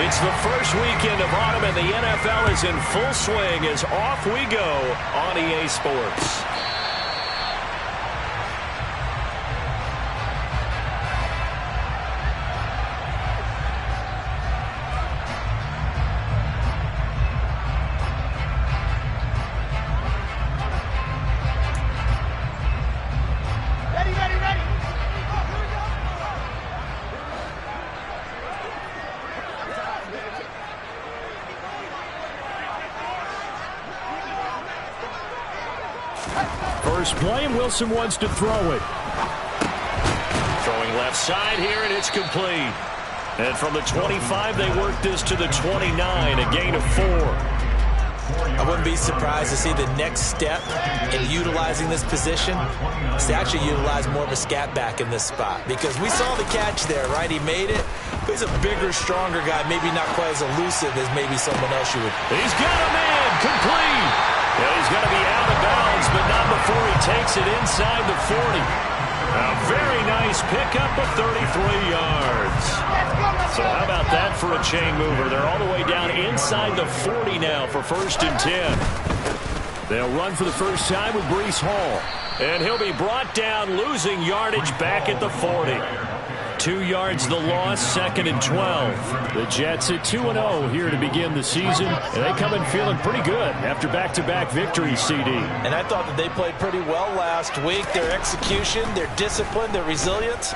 It's the first weekend of autumn, and the NFL is in full swing as off we go on EA Sports. First play, and Wilson wants to throw it. Throwing left side here, and it's complete. And from the 25, they work this to the 29, a gain of 4. I wouldn't be surprised to see the next step in utilizing this position is to actually utilize more of a scat back in this spot. Because we saw the catch there, right? He made it. He's a bigger, stronger guy, maybe not quite as elusive as maybe someone else you would. He's got a man, complete. Yeah, he's going to be out of bounds, but not before he takes it inside the 40. A very nice pickup of 33 yards. So how about that for a chain mover? They're all the way down inside the 40 now for 1st and 10. They'll run for the first time with Breece Hall. And he'll be brought down, losing yardage back at the 40. 2 yards the loss, 2nd and 12. The Jets at 2-0 here to begin the season, and they come in feeling pretty good after back-to-back victories, CD. And I thought that they played pretty well last week. Their execution, their discipline, their resilience,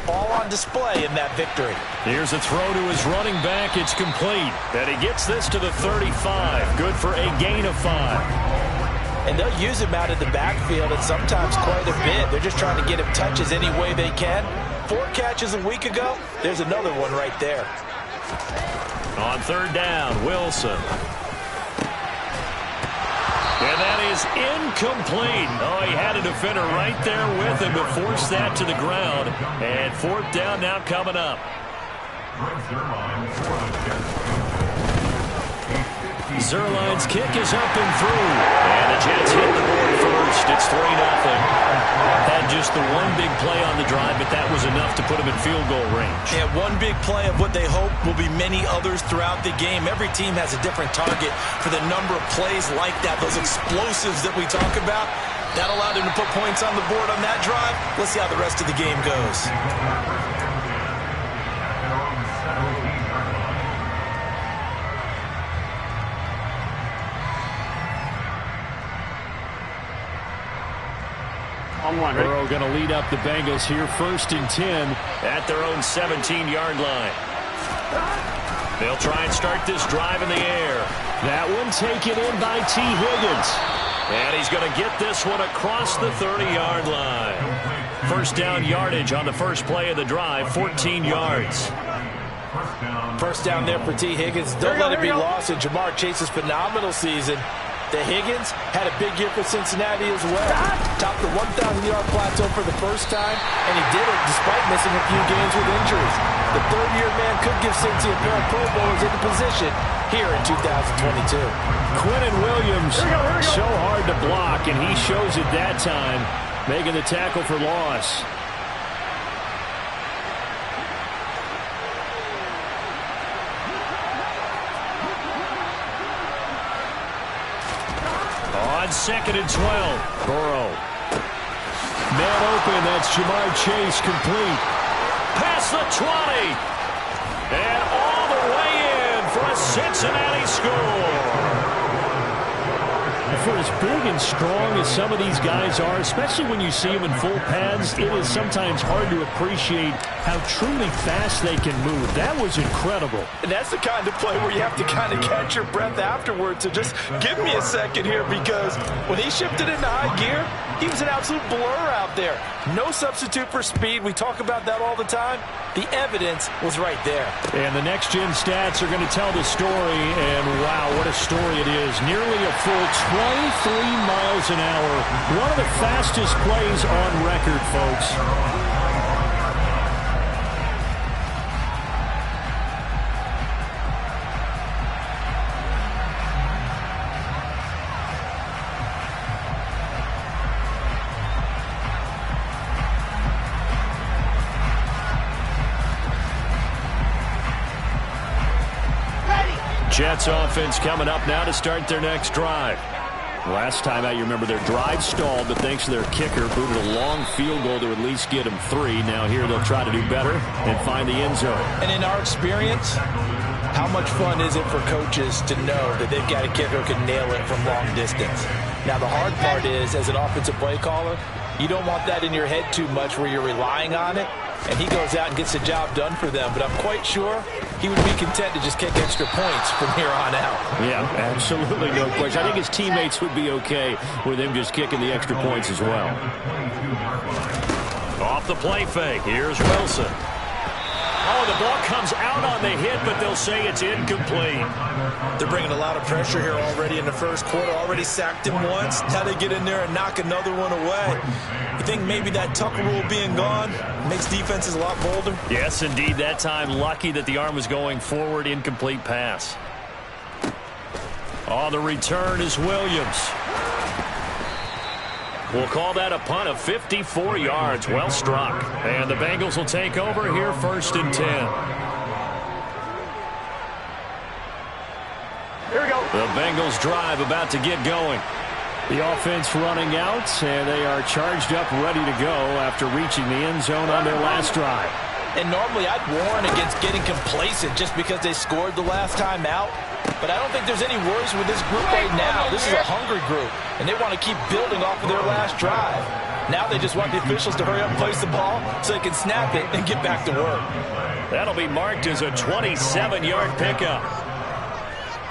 all on display in that victory. Here's a throw to his running back. It's complete. And he gets this to the 35. Good for a gain of 5. And they'll use him out of the backfield, and sometimes quite a bit. They're just trying to get him touches any way they can. 4 catches a week ago. There's another one right there. On 3rd down, Wilson. And that is incomplete. Oh, he had a defender right there with him to force that to the ground. And 4th down now coming up. Zuerlein's kick is up and through. And the Jets hit the board first. It's 3-0. Had just the one big play on the drive, but that was enough to put them in field goal range. Yeah, one big play of what they hope will be many others throughout the game. Every team has a different target for the number of plays like that, those explosives that we talk about. That allowed them to put points on the board on that drive. Let's see how the rest of the game goes. Burrow going to lead up the Bengals here, 1st and 10 at their own 17-yard line. They'll try and start this drive in the air. That one taken in by T. Higgins. And he's going to get this one across the 30-yard line. 1st down yardage on the first play of the drive, 14 yards. 1st down there for T. Higgins. Don't let it be lost in Jamar Chase's phenomenal season. The Higgins had a big year for Cincinnati as well. Topped the 1,000-yard plateau for the first time, and he did it despite missing a few games with injuries. The third-year man could give Cincy a pair of Pro Bowlers in the position here in 2022. Quinnen Williams, so hard to block, and he shows it that time, making the tackle for loss. On 2nd and 12, Burrow. Man open, that's Jamar Chase, complete. Past the 20. And all the way in for a Cincinnati score. For as big and strong as some of these guys are, especially when you see them in full pads, it is sometimes hard to appreciate how truly fast they can move. That was incredible. And that's the kind of play where you have to kind of catch your breath afterwards. So just give me a second here, because when he shifted into high gear, he was an absolute blur out there. No substitute for speed. We talk about that all the time. The evidence was right there. And the next-gen stats are going to tell the story, and wow, what a story it is. Nearly a full 23 miles an hour. One of the fastest plays on record, folks. Jets offense coming up now to start their next drive. Last time out, you remember their drive stalled, but thanks to their kicker, booted a long field goal to at least get them 3. Now here they'll try to do better and find the end zone. And in our experience, how much fun is it for coaches to know that they've got a kicker who can nail it from long distance? Now the hard part is, as an offensive play caller, you don't want that in your head too much where you're relying on it, and he goes out and gets the job done for them. But I'm quite sure he would be content to just kick extra points from here on out. Yeah, absolutely no question. I think his teammates would be okay with him just kicking the extra points as well. Off the play fake, here's Wilson. Oh, the ball comes out on the hit, but they'll say it's incomplete. They're bringing a lot of pressure here already in the first quarter. Already sacked him once. Now they get in there and knock another one away. You think maybe that Tucker rule being gone makes defenses a lot bolder? Yes, indeed. That time, lucky that the arm was going forward. Incomplete pass. Oh, the return is Williams. We'll call that a punt of 54 yards. Well struck. And the Bengals will take over here, 1st and 10. Here we go. The Bengals drive about to get going. The offense running out, and they are charged up, ready to go after reaching the end zone on their last drive. And normally I'd warn against getting complacent just because they scored the last time out. But I don't think there's any worries with this group right now. This is a hungry group, and they want to keep building off of their last drive. Now they just want the officials to hurry up and place the ball so they can snap it and get back to work. That'll be marked as a 27-yard pickup.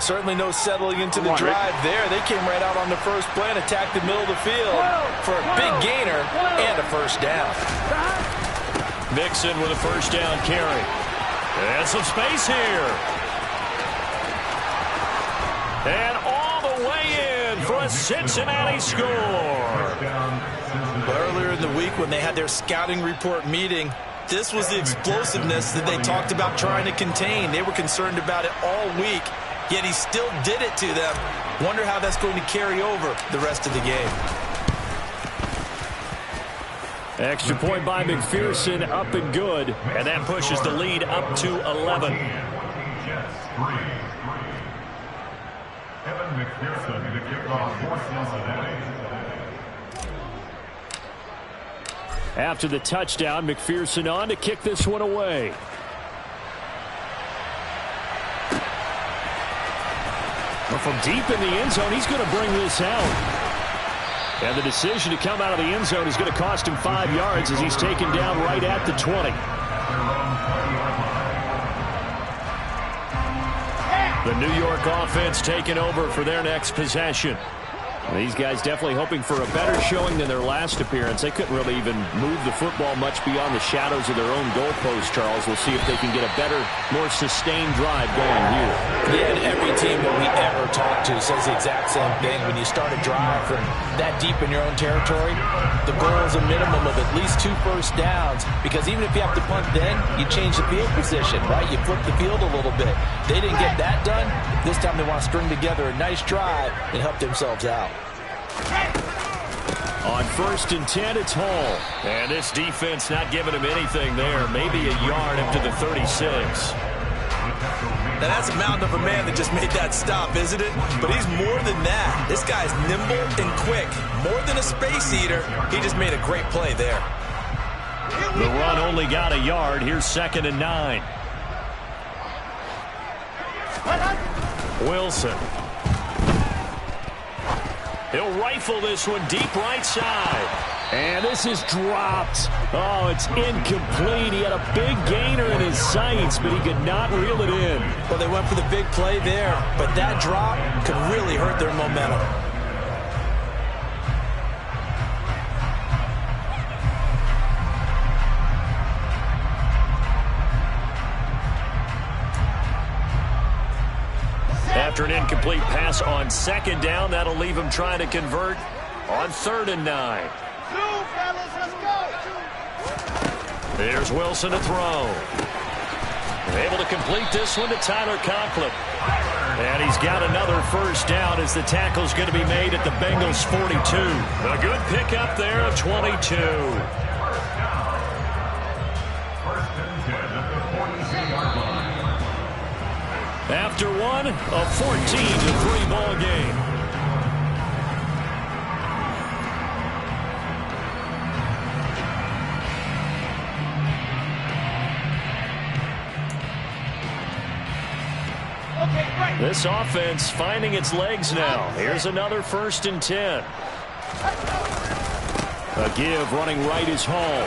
Certainly no settling into the drive there. They came right out on the first play and attacked the middle of the field for a big gainer and a first down. Mixon with a first down carry. And some space here. And all the way in for a Cincinnati score. But earlier in the week when they had their scouting report meeting, this was the explosiveness that they talked about trying to contain. They were concerned about it all week, yet he still did it to them. Wonder how that's going to carry over the rest of the game. Extra point by McPherson, up and good. And that pushes the lead up to 11. Evan McPherson, the kickoff for Cincinnati. After the touchdown, McPherson on to kick this one away. Well, from deep in the end zone, he's going to bring this out. And the decision to come out of the end zone is going to cost him 5 yards as he's taken down right at the 20. The New York offense taking over for their next possession. These guys definitely hoping for a better showing than their last appearance. They couldn't really even move the football much beyond the shadows of their own goalpost, Charles. We'll see if they can get a better, more sustained drive going here. Yeah, and every team that we ever talk to says the exact same thing. When you start a drive from that deep in your own territory, the goal is a minimum of at least 2 first downs, because even if you have to punt then, you change the field position, right? You flip the field a little bit. They didn't get that done. This time they want to string together a nice drive and help themselves out. On 1st and 10, it's Hall. And this defense not giving him anything there. Maybe a yard up to the 36. Now that's a mountain of a man that just made that stop, isn't it? But he's more than that. This guy's nimble and quick. More than a space eater. He just made a great play there. The run only got a yard. Here's 2nd and 9. Wilson. He'll rifle this one deep right side. And this is dropped. Oh, it's incomplete. He had a big gainer in his sights, but he could not reel it in. Well, they went for the big play there, but that drop could really hurt their momentum. After an incomplete pass on 2nd down, that'll leave him trying to convert on 3rd and 9. There's Wilson to throw. Able to complete this one to Tyler Conklin. And he's got another first down as the tackle's going to be made at the Bengals 42. A good pickup there of 22. After one, a 14-3 ball game. This offense finding its legs now. Here's another 1st and 10. A give running right is Hall.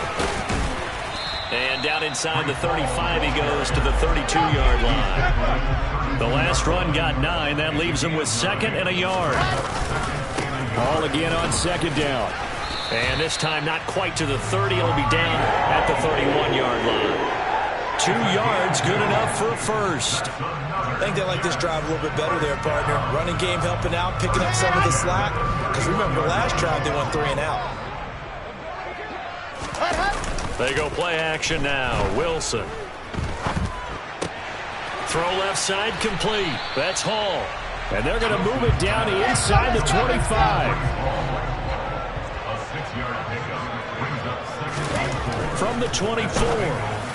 And down inside the 35 he goes to the 32-yard line. The last run got 9. That leaves him with 2nd and a yard. Hall again on 2nd down. And this time not quite to the 30. It'll be down at the 31-yard line. 2 yards, good enough for a first. I think they like this drive a little bit better there, partner. Running game helping out, picking up some of the slack. Because remember, the last drive they went 3 and out. They go play action now. Wilson. Throw left side complete. That's Hall. And they're going to move it down inside the 25. From the 24,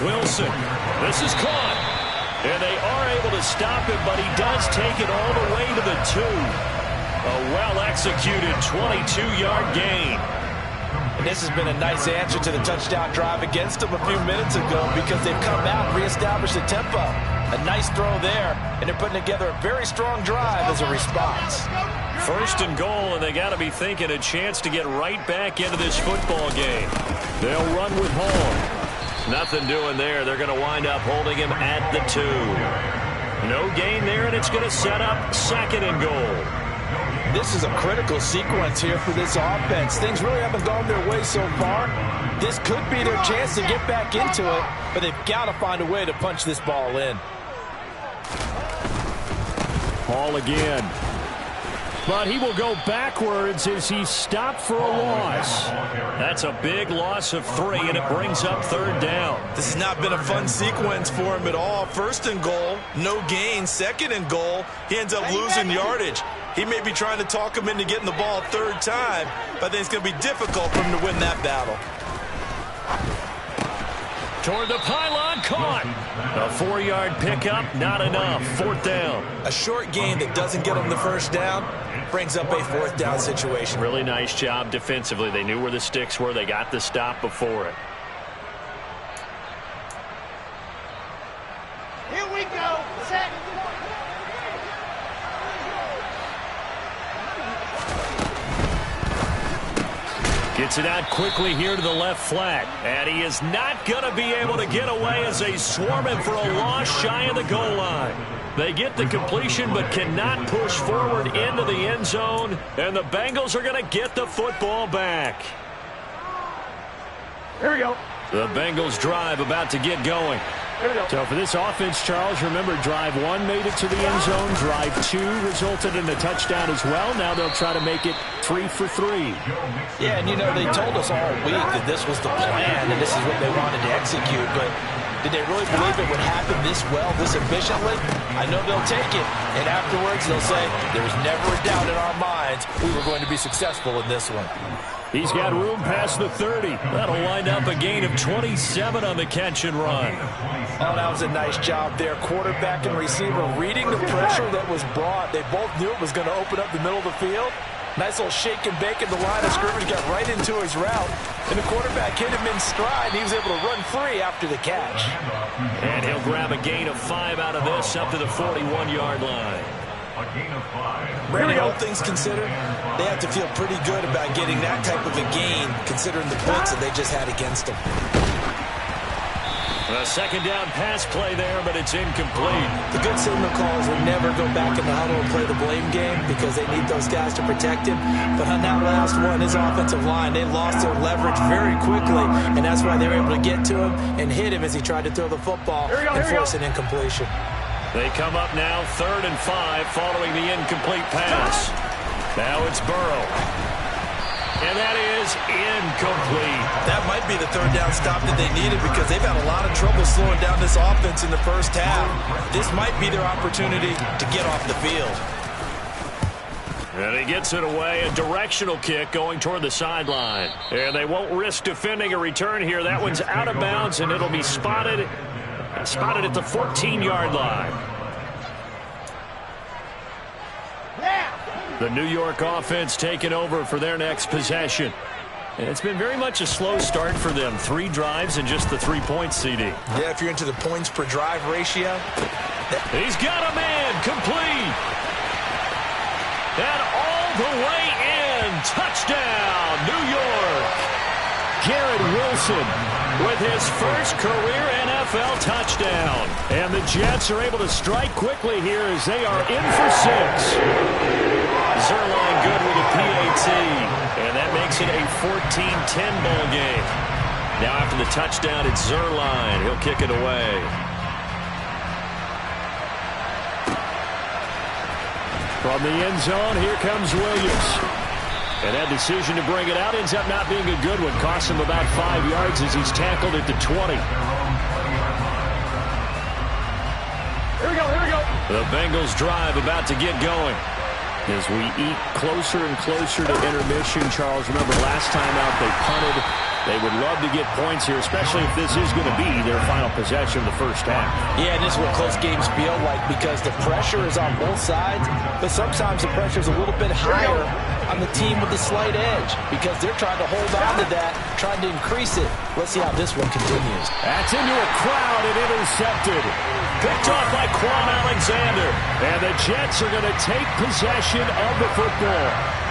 Wilson. This is caught. And they are able to stop him, but he does take it all the way to the 2. A well-executed 22-yard gain. And this has been a nice answer to the touchdown drive against them a few minutes ago because they've come out and reestablished the tempo. A nice throw there, and they're putting together a very strong drive as a response. 1st and goal, and they got to be thinking a chance to get right back into this football game. They'll run with Hall. Nothing doing there. They're going to wind up holding him at the 2. No gain there, and it's going to set up 2nd and goal. This is a critical sequence here for this offense. Things really haven't gone their way so far. This could be their chance to get back into it, but they've got to find a way to punch this ball in. Hall again. But he will go backwards as he's stopped for a loss. That's a big loss of 3, and it brings up 3rd down. This has not been a fun sequence for him at all. 1st and goal, no gain. 2nd and goal, he ends up losing yardage. He may be trying to talk him into getting the ball 3rd time, but I think it's going to be difficult for him to win that battle. Toward the pylon, caught. A 4-yard pickup, not enough. 4th down. A short gain that doesn't get him the 1st down brings up a 4th down situation. Really nice job defensively. They knew where the sticks were. They got the stop before it. Here we go. Set. Gets it out quickly here to the left flat. And he is not going to be able to get away as they swarm him for a loss shy of the goal line. They get the completion but cannot push forward into the end zone. And the Bengals are going to get the football back. Here we go. The Bengals drive about to get going. So for this offense, Charles, remember drive 1 made it to the end zone. Drive 2 resulted in a touchdown as well. Now they'll try to make it 3 for 3. Yeah, and you know, they told us all week that this was the plan and this is what they wanted to execute. But did they really believe it would happen this well, this efficiently? I know they'll take it. And afterwards they'll say, there was never a doubt in our minds we were going to be successful in this one. He's got room past the 30. That'll wind up a gain of 27 on the catch and run. Oh, that was a nice job there. Quarterback and receiver reading the pressure that was brought. They both knew it was going to open up the middle of the field. Nice little shake and bake in the line of scrimmage. Got right into his route. And the quarterback hit him in stride. And he was able to run free after the catch. And he'll grab a gain of 5 out of this up to the 41-yard line. Brandon, all things considered, they have to feel pretty good about getting that type of a gain, considering the points that they just had against them. A 2nd down pass play there, but it's incomplete. The good signal calls will never go back in the huddle and play the blame game because they need those guys to protect him. But on that last one, his offensive line, they lost their leverage very quickly, and that's why they were able to get to him and hit him as he tried to throw the football and force an incompletion. They come up now 3rd and 5 following the incomplete pass. Now it's Burrow. And that is incomplete. That might be the 3rd down stop that they needed because they've had a lot of trouble slowing down this offense in the first half. This might be their opportunity to get off the field. And he gets it away, a directional kick going toward the sideline. And they won't risk defending a return here. That one's out of bounds, and it'll be spotted at the 14-yard line. The New York offense taking over for their next possession. And it's been very much a slow start for them. 3 drives and just the 3 points, CD. Yeah, if you're into the points per drive ratio. He's got a man complete. And all the way in. Touchdown, New York. Garrett Wilson with his first career NFL touchdown. And the Jets are able to strike quickly here as they are in for 6. Zuerlein good with a PAT. And that makes it a 14-10 ball game. Now after the touchdown, it's Zuerlein. He'll kick it away. From the end zone, here comes Williams. And that decision to bring it out ends up not being a good one. Costs him about 5 yards as he's tackled at the 20. Here we go, here we go. The Bengals drive about to get going. As we eat closer and closer to intermission, Charles, remember last time out they punted. They would love to get points here, especially if this is going to be their final possession of the first half. Yeah, and this is what close games feel like because the pressure is on both sides, but sometimes the pressure is a little bit higher on the team with the slight edge because they're trying to hold on to that, trying to increase it. Let's see how this one continues. That's into a crowd and intercepted. Picked off by Quan Alexander. And the Jets are going to take possession of the football.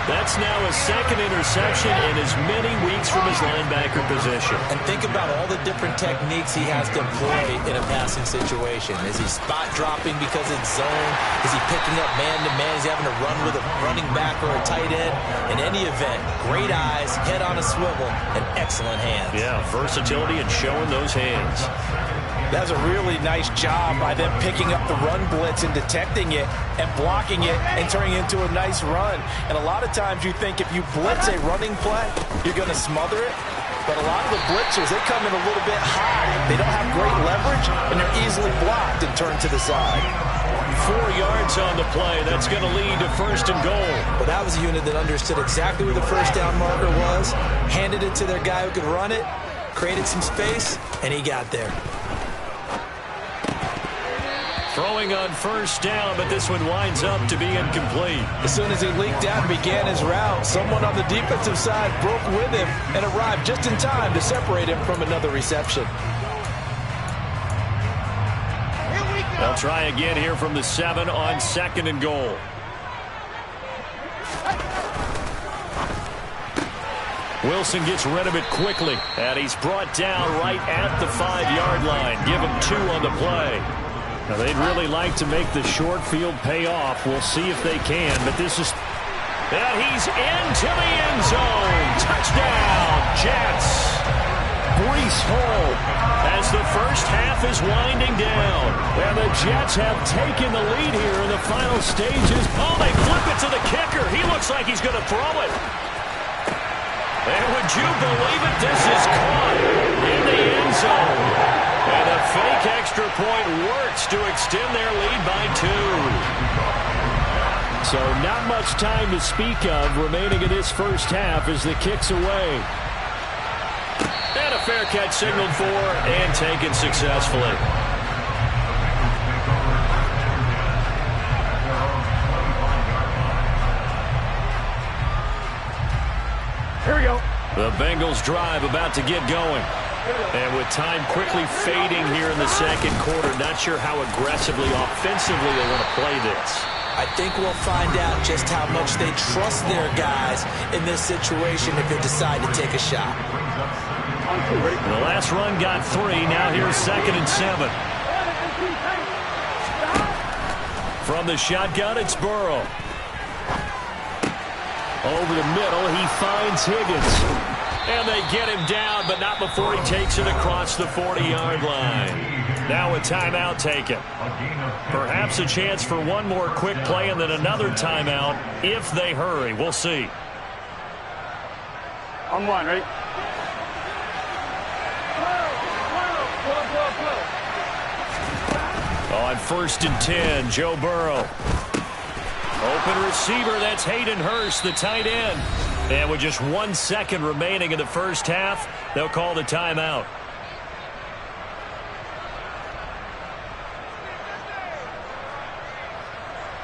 That's now his second interception in as many weeks from his linebacker position. And think about all the different techniques he has to employ in a passing situation. Is he spot dropping because it's zone? Is he picking up man-to-man? Is he having to run with a running back or a tight end? In any event, great eyes, head on a swivel, and excellent hands. Yeah, versatility and showing those hands. That's a really nice job by them picking up the run blitz and detecting it and blocking it and turning it into a nice run. And a lot of times you think if you blitz a running play, you're going to smother it. But a lot of the blitzers, they come in a little bit high. They don't have great leverage, and they're easily blocked and turned to the side. 4 yards on the play. That's going to lead to 1st and goal. But that was a unit that understood exactly where the first down marker was, handed it to their guy who could run it, created some space, and he got there. Throwing on 1st down, but this one winds up to be incomplete. As soon as he leaked out and began his route, someone on the defensive side broke with him and arrived just in time to separate him from another reception. They'll try again here from the 7 on 2nd and goal. Wilson gets rid of it quickly, and he's brought down right at the 5-yard line. Give him 2 on the play. Now, they'd really like to make the short field pay off. We'll see if they can, but this is... And he's into the end zone. Touchdown, Jets. Breece Hall. As the first half is winding down. And the Jets have taken the lead here in the final stages. Oh, they flip it to the kicker. He looks like he's going to throw it. And would you believe it? This is caught in the end zone. And a fake extra point works to extend their lead by 2. So not much time to speak of remaining in this first half as the kick's away. And a fair catch signaled for and taken successfully. Here we go. The Bengals drive about to get going. And with time quickly fading here in the second quarter, not sure how aggressively, offensively they want to play this. I think we'll find out just how much they trust their guys in this situation if they decide to take a shot. The last run got 3. Now here's 2nd and 7. From the shotgun, it's Burrow. Over the middle, he finds Higgins. And they get him down, but not before he takes it across the 40-yard line. Now a timeout taken. Perhaps a chance for one more quick play and then another timeout if they hurry. We'll see. On 1, right? On 1st and 10, Joe Burrow. Open receiver, that's Hayden Hurst, the tight end. And with just 1 second remaining in the first half, they'll call the timeout.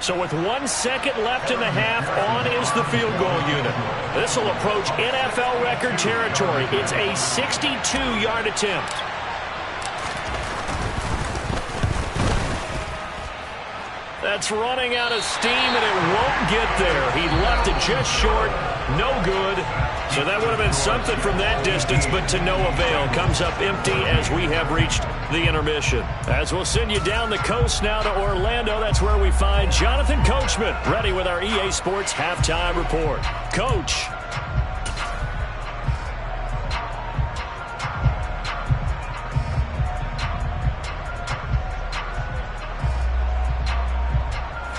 So with 1 second left in the half, on is the field goal unit. This will approach NFL record territory. It's a 62-yard attempt. That's running out of steam, and it won't get there. He left it just short. No good. So that would have been something from that distance, but to no avail. Comes up empty as we have reached the intermission. As we'll send you down the coast now to Orlando, that's where we find Jonathan Coachman, ready with our EA Sports Halftime Report. Coach.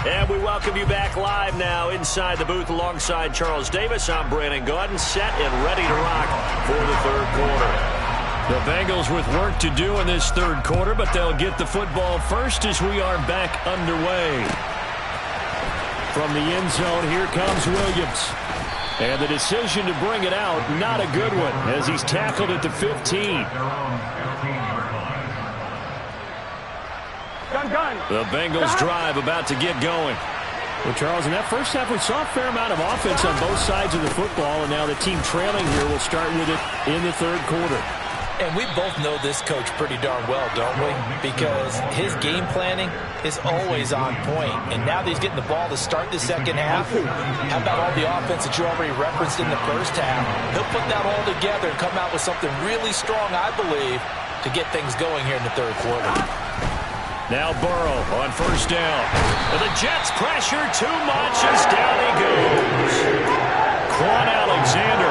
And we welcome you back live now inside the booth alongside Charles Davis. I'm Brandon Gaudin, set and ready to rock for the third quarter. The Bengals with work to do in this third quarter, but they'll get the football first as we are back underway. From the end zone, here comes Williams. And the decision to bring it out, not a good one, as he's tackled at the 15. The Bengals drive about to get going. Well, Charles, in that first half, we saw a fair amount of offense on both sides of the football, and now the team trailing here will start with it in the third quarter. And we both know this coach pretty darn well, don't we? Because his game planning is always on point. And now that he's getting the ball to start the second half, how about all the offense that you already referenced in the first half? He'll put that all together and come out with something really strong, I believe, to get things going here in the third quarter. Now Burrow on first down. And the Jets pressure too much as down he goes. Quan Alexander.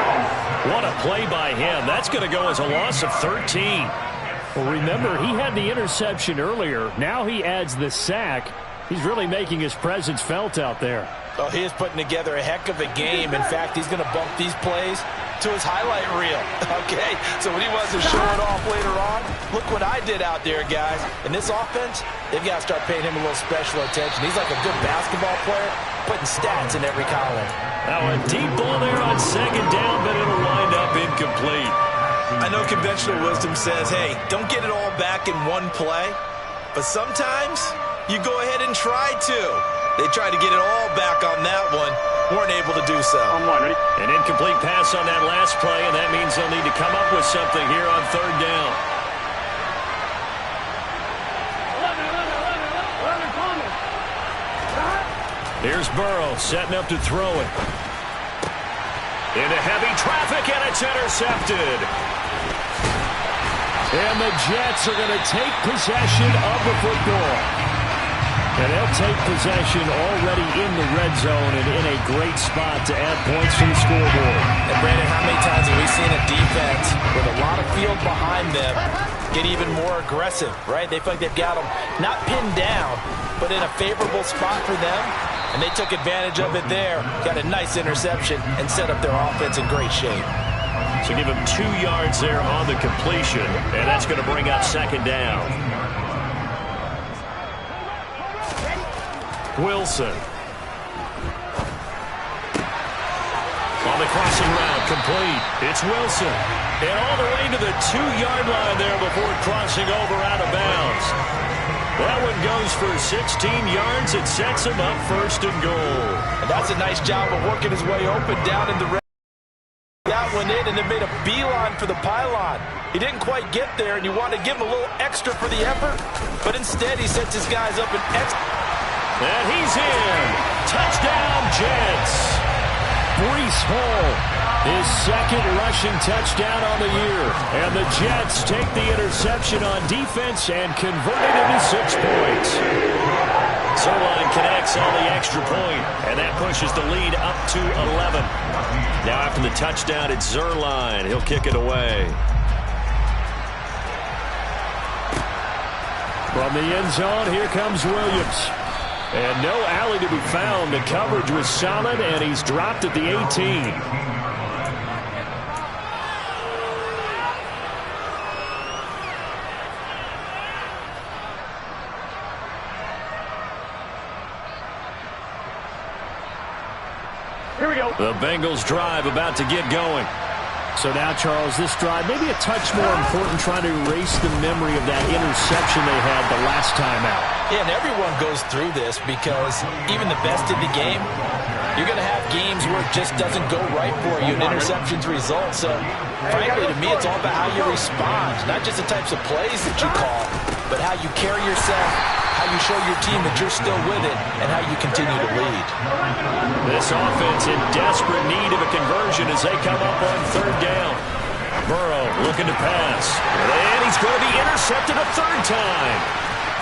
What a play by him. That's going to go as a loss of 13. Well, remember, he had the interception earlier. Now he adds the sack. He's really making his presence felt out there. Oh, he is putting together a heck of a game. In fact, he's going to bump these plays to his highlight reel. Okay, so when he wants to show it off later on, look what I did out there, guys. In this offense, they've got to start paying him a little special attention. He's like a good basketball player, putting stats in every column. Now a deep ball there on second down, but it'll wind up incomplete. I know conventional wisdom says, hey, don't get it all back in one play, but sometimes you go ahead and try to. They tried to get it all back on that one. Weren't able to do so. An incomplete pass on that last play, and that means they'll need to come up with something here on third down. Here's Burrow setting up to throw it. Into heavy traffic, and it's intercepted. And the Jets are going to take possession of the football. And they'll take possession already in the red zone and in a great spot to add points to the scoreboard. And Brandon, how many times have we seen a defense with a lot of field behind them get even more aggressive, right? They feel like they've got them not pinned down, but in a favorable spot for them. And they took advantage of it there, got a nice interception, and set up their offense in great shape. So give him 2 yards there on the completion, and that's going to bring up second down. Wilson. On the crossing route, complete. It's Wilson. And all the way to the 2-yard line there before crossing over out of bounds. That one goes for 16 yards. It sets him up first and goal. And that's a nice job of working his way open down in the red. That one in and then made a beeline for the pylon. He didn't quite get there, and you want to give him a little extra for the effort, but instead he sets his guys up in extra. And he's in. Touchdown, Jets. Breece Hall, his second rushing touchdown on the year. And the Jets take the interception on defense and convert it into 6 points. Zuerlein connects on the extra point, and that pushes the lead up to 11. Now after the touchdown, it's Zuerlein. He'll kick it away. From the end zone, here comes Williams. And no alley to be found. The coverage was solid, and he's dropped at the 18. Here we go. The Bengals drive about to get going. So now, Charles, this drive maybe a touch more important, trying to erase the memory of that interception they had the last time out. Yeah, and everyone goes through this because even the best in the game, you're going to have games where it just doesn't go right for you and interceptions result. So, frankly, to me, it's all about how you respond, not just the types of plays that you call, but how you carry yourself, how you show your team that you're still with it, and how you continue to lead. This offense in desperate need of a conversion as they come up on third down. Burrow looking to pass. And he's going to be intercepted a third time.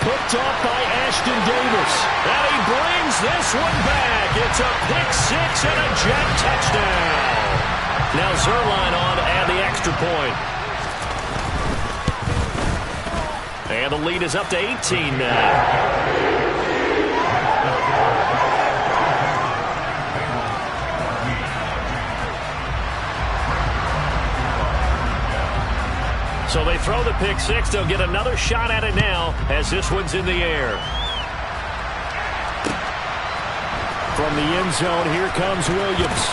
Picked off by Ashton Davis. And he brings this one back. It's a pick six and a Jet touchdown. Now Zuerlein on to add the extra point. And the lead is up to 18 now. So they throw the pick six. They'll get another shot at it now as this one's in the air. From the end zone, here comes Williams.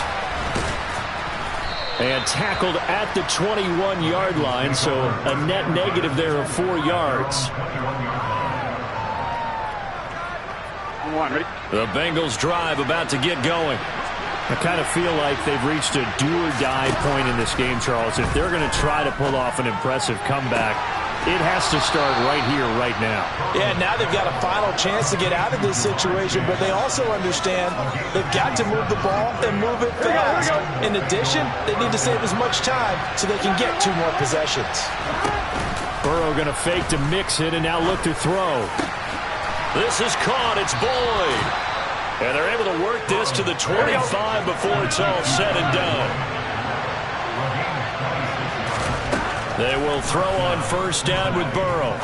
And tackled at the 21-yard line, so a net negative there of 4 yards. The Bengals drive about to get going. I kind of feel like they've reached a do-or-die point in this game, Charles. If they're going to try to pull off an impressive comeback, it has to start right here, right now. Yeah, now they've got a final chance to get out of this situation, but they also understand they've got to move the ball and move it fast. In addition, they need to save as much time so they can get 2 more possessions. Burrow going to fake to mix it and now look to throw. This is caught. It's Boyd. And they're able to work this to the 25 before it's all said and done. They will throw on first down with Burrow.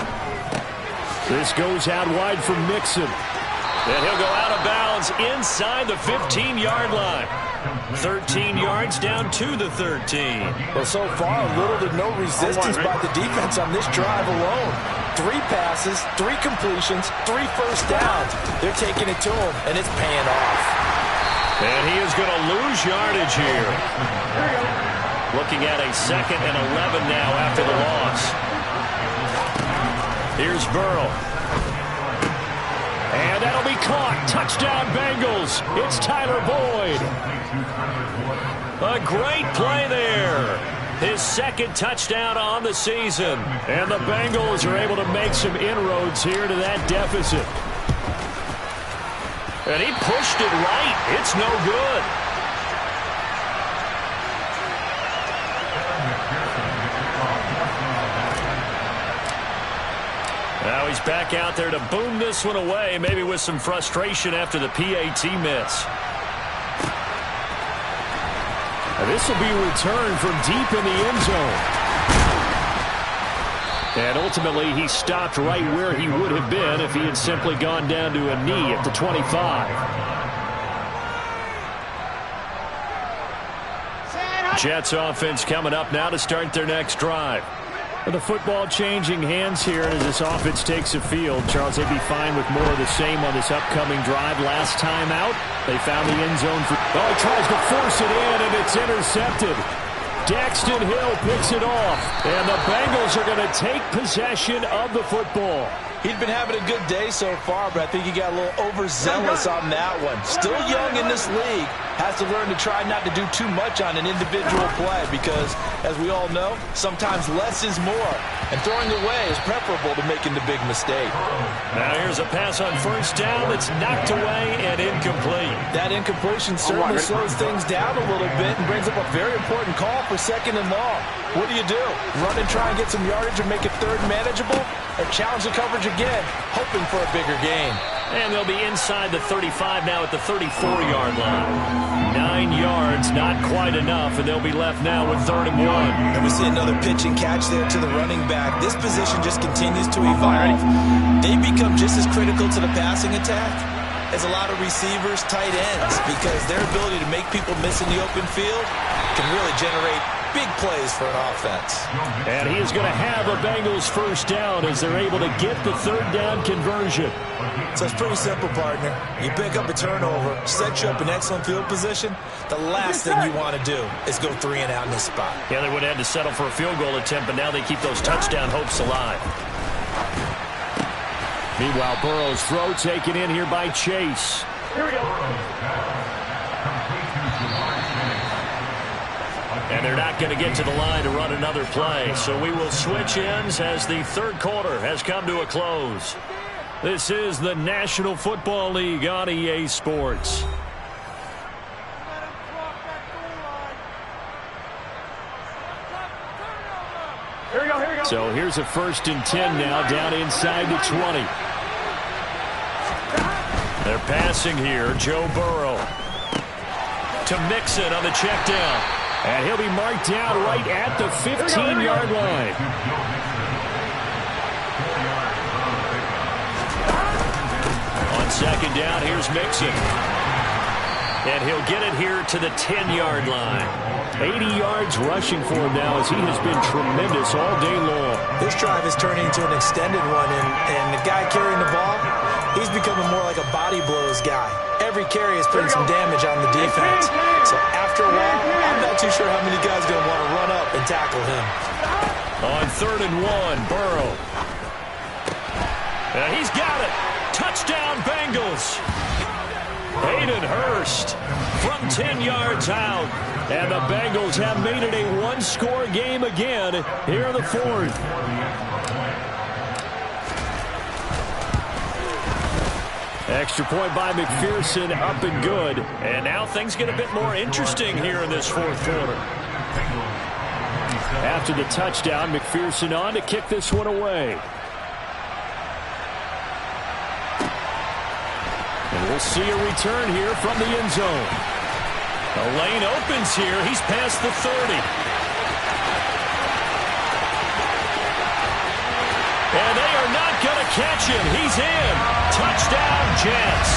This goes out wide for Mixon. And he'll go out of bounds inside the 15-yard line. 13 yards down to the 13. Well, so far, little to no resistance by the defense on this drive alone. 3 passes, 3 completions, 3 first downs. They're taking it to him, and it's paying off. And he is going to lose yardage here. Looking at a 2nd and 11 now after the loss. Here's Burrow. And that'll be caught. Touchdown, Bengals. It's Tyler Boyd. A great play there. His 2nd touchdown on the season. And the Bengals are able to make some inroads here to that deficit. And he pushed it right. It's no good. Now he's back out there to boom this one away, maybe with some frustration after the PAT miss. This will be returned from deep in the end zone. And ultimately, he stopped right where he would have been if he had simply gone down to a knee at the 25. Jets offense coming up now to start their next drive. The football changing hands here as this offense takes the field. Charles, they'd be fine with more of the same on this upcoming drive. Last time out, they found the end zone for... Oh, he tries to force it in, and it's intercepted. Daxton Hill picks it off, and the Bengals are going to take possession of the football. He'd been having a good day so far, but I think he got a little overzealous on that one. Still young in this league. Has to learn to try not to do too much on an individual play because, as we all know, sometimes less is more. And throwing away is preferable to making the big mistake. Now here's a pass on first down that's knocked away and incomplete. That incompletion certainly slows things down a little bit and brings up a very important call for 2nd and long. What do? Run and try and get some yardage and make it 3rd manageable? Or challenge the coverage again, hoping for a bigger gain? And they'll be inside the 35 now at the 34-yard line. 9 yards, not quite enough, and they'll be left now with 3rd and 1. And we see another pitch and catch there to the running back. This position just continues to evolve. They become just as critical to the passing attack as a lot of receivers, tight ends, because their ability to make people miss in the open field can really generate big plays for an offense. And he is going to have a Bengals first down as they're able to get the third down conversion. So it's pretty simple, partner. You pick up a turnover, set you up in excellent field position. The last thing you want to do is go 3 and out in this spot. Yeah, they would have had to settle for a field goal attempt, but now they keep those touchdown hopes alive. Meanwhile, Burrow's throw taken in here by Chase. Here we go. And they're not going to get to the line to run another play. So we will switch ends as the third quarter has come to a close. This is the National Football League on EA Sports. Here we go, here we go. So here's a 1st and 10 now down inside the 20. They're passing here. Joe Burrow to Mixon on the check down. And he'll be marked down right at the 15-yard line. On 2nd down, here's Mixon. And he'll get it here to the 10-yard line. 80 yards rushing for him now as he has been tremendous all day long. This drive is turning into an extended one, and the guy carrying the ball, he's becoming more like a body blows guy. Every carry is putting some damage on the defense. So after a while, I'm not too sure how many guys are going to want to run up and tackle him. On 3rd and 1, Burrow. And he's got it. Touchdown, Bengals. Hayden Hurst from 10 yards out. And the Bengals have made it a one-score game again here in the 4th. Extra point by McPherson, up and good. And now things get a bit more interesting here in this 4th quarter. After the touchdown, McPherson on to kick this one away. And we'll see a return here from the end zone. The lane opens here. He's past the 30. And they are not going to catch him. He's in. Touchdown, Jets.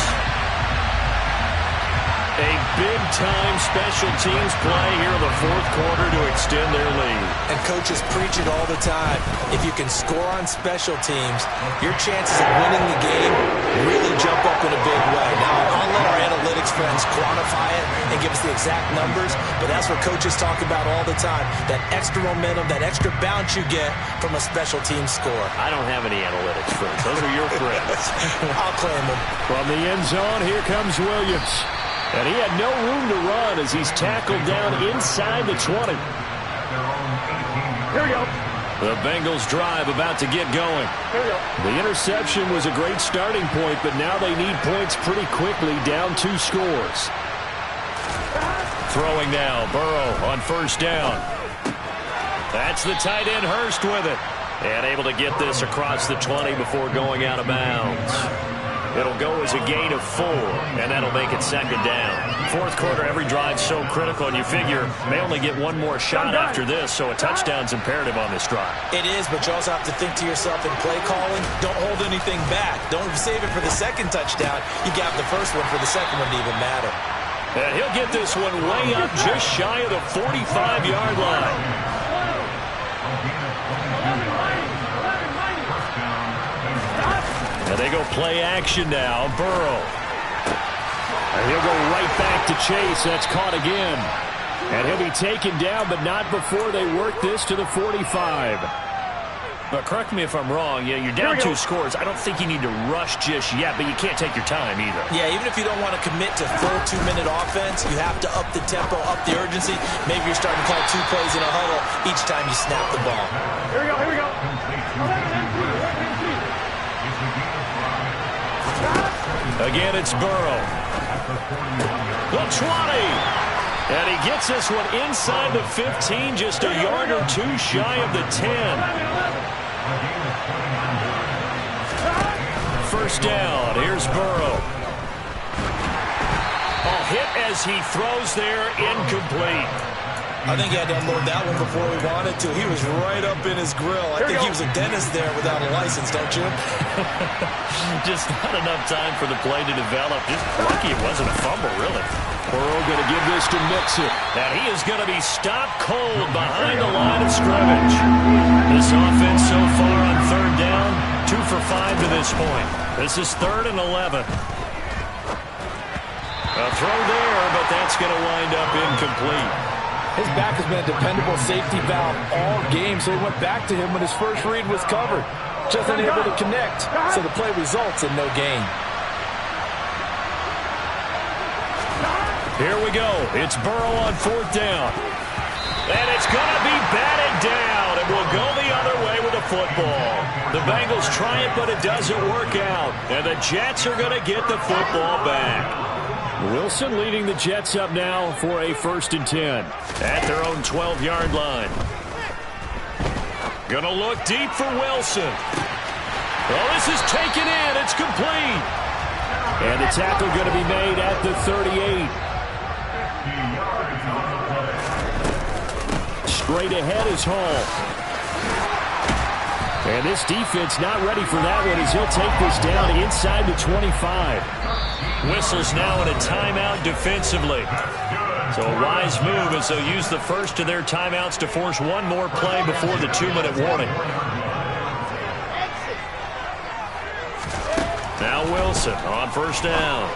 A big-time special teams play here in the 4th quarter to extend their lead. And coaches preach it all the time. If you can score on special teams, your chances of winning the game really jump up in a big way. Now, I'll let our analytics friends quantify it and give us the exact numbers, but that's what coaches talk about all the time, that extra momentum, that extra bounce you get from a special team score. I don't have any analytics friends. Those are your friends. I'll claim them. From the end zone, here comes Williams. And he had no room to run as he's tackled down inside the 20. Here we go. The Bengals drive about to get going. Here we go. The interception was a great starting point, but now they need points pretty quickly, down 2 scores. Throwing now, Burrow on 1st down. That's the tight end Hurst with it. And able to get this across the 20 before going out of bounds. It'll go as a gain of 4, and that'll make it 2nd down. 4th quarter, every drive's so critical, and you figure may only get one more shot after this, so a touchdown's imperative on this drive. It is, but you also have to think to yourself in play calling, don't hold anything back. Don't save it for the 2nd touchdown. You got the 1st one for the 2nd one to even matter. And he'll get this one way up just shy of the 45-yard line. And they go play action now. Burrow. And he'll go right back to Chase. That's caught again. And he'll be taken down, but not before they work this to the 45. But correct me if I'm wrong. Yeah, you're down 2 scores. I don't think you need to rush just yet, but you can't take your time either. Yeah, even if you don't want to commit to full 2-minute offense, you have to up the tempo, up the urgency. Maybe you're starting to call 2 plays in a huddle each time you snap the ball. Here we go, here we go. Again, it's Burrow. The 20. And he gets this one inside the 15, just a yard or 2 shy of the 10. 1st down. Here's Burrow. A hit as he throws there, incomplete. I think he had to unload that one before he wanted to. He was right up in his grill. I think he was a dentist there without a license, don't you? Just not enough time for the play to develop. Just lucky it wasn't a fumble, really. Burrow going to give this to Mixon. And he is going to be stopped cold behind the line of scrimmage. This offense so far on third down, 2 for 5 to this point. This is 3rd and 11. A throw there, but that's going to wind up incomplete. His back has been a dependable safety valve all game, so he went back to him when his first read was covered. Just unable to connect, so the play results in no gain. Here we go. It's Burrow on 4th down. And it's going to be batted down, and we'll go the other way with the football. The Bengals try it, but it doesn't work out. And the Jets are going to get the football back. Wilson leading the Jets up now for a 1st and 10. At their own 12-yard line. Gonna look deep for Wilson. Oh, this is taken in. It's complete. And the tackle going to be made at the 38. Straight ahead is Hall. And this defense not ready for that one as he'll take this down inside the 25. Whistles now in a timeout defensively. So a wise move as they'll use the first of their timeouts to force one more play before the 2-minute warning. Now Wilson on 1st down.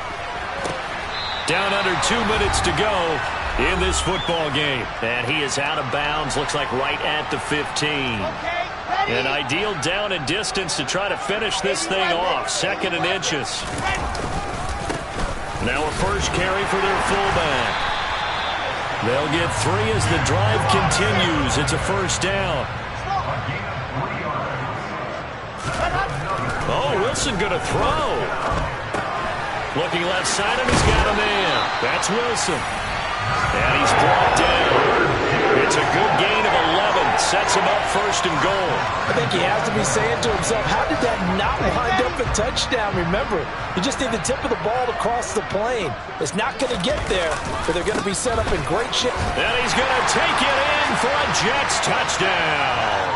Down under 2 minutes to go in this football game. And he is out of bounds, looks like right at the 15. An ideal down and distance to try to finish this thing off. 2nd and inches. Now a first carry for their fullback. They'll get 3 as the drive continues. It's a 1st down. Oh, Wilson going to throw. Looking left side, and he's got a man. That's Wilson. And he's brought down. It's a good gain of 11. Sets him up 1st and goal. I think he has to be saying to himself, how did that not wind up a touchdown? Remember, you just need the tip of the ball to cross the plane. It's not going to get there, but they're going to be set up in great shape. And he's going to take it in for a Jets touchdown.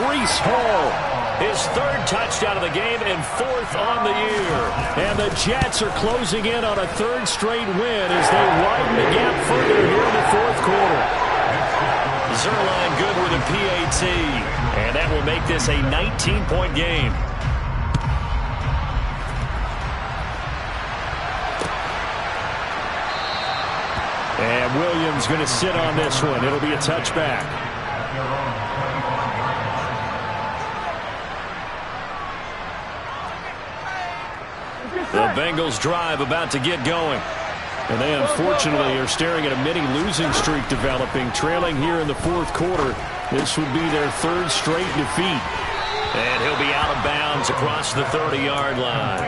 Breece Hall. His 3rd touchdown of the game and 4th on the year. And the Jets are closing in on a 3rd straight win as they widen the gap further here in the 4th quarter. Zuerlein good with a PAT. And that will make this a 19-point game. And Williams going to sit on this one. It'll be a touchback. The Bengals drive about to get going. And they unfortunately are staring at a mini losing streak developing, trailing here in the 4th quarter. This would be their 3rd straight defeat. And he'll be out of bounds across the 30-yard line.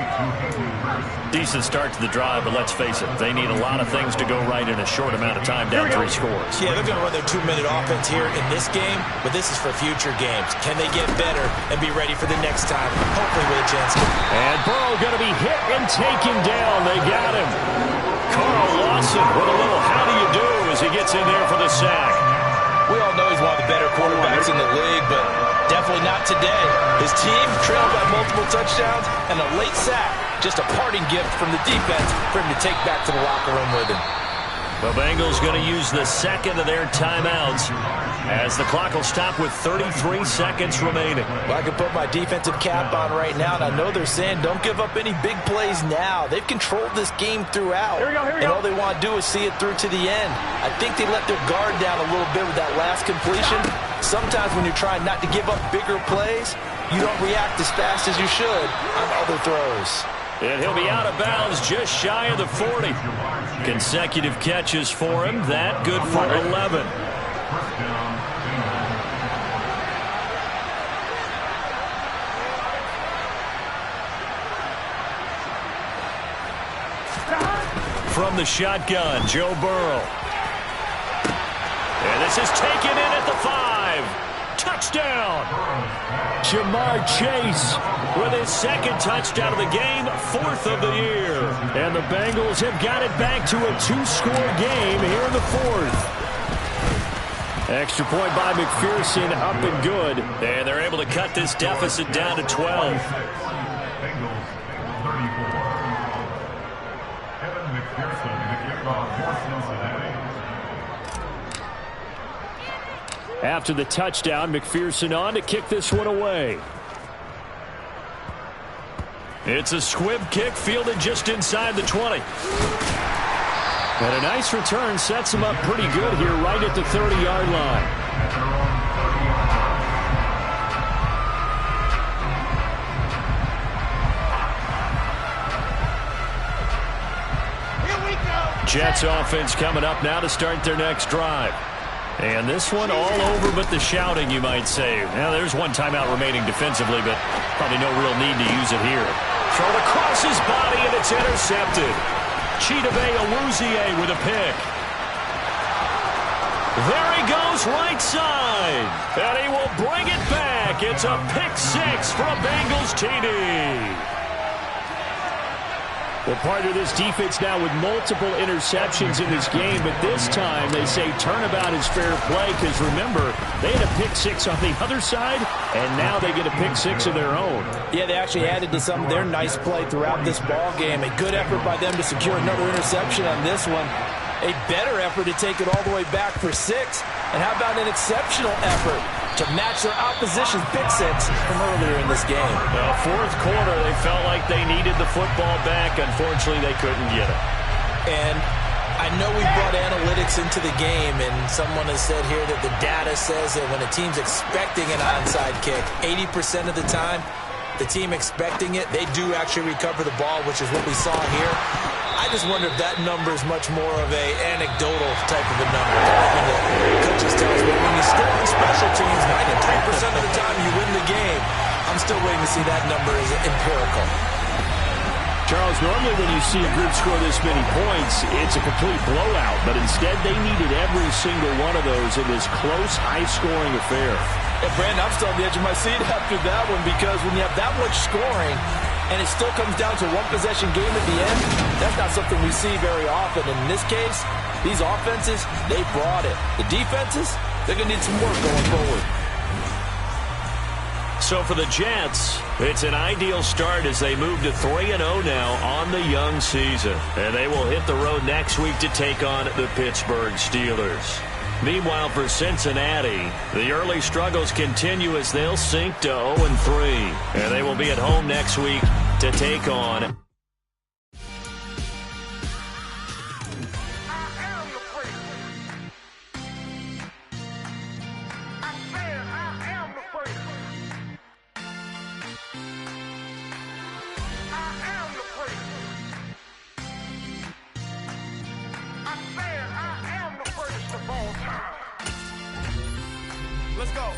Decent start to the drive, but let's face it, they need a lot of things to go right in a short amount of time, down 3 scores. Yeah, they're going to run their 2-minute offense here in this game, but this is for future games. Can they get better and be ready for the next time? Hopefully with a chance to. And Burrow going to be hit and taken down. They got him. Carl Lawson with a little how do you do as he gets in there for the sack. We all know he's one of the better quarterbacks in the league, but definitely not today. His team trailed by multiple touchdowns and a late sack. Just a parting gift from the defense for him to take back to the locker room with him. The Bengals going to use the 2nd of their timeouts as the clock will stop with 33 seconds remaining. Well, I can put my defensive cap on right now, and I know they're saying don't give up any big plays now. They've controlled this game throughout, here we go. And all they want to do is see it through to the end. I think they let their guard down a little bit with that last completion. Sometimes when you're trying not to give up bigger plays, you don't react as fast as you should on other throws. And he'll be out of bounds just shy of the 40. Consecutive catches for him. That good for 11. From the shotgun, Joe Burrow. And this is taken in at the 5. Touchdown! Ja'Marr Chase with his 2nd touchdown of the game, 4th of the year. And the Bengals have got it back to a 2-score game here in the 4th. Extra point by McPherson, up and good. And they're able to cut this deficit down to 12. Bengals 34. Kevin McPherson to kick off for Cincinnati. After the touchdown, McPherson on to kick this one away. It's a squib kick fielded just inside the 20. And a nice return sets him up pretty good here right at the 30-yard line. Here we go. Jets offense coming up now to start their next drive. And this one all over but the shouting, you might say. Now, there's one timeout remaining defensively, but probably no real need to use it here. Thrown across his body, and it's intercepted. Chidobe Awuzie with a pick. There he goes, right side. And he will bring it back. It's a pick six for a Bengals TD. Well, part of this defense now with multiple interceptions in this game, but this time they say turnabout is fair play because, remember, they had a pick six on the other side, and now they get a pick six of their own. Yeah, they actually added to some of their nice play throughout this ball game. A good effort by them to secure another interception on this one. A better effort to take it all the way back for six. And how about an exceptional effort to match their opposition's pick six from earlier in this game? Well, fourth quarter, they felt like they needed the football back. Unfortunately, they couldn't get it. And I know we brought analytics into the game, and someone has said here that the data says that when a team's expecting an onside kick, 80% of the time, the team expecting it, they do actually recover the ball, which is what we saw here. I just wonder if that number is much more of a anecdotal type of a number. The coaches tell us, well, when you score on special teams, 93% of the time you win the game. I'm still waiting to see that number as empirical. Charles, normally when you see a group score this many points, it's a complete blowout. But instead, they needed every single one of those in this close, high-scoring affair. And Brandon, I'm still on the edge of my seat after that one because when you have that much scoring and it still comes down to one possession game at the end, that's not something we see very often. And in this case, these offenses, they brought it. The defenses, they're going to need some work going forward. So for the Jets, it's an ideal start as they move to 3-0 now on the young season. And they will hit the road next week to take on the Pittsburgh Steelers. Meanwhile, for Cincinnati, the early struggles continue as they'll sink to 0-3. And they will be at home next week to take on... Let's go.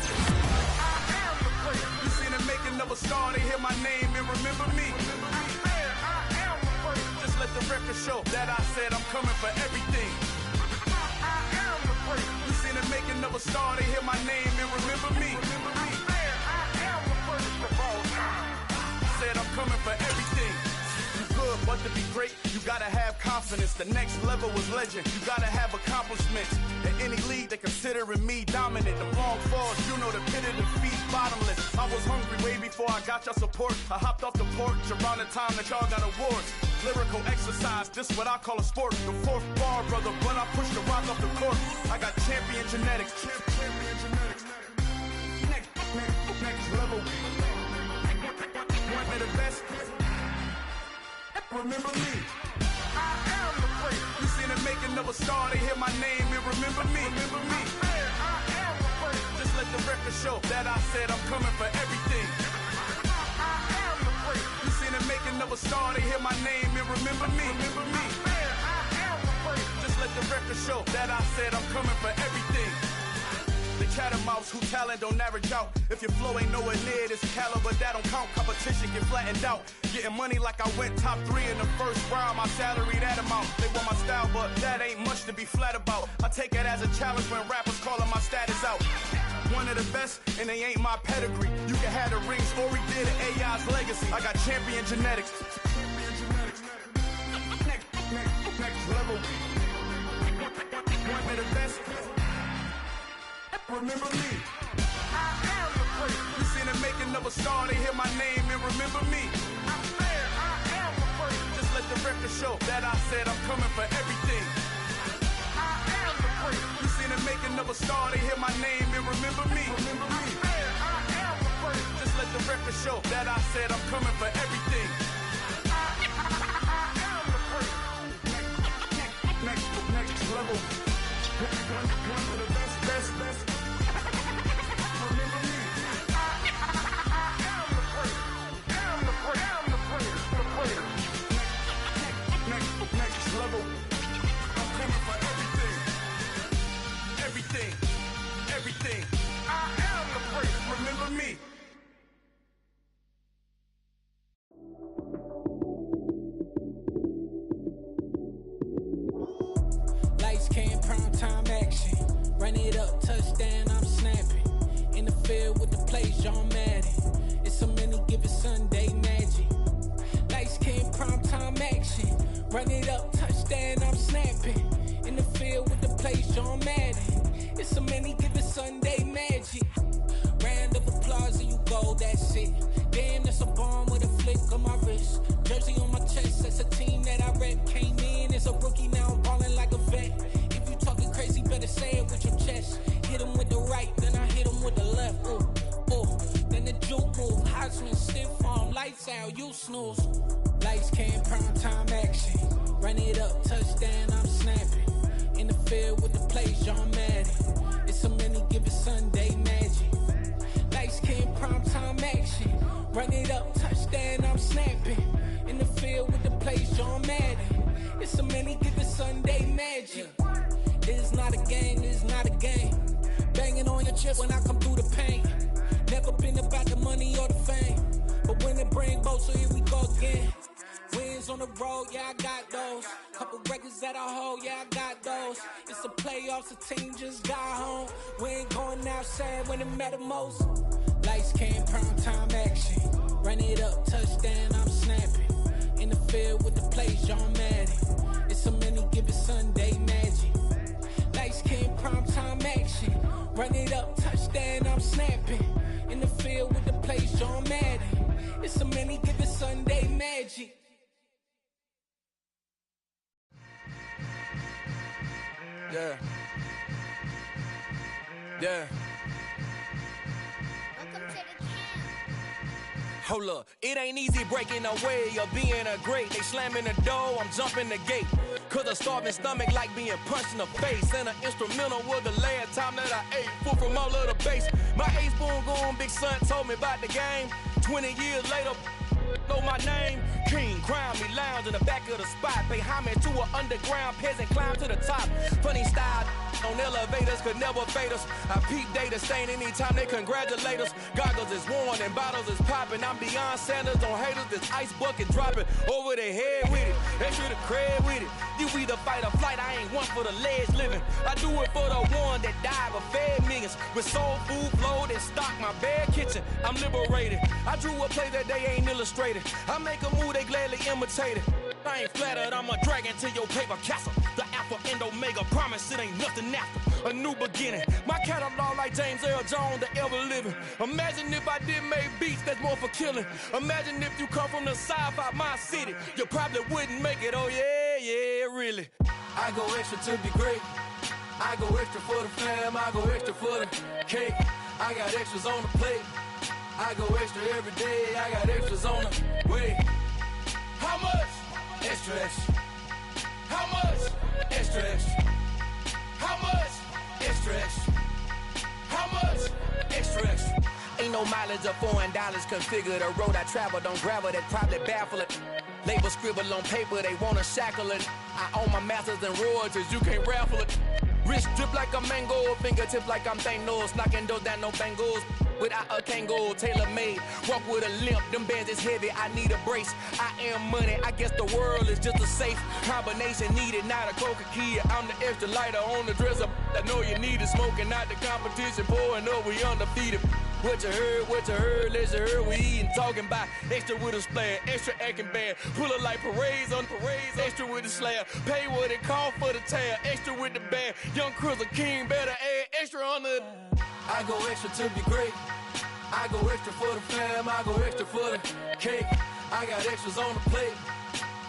You seen the making of a star, they hear my name and remember me. Just let the record show that I said I'm coming for everything. You seen the making of a star, they hear my name and remember me. Said I'm coming for everything. You good, but to be great, you gotta have confidence. The next level was legend. You gotta have accomplishments. In any league, they considering me dominant. The long falls, you know the pit of defeat, bottomless. I was hungry way before I got your support. I hopped off the porch around the time that y'all got awards. Lyrical exercise, this what I call a sport. The fourth bar, brother, when I push the rock off the court. I got champion genetics. Next level. One of the best. Remember me. I am the great. You seen the making of a star, they hear my name and remember me. Remember me. I am the great. Just let the record show that I said I'm coming for everything. I am the great. You seen the making of a star, they hear my name and remember me. Remember me. I am the great. Just let the record show that I said I'm coming for everything. The catamounts who talent don't average out. If your flow ain't nowhere near this caliber, that don't count. Competition get flattened out. Getting money like I went top 3 in the first round. My salary that amount. They want my style, but that ain't much to be flat about. I take it as a challenge when rappers calling my status out. One of the best, and they ain't my pedigree. You can have the rings, or he did an AI's legacy. I got champion genetics. Next level. One of the best. remember me. I am the great. You seen the making of a star, they hear my name and remember me. I am the great. Just let the record show that I said I'm coming for everything. I am the great. You seen the making of a star, they hear my name and remember me. Remember me. I am the great. Just let the record show that I said I'm coming for everything. I am the great. Next level. One of the best. Remember me. I am the great. Am the great. Next level. I'm coming for everything. I am the great. Remember me. Lights came, prime time action. Run it up, touchdown, I'm snapping. In the field with the plays, John Madden. It's so many, give it Sunday magic. Lights came, prime time action. Run it up, touchdown, I'm snapping. In the field with the plays, John Madden. It's so many, give it Sunday magic. Round of applause and you go, that's it. Damn, that's a bomb with a flick on my wrist. Jersey on my chest, that's a team that I rep. Came in as a rookie, now I'm ballin' like a vet. If you talking crazy, better say it with your chest. Hit him with the right, then I hit him with the left. Ooh, then the juke move. Heisman, stiff arm, lights out, you snooze. Lights came, prime time action. Run it up, touchdown, I'm snapping. In the field with the plays, John Madden. It's so many, give it Sunday magic. Lights came, prime time action. Run it up, touchdown, I'm snapping. In the field with the plays, John Madden. It's so many, give it Sunday magic. It is not a game, it is not a game. Banging on your chest when I come through the pain. Never been about the money or the fame. But when it bring both, so here we go again. Wins on the road, yeah, I got those. Couple records that I hold, yeah, I got those. It's the playoffs, the team just got home. We ain't going outside when it matter most. Lights came, prime time action. Run it up, touchdown, I'm snapping. In the field with the plays, John Madden. It's so many, give it Sunday magic. Lights came, prime time action. Run it up, touchdown, I'm snapping. In the field with the plays, John Madden. It's so many, give it Sunday magic. Yeah. Hold up, it ain't easy breaking away or being a great. They slamming the door, I'm jumping the gate. Cause a starving stomach like being punched in the face. And an instrumental was the last time that I ate food from all of the bass. My ace boom goon, big son told me about the game. 20 years later, know my name. King, crown me, lounge in the back of the spot. Pay homage to an underground peasant, climb to the top. Funny style on elevators could never fade us. I peep data stain anytime they congratulate us. Goggles is worn and bottles is popping. I'm Deion Sanders on haters, this ice bucket dropping over their head with it. They should have cred with it. You either fight or flight, I ain't one for the ledge living. I do it for the one that died but fed millions. With soul food flowed and stocked my bare kitchen. I'm liberated. I drew a play that they ain't illustrated. I make a move, they gladly imitate it. I ain't flattered, I'm a dragon to your paper castle. The Alpha and Omega, promise it ain't nothing after. A new beginning. My catalog like James Earl Jones, the ever living. Imagine if I did make beats that's more for killing. Imagine if you come from the sci-fi, my city. You probably wouldn't make it, oh yeah, really. I go extra to be great. I go extra for the fam, I go extra for the cake. I got extras on the plate. I go extra every day, I got extras on the way. How much? Extra, extra. How much? Extra, extra. How much? Extra, extra. How much? Extra, extra. Ain't no mileage of $4 configure the road I travel. Don't gravel, that probably baffle it. Label scribble on paper, they wanna shackle it. I own my masters and royalties, you can't raffle it. Wrist drip like a mango, fingertips like I'm Thanos, knocking those down, no bangles. without a Kangol, tailor-made. Walk with a limp, them bands is heavy, I need a brace. I am money, I guess the world is just a safe combination needed, not a coca key. I'm the extra lighter on the dresser. I know you need it, smoking out the competition, pouring up, we undefeated. What you heard, let's heard, we eating, talking about extra with a splash, extra acting bad, pull it like parades on parades, extra with the slab, pay what it cost for the tab, extra with the bag, young Crizzle King, better add extra on the... I go extra to be great, I go extra for the fam, I go extra for the cake, I got extras on the plate,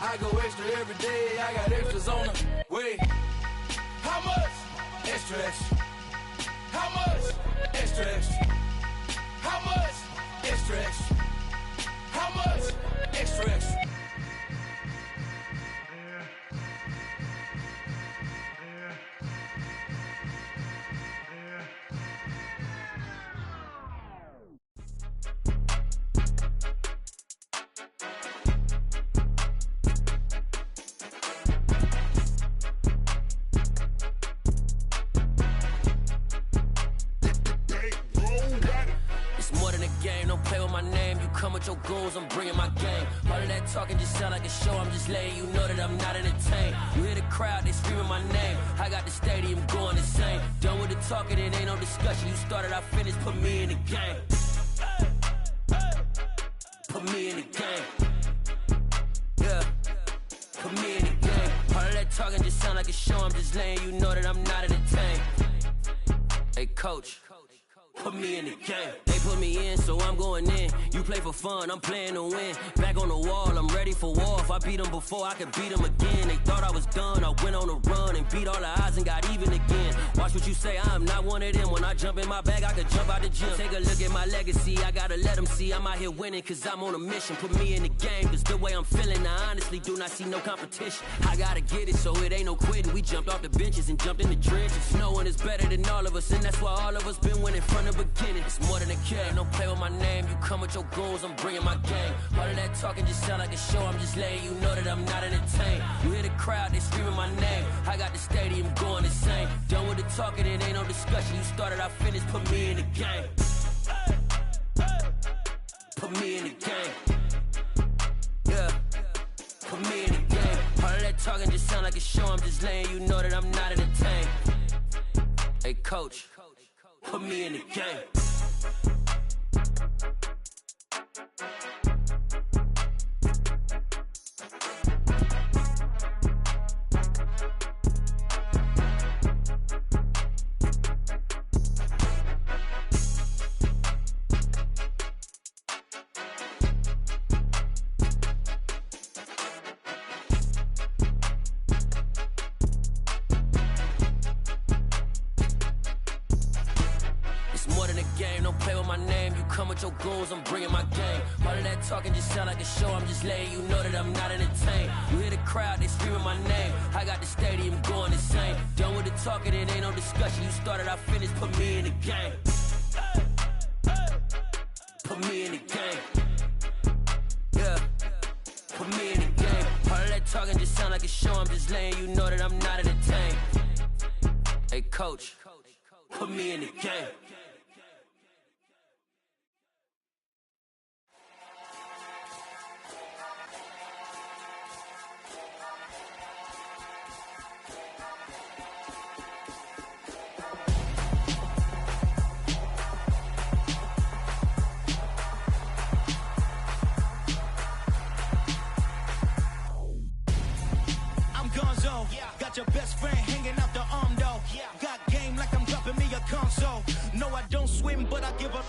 I go extra every day, I got extras on the way. How much? Extra, extra. How much? Extra, extra. How much? Extra, extra. How much? Extra, extra. Your goals, I'm bringing my game. All of that talking just sound like a show. I'm just letting you know that I'm not entertained. You hear the crowd, they screaming my name. I got the stadium going insane. Done with the talking, it ain't no discussion. You started, I finished, put me in the game. Put me in the game. Yeah, put me in the game. All of that talking just sound like a show. I'm just letting you know that I'm not entertained. Hey, coach, put me in the game. They put me in, so I'm going in. You play for fun, I'm playing to win. Back on the wall, I'm ready for war. If I beat them before, I could beat them again. They thought I was done, I went on a run and beat all the odds and got even again. Watch what you say, I'm not one of them. When I jump in my bag, I could jump out the gym. Take a look at my legacy, I gotta let them see I'm out here winning, cause I'm on a mission. Put me in the game, cause the way I'm feeling, I honestly do not see no competition. I gotta get it, so it ain't no quitting. We jumped off the benches and jumped in the trenches. No one is better than all of us, and that's why all of us been winning from the beginning. It's more than a game, don't play with my name. You come with your goals, I'm bringing my game. All of that talking just sound like a show. I'm just letting you know that I'm not entertained. You hear the crowd, they screaming my name. I got the stadium going insane. Done with the talking, it ain't no discussion. You started, I finished, put me in the game. Put me in the game. Yeah, put me in the game. All of that talking just sound like a show. I'm just letting you know that I'm not entertained. Hey, coach, put me in the game. Your goals, I'm bringing my game. All of that talking just sound like a show. I'm just letting you know that I'm not entertained. You hear the crowd, they screaming my name. I got the stadium going insane. Done with the talking, it ain't no discussion. You started, I finished, put me in the game. Put me in the game. Yeah, put me in the game. All of that talking just sound like a show. I'm just letting you know that I'm not entertained. Hey, coach, put me in the game. Got your best friend hanging out the arm though. Got game like I'm dropping me a console. No, I don't swim, but I give up.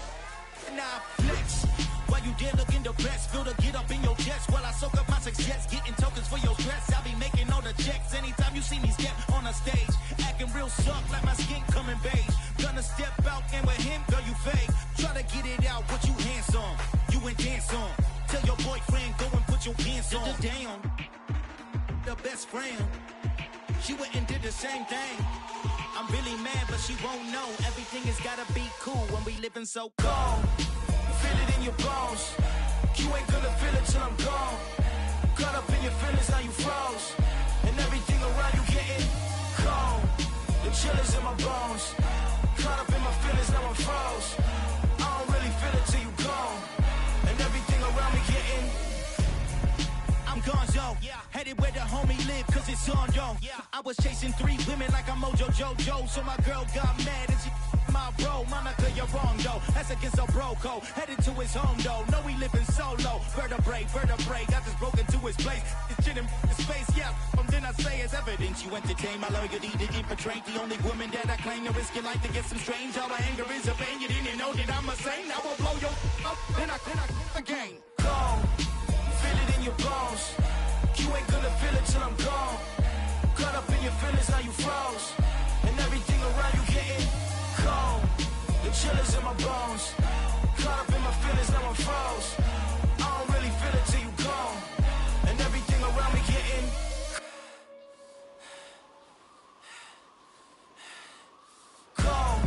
Now I flex. While you there looking the best, feel the get up in your chest while I soak up my success. Getting tokens for your stress. I'll be making all the checks anytime you see me step on a stage. Acting real soft like my skin coming beige. Gonna step out and with him, girl, you fake. Try to get it out, what you hands on. You and dance on. Tell your boyfriend, go and put your pants on. Down. The best friend. She went and did the same thing. I'm really mad, but she won't know. Everything has gotta be cool when we living so cold. Feel it in your bones. You ain't gonna feel it till I'm gone. Caught up in your feelings, now you froze. And everything around you getting cold. The chill is in my bones. Caught up in my feelings, now I'm froze. I don't Joe. Headed where the homie live, cause it's on, yo. I was chasing 3 women like I'm Mojo Jojo. So my girl got mad and she my bro. Monica, you're wrong, though. That's against a bro code. Headed to his home, though. No, he living solo. Vertebrae. I just broke into his place. It's shit in space, yeah. Then I say it's evidence you entertain my loyalty to infiltrate the only woman that I claim to risk your life to get some strange. All my anger is a pain. You didn't know that I'm a saint. I will blow your up. Then I again. Gone. Feel it in your bones. You ain't gonna feel it till I'm gone. Caught up in your feelings, now you froze. And everything around you getting cold. The chillers in my bones. Caught up in my feelings, now I'm froze. I don't really feel it till you gone. And everything around me getting cold.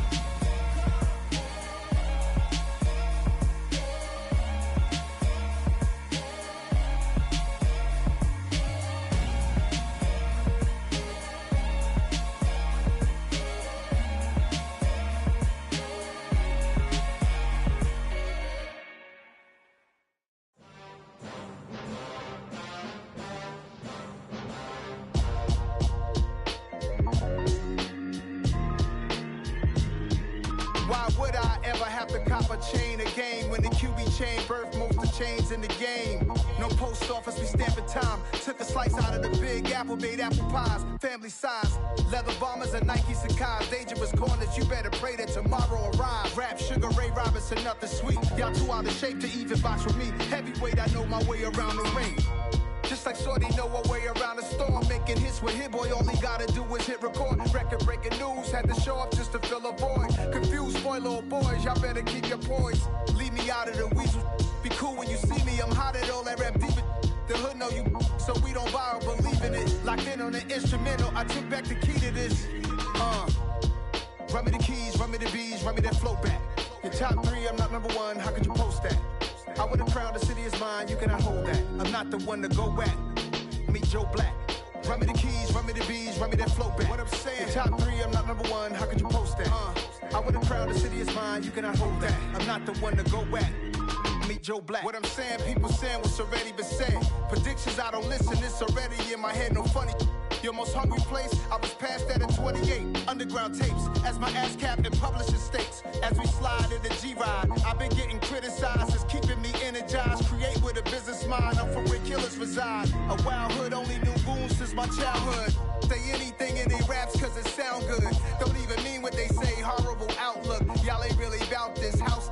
Chain again when the QB chain birthed most of chains in the game. No post office, we stamping time. Took a slice out of the big apple, made apple pies, family size. Leather bombers and Nike Sacai's. Dangerous corners, you better pray that tomorrow arrives. Rap, Sugar Ray Robinson, nothing sweet. Y'all too out of shape to even box with me. Heavyweight, I know my way around the ring. Just like Shorty know her way around the storm. Making hits with Hit Boy, all he gotta do is hit record. Record breaking news, had to show up just to fill a void. Confused boy, little boys, y'all better keep your poise. Leave me out of the weasel. Be cool when you see me, I'm hot at all that rap deep. The hood know you, so we don't borrow, believe in it. Locked in on the instrumental, I took back the key to this. Run me the keys, run me the bees, run me that flow back. Your top 3, I'm not number 1, how could you post that? I would have crowned the city is mine, you cannot hold that. I'm not the one to go at. Meet Joe Black. Run me the keys, run me the bees, run me that flow back. What I'm saying, your top 3, I'm not number 1, how could you post that? I would have crowned the city is mine, you cannot hold that. I'm not the one to go at. Meet Joe Black. What I'm saying, people saying what's already been said. Predictions, I don't listen, it's already in my head, no funny. Your most hungry place, I was past that at 28. Underground tapes, as my ass cap in publishing states. As we slide in the G-Ride, I've been getting criticized. It's keeping me energized. Create with a business mind, I'm from where killers reside. A wild hood, only knew goons since my childhood. Say anything in they raps cause it sound good. Don't even mean what they say, horrible outlook. Y'all ain't really about this house.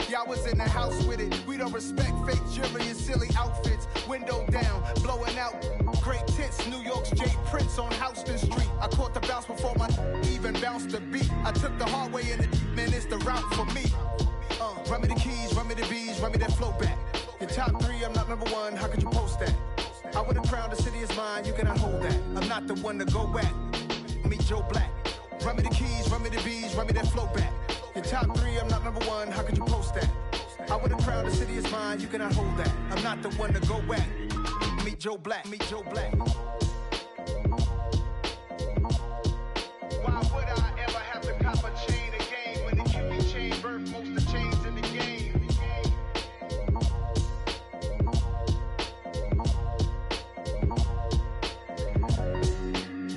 Y'all was in the house with it. We don't respect fake jewelry and silly outfits. Window down, blowing out great tits. New York's J. Prince on Houston Street. I caught the bounce before my even bounced the beat. I took the hard way in it, man, it's the route for me. Run me the keys, run me the bees, run me that flow back. Your top 3, I'm not number 1, how could you post that? I would have crowned the city is mine, you cannot hold that. I'm not the one to go at. Meet Joe Black. Run me the keys, run me the bees, run me that flow back. Your top 3, I'm not number 1, how could you post that? I would have crowned the city is mine, you cannot hold that. I'm not the one to go at. Meet Joe Black, meet Joe Black. Why would I ever have to cop a chain again when the QB chain birthed most of the chains in the game?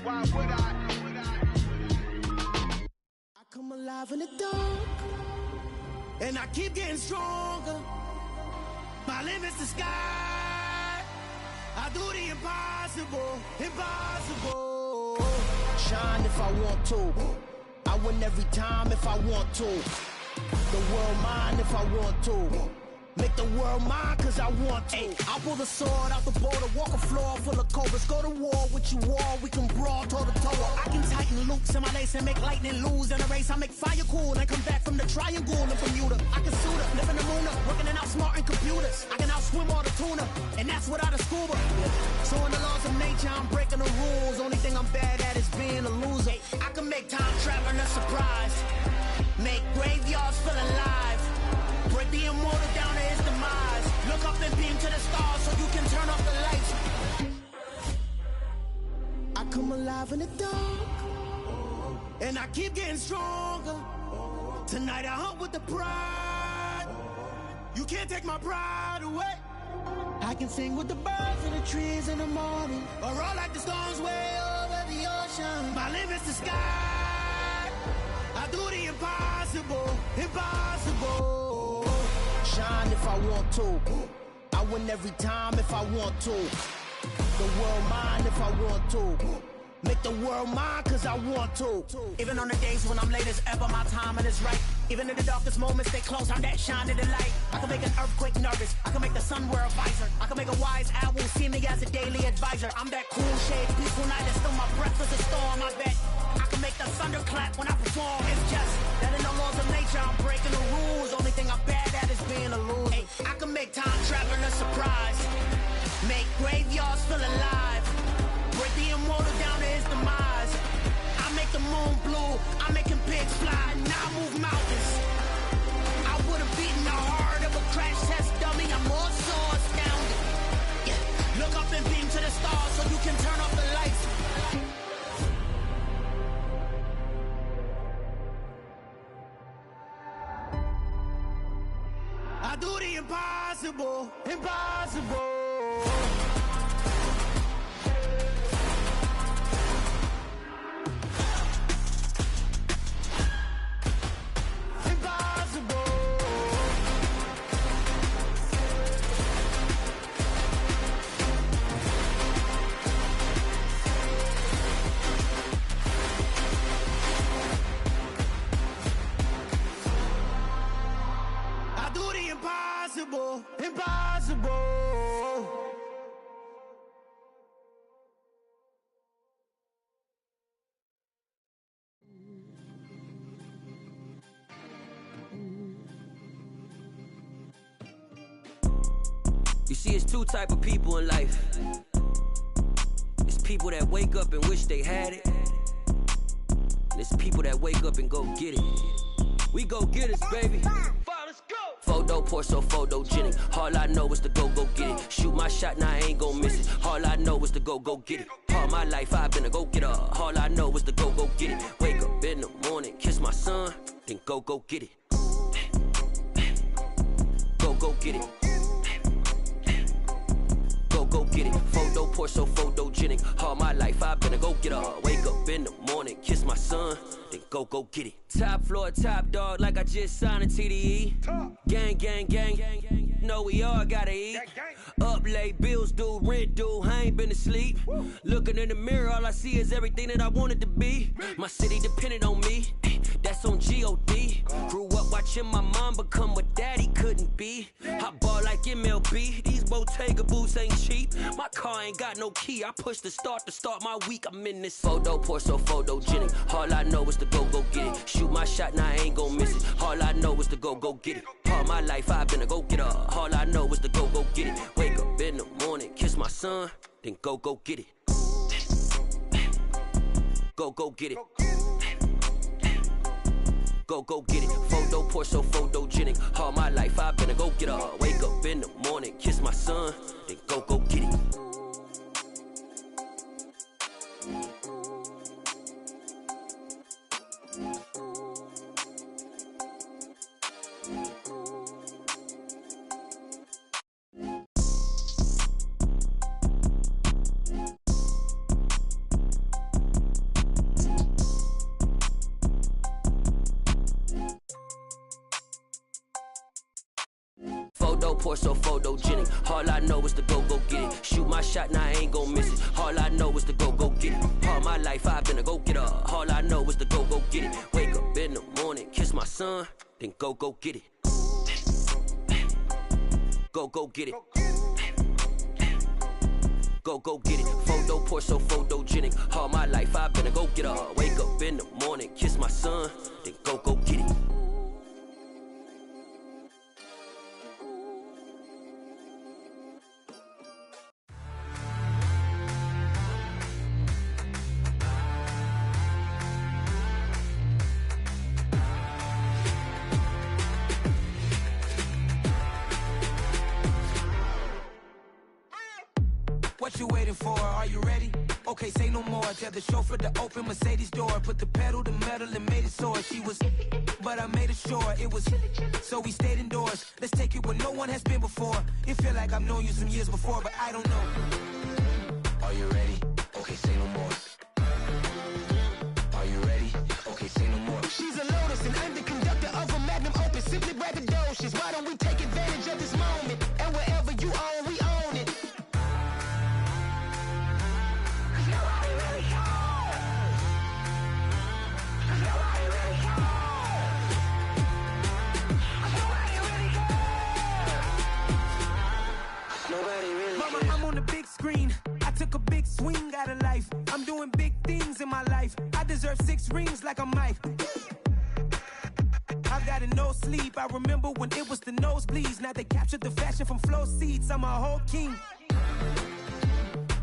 Why would I? Come alive in the dark, and I keep getting stronger. My limit's the sky. I do the impossible, impossible. Shine if I want to. I win every time if I want to. The world mine if I want to. Make the world mine cause I want to. I pull the sword out the border, walk a floor full of cobras. Go to war with you all, we can brawl toe to toe. I can tighten loops in my lace and make lightning lose in a race. I make fire cool and come back from the triangle in Bermuda. I can suit up, live in the moon up, working and outsmarting computers. I can outswim all the tuna, and that's without a scuba. So in the laws of nature, I'm breaking the rules. Only thing I'm bad at is being a loser. I can make time traveling a surprise. Make graveyards feel alive. Break the immortal down to his demise. Look up and beam to the stars so you can turn off the lights. I come alive in the dark, and I keep getting stronger. Tonight I hunt with the pride. You can't take my pride away. I can sing with the birds and the trees in the morning, or roll like the storms way over the ocean. My limit's the sky. I do the impossible, impossible. Shine if I want to. I win every time if I want to. The world mine if I want to. Make the world mine cause I want to. Even on the days when I'm late as ever, my timing is right. Even in the darkest moments, they close, I'm that shine of the light. I can make an earthquake nervous, I can make the sun wear a visor. I can make a wise owl see me as a daily advisor. I'm that cool shade, peaceful night, and still my breath is a storm, I bet. I can make the thunder clap when I perform. It's just that in the laws of nature, I'm breaking the rules. Only thing I'm bad at is being a loser. Hey, I can make time traveling a surprise. Make graveyards feel alive. Break the immortal down to his demise. I make the moon blue, I'm making pigs fly. Now I move mountains. I would've beaten the heart of a crash test dummy. I'm more so astounded. Yeah. Look up and beam to the stars so you can turn off the lights. I do the impossible, impossible. Impossible, impossible. You see, it's two type of people in life. It's people that wake up and wish they had it, and it's people that wake up and go get it. We go get it, baby. Photo pour so photogenic. All I know is to go get it. Shoot my shot, now I ain't gon' miss it. All I know is to go get it. All my life I've been a go-getter. All I know is to go get it. Wake up in the morning, kiss my son, then go get it. Go get it. Go get it. Photo pour so photogenic. All my life I've been a go-getter. Wake up in the morning, kiss my son, then go get it. Top floor, top dog, like I just signed a TDE. Gang, gang, gang. No, we all gotta eat. Up late, bills due, rent due, I ain't been asleep. Looking in the mirror, all I see is everything that I wanted to be. My city depended on me, that's on G.O.D. Grew up watching my mom become what daddy couldn't be. I ball like MLB, these Bottega boots ain't cheap. My car ain't got no key, I push the start to start my week. I'm in this photo pour so photogenic. All I know is to go get it. Shoot my shot, now I ain't gon' miss it. All I know is to go get it. All my life I've been a go-getter. All I know is to go get it. Wake up in the morning, kiss my son, then go get it. Go get it. Go get it. Photo pour so photogenic. All my life I've been a go-getter. Wake up in the morning, kiss my son, then go get it. Photo pour so photogenic. All I know is to go get it. Shoot my shot, now I ain't gon' miss it. All I know is to go get it. All my life I've been a go-getter. All I know is to go get it. Wake up in the morning, kiss my son, then go get it. Go get it. Go get it. Photo pour so photogenic. All my life I've been a go-getter. Wake up in the morning, kiss my son, then go get it. What you waiting for? Are you ready? Okay, say no more. Tell the chauffeur to open Mercedes door. Put the pedal to metal and made it soar. She was, but I made it sure it was. So we stayed indoors. Let's take it with where no one has been before. It feel like I've known you some years before, but I don't know. Are you ready? Okay, say no more. Are you ready? Okay, say no more. She's a lotus and I'm the conductor of a magnum opus. Simply braggadocious. Why don't we take advantage of this moment? And wherever you own, we own it. Nobody really cares. Nobody really cares. Nobody really cares. Nobody really cares. Mama, I'm on the big screen. I took a big swing out of life. I'm doing big things in my life. I deserve 6 rings like I'm Mike. I've got no sleep. I remember when it was the nosebleeds. Now they captured the fashion from flow seats. I'm a whole king.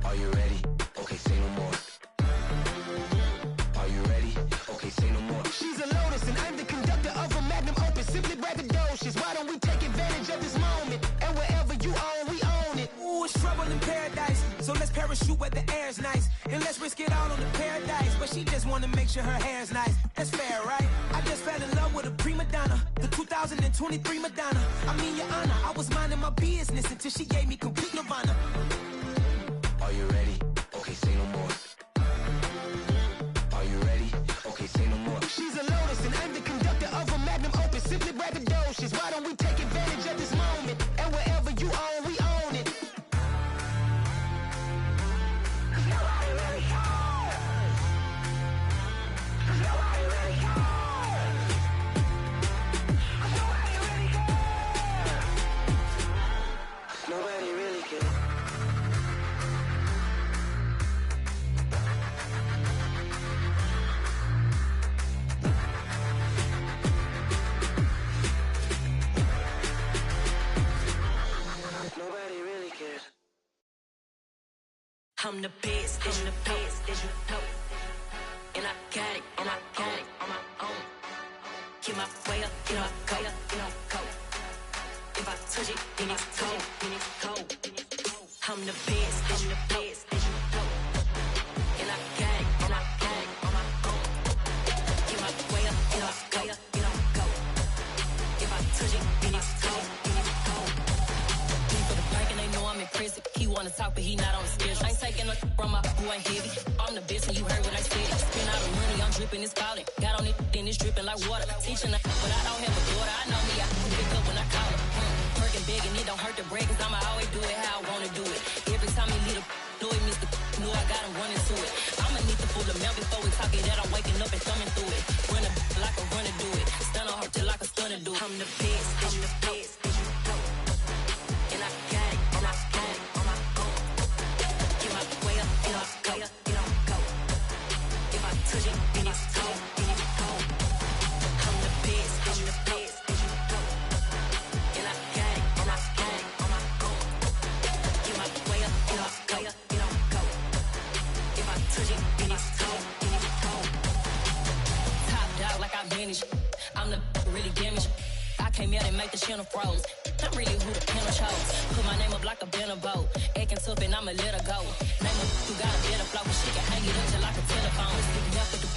Are you ready? Okay, say no more. Are you ready? Okay, say no more. She's a lotus and I'm the conductor of a magnum opus. Simply braggadocious. Why don't we take advantage of this moment? And wherever you own, we own it. Ooh, it's trouble in paradise. So let's parachute where the air's nice. And let's risk it all on the paradise. But she just wanna make sure her hair's nice. That's fair, right? I just fell in love with a prima donna. The 2023 Madonna. I mean, your honor, I was minding my business until she gave me complete nirvana. Are you ready? Okay, say no more. Are you ready? Okay, say no more. She's a lotus and I'm the conductor of a magnum opus. Simply braggadocious. Why don't we take advantage of this moment? And wherever you own, we own it. Nobody really cares. Nobody really cares. Nobody really cares. Nobody really cares. Nobody really cares. I'm the best, and the best, as you know. And I got it, and I got it on my own. Get my way up, you know I go, you know I go. If I touch it, then it's cold, then it's cold. I'm the best, and the best, as you know. And I got it, and I got it on my own. Get my way up, you know I go, you know I go. If I touch it, then it's cold, then it's cold. People the bank and they know I'm impressive. He wanna talk, but he not on the schedule. I ain't taking a from my boy heavy. I'm the best and you heard what I said. Spend all the money, I'm dripping, it's falling. Got on it, then it's dripping like water. Teaching her, but I don't have a daughter. I know me, I can pick up when I call her. Working big and it don't hurt the break, cause I'ma always do it how I wanna do it. Every time he lead a know it, Mr. Know I got him running to it. I'ma need to full of milk before we talk it that I'm waking up and thumbing through it. Run a like a runner do it. Stun on her till like a stunner do it. I'm the best, I'm the best, as you know. And I got it, and I got it on my own. Get my way up, you know I go, you know I go. If I touch it, then it's cold, then it's cold. I'm the best, I'm the best, as you know. And I got it, and I got it on my own. Get my way up, you know I go, you know I go. If I touch it, then it's cold, then it's cold. Top dog like I manage. I'm the really damaged. I came out and make the channel froze. I'm really who the panel chose. Put my name up like a banner boat. Acting tough and I'ma let her go. Name her who got a better flow, but she can hang it up just like a telephone. Speaking up with the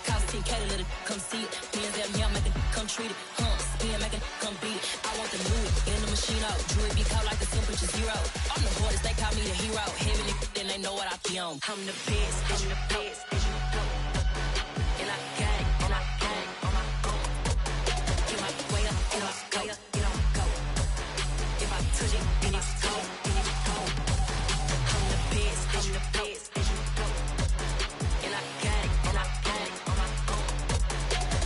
cost 10K to let it come see it. Being that me, I make it come treat it. Spin, make it come beat it. I want the new in the machine out. Jewelry be caught like the temperature 0. I'm the hardest, they call me the hero. Heavenly, then they know what I be on. I'm the best, I'm the best, as you know. And I got it, and I got it on my own. Get my way up, you know I go, you know I go. If I touch it, then it's cold, then it's cold. I'm the best, I'm the best, as you know. And I got it, and I got it on my own.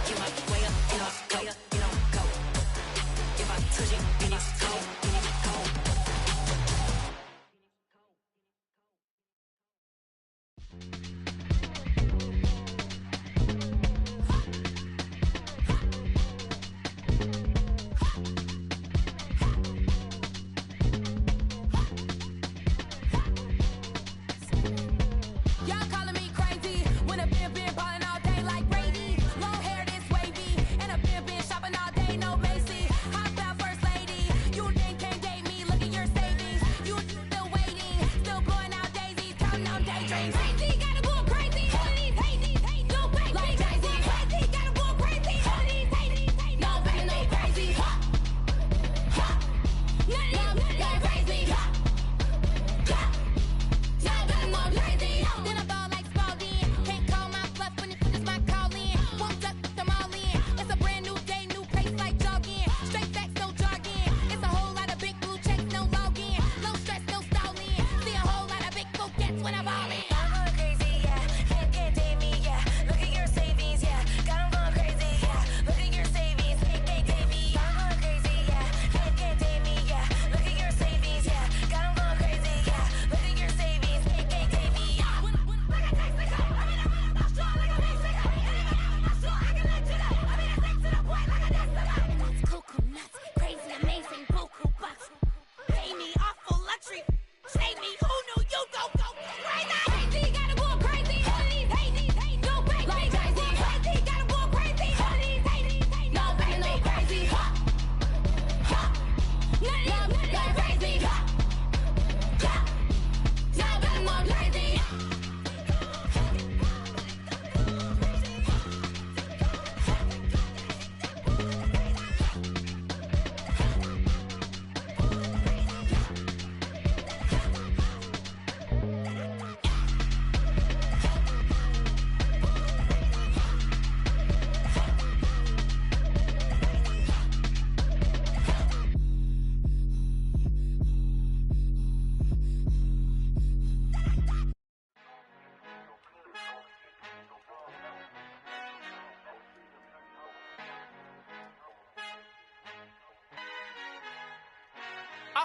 Get my way up, you know I go, you know I go. If I touch it, then it's cold, then it's cold. Y'all calling me crazy when a been ballin' all day like Brady. Long hair this wavy and a been shopping all day, no Macy. Hot out first lady,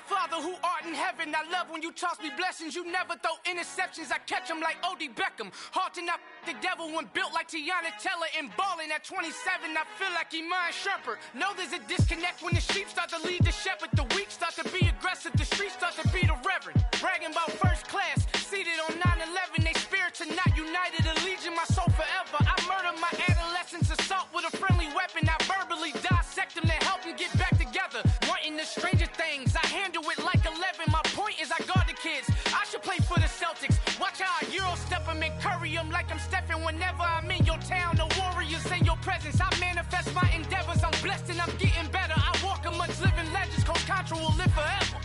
Father who art in heaven, I love when you toss me blessings. You never throw interceptions, I catch them like O.D. Beckham. Hard to not the devil when built like Tiana Teller and balling at 27. I feel like Iman Shumpert. Know there's a disconnect when the sheep start to lead the shepherd. The weak start to be aggressive, the streets start to be the reverend. Bragging about first class, seated on 9/11. They spirits are not united, allegiant my soul forever. I murdered my adolescence, assault with a friendly weapon. I verbally dissect them to help them get back together. Wanting the stranger things, I handle it like 11. My point is I guard the kids. I should play for the Celtics. Watch how I Euro step them and curry them like I'm Stephen. Whenever I'm in your town, the Warriors in your presence. I manifest my endeavors. I'm blessed and I'm getting better. I walk amongst living legends. Coach Contra will live forever.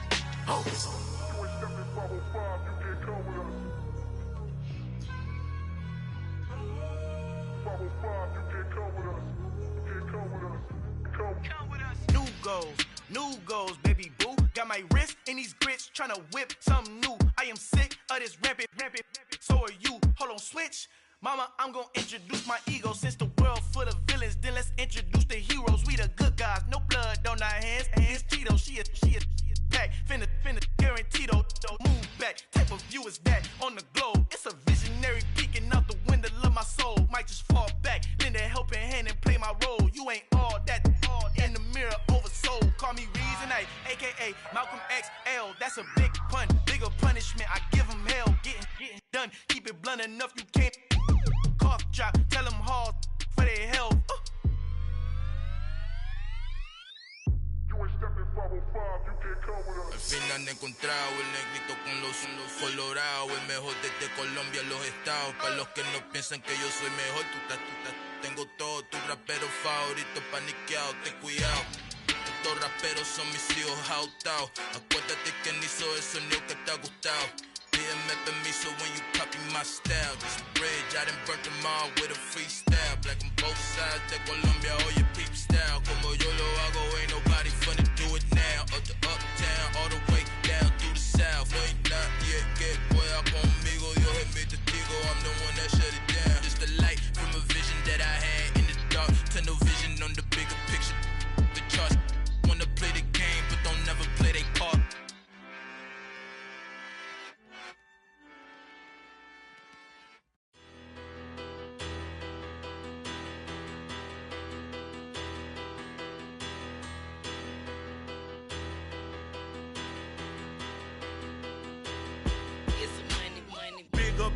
Oh. New goals, baby boo. Got my wrist in these grits, tryna whip something new. I am sick of this rampant. So are you. Hold on, switch. Mama, I'm gonna introduce my ego. Since the world full of villains, then let's introduce the heroes. We the good guys, no blood on our hands. Hands Tito, she a pack. Finna guarantee though. Move back. Type of view is that on the globe? It's a visionary peeking out the window of my soul. Might just fall back, lend a helping hand and play my role. You ain't all that in the mirror oversold. Call me Reasonite, aka Malcolm XL. That's a big pun, bigger punishment. I give him hell, getting done. Keep it blunt enough, you can't cough drop. Tell them hard for their health. Al fin han encontrado el negrito con los colorados, el mejor desde Colombia, los estados. Para los que no piensan que yo soy mejor, tengo todo, tu rapero favorito paniqueado, ten cuidado. Estos raperos son mis hijos jautados. Acuérdate que ni hizo el sonido que te ha gustado. Pídeme permiso when you copy my style. This bridge, I done burnt them all with a freestyle. Black on both sides de Colombia, oye peep style. Como yo lo hago, ain't nobody finna do it now. Up the uptown, all the way down through the south. No hay nadie que pueda conmigo, Dios es mi testigo. I'm the one that shut it down. Just the light from a vision that I had in the dark. Tunnel vision on the bigger picture. The charts wanna play the game, but don't never play their part.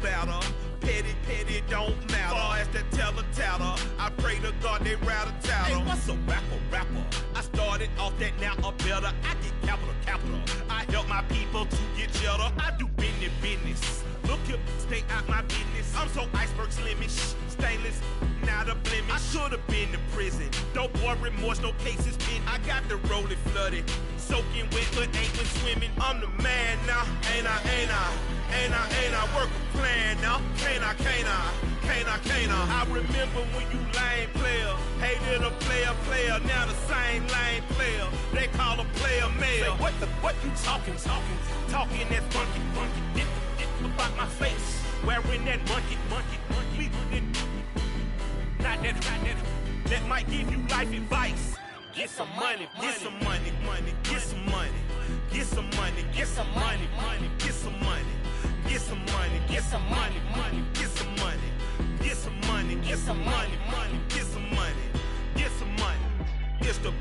Better. Petty, don't matter. Far as that teller, I pray to God they rat-a-tattle. Hey, what's a rapper? I started off that, now a better. I get capital. I help my people to get cheddar. I do business. Look here, stay out my business. I'm so iceberg slimish, stainless, not a blemish. I should've been in prison. Don't boy remorse, no cases pinned. I got the rolling flooded, soaking wet, but ain't been swimming. I'm the man now, ain't I work a plan now. Can't I? I remember when you lame player, hated a player, now the same lame player. They call a player mayor. Say, what you talking that funky, about my face, wearing that monkey. We not that might give you life advice. Get some money. It's the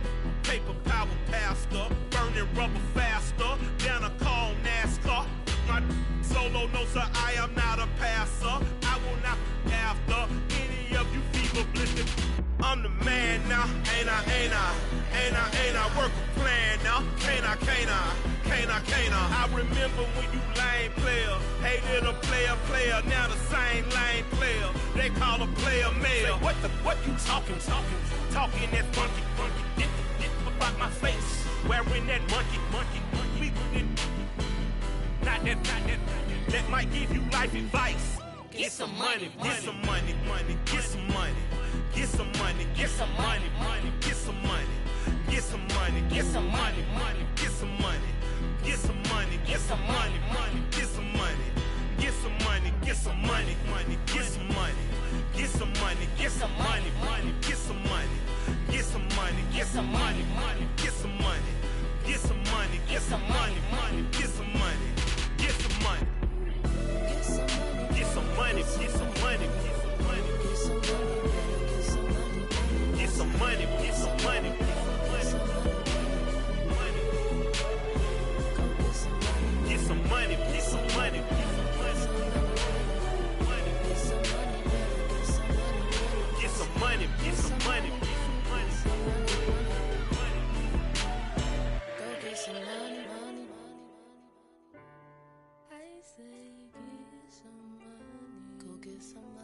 paper power pastor, burning rubber faster, down a call NASCAR. My solo notes, sir, I am not a passer. I will not after any of you fever blistered. I'm the man now, ain't I work a plan now. Can't I? I remember when you lame player, hated a player, now the same lame player. They call a player mayor. Say, what you talking that funky, about my face, wearing that monkey. We not that might give you life advice. Get some money. Get some money. some money.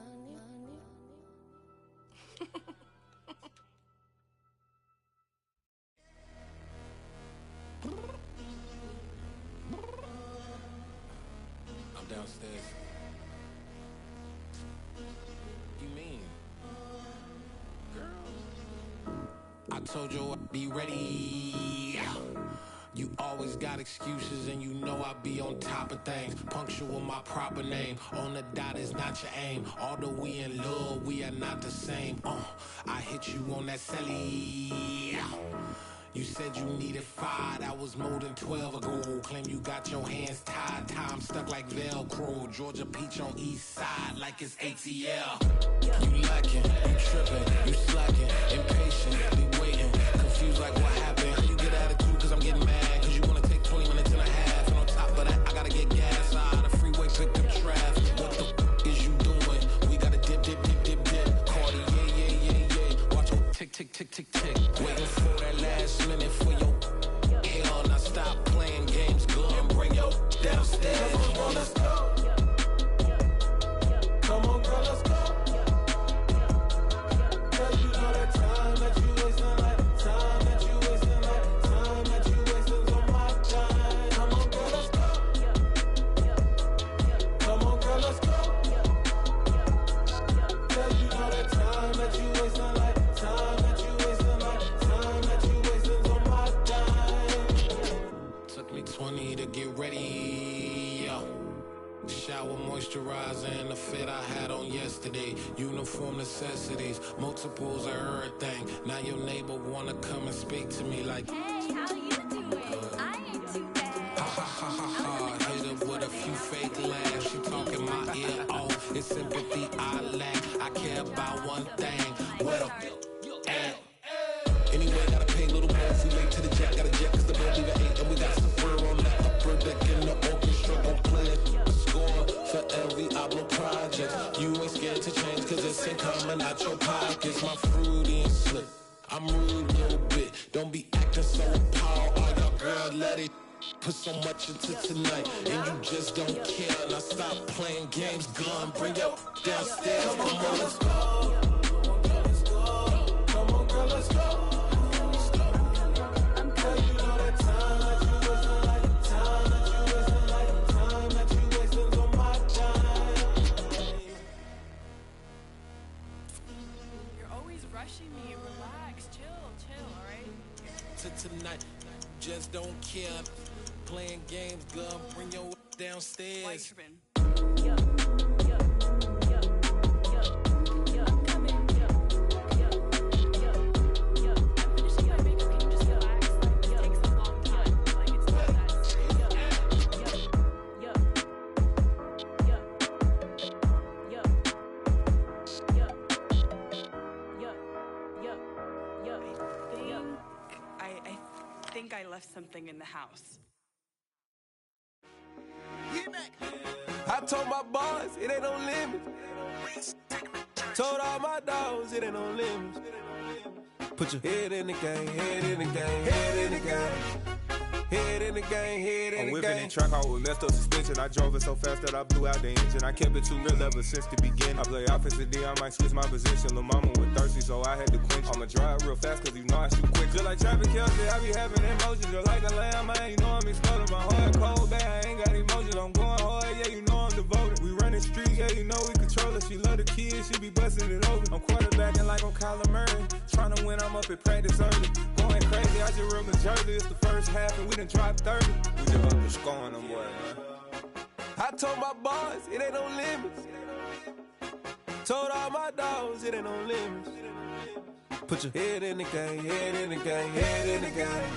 I'm downstairs. You mean? Girl, I told you I'd be ready. You always got excuses and you know I be on top of things. Punctual my proper name. On the dot is not your aim. Although we in love, we are not the same. I hit you on that celly. You said you needed 5, that was more than 12 ago. Claim you got your hands tied, time stuck like Velcro. Georgia Peach on east side like it's ATL. You lacking, you tripping, you slacking, impatient, be waiting, confused like what happened. You get attitude cause I'm getting mad, cause you wanna take 20 minutes and a half. And on top of that, I gotta get gas out of the freeway, pick up traffic. What the is you doing? We gotta dip. Cardi, yeah. Watch your tick. Waiting for that last minute for your hell. Now stop playing games, go and bring your downstairs. Come on, let's go. Come on, girl, let's go. Girl, you know that time that you wasting, like time that you wasting, like time that you wasting on my time. Come on, girl, let's go. Come on, girl, let's go. Girl, you know that time that you wasting, like time that you wasting, like time that you wasting on my time. Took me 20 to get ready. Shower moisturizer and the fit I had on yesterday. Uniform necessities, multiples of everything. Now your neighbor wanna come and speak to me like, Hey, how you doing? I ain't too bad. ha. Hit her with a few fake laughs. She talking my ear off. It's sympathy I lack. I care about one thing. What up? Anyway, gotta pay a little more if we late to the jet. Gotta jet cause the boat leave at 8. And we got some fur on the upper deck in the orchestra. Gon' play a score for every Ablo project. You ain't scared to change cause it's in coming out your pockets. My fruity and slip. I'm rude a little bit. Don't be acting so appalled. All y'all girl, let it put so much into tonight. And you just don't care. Now stop playing games, gun. Bring your downstairs. Come on, let's go. Come on, girl, let's go. Me, relax, chill, alright? Tonight, just don't care. Playing games, girl, bring your downstairs. I left something in the house. I told my boys it ain't no limits. Told all my dogs it ain't no limits. Put your head in the game, head in the game, head in the game. Head in the game, head in the game. I'm whipping in track out with messed up suspension. I drove it so fast that I blew out the engine. I kept it too real ever since the beginning. I play offensive D, I might switch my position. Lil' mama was thirsty, so I had to quench. I'ma drive real fast, cause you know I shoot quick. Just like Travis Kelce, I be having emotions. Just like the lamb, man, you know I'm exploding. My heart cold, bad, I ain't got emotions. I'm going hard, yeah, you know I'm devoted. We running streets, yeah, you know we control it. She love the kids, she be busting it over. I'm quarterbacking like I'm Kyler Murray. Trying to win, I'm up at practice early. Going crazy, I just real Jersey. It's the first half, and we done dropped 30. We just up and scoring them, boy, man. I told my boys it ain't no limits. Told all my dogs it ain't no limits. Put your head in the game, head in the game, head in the game.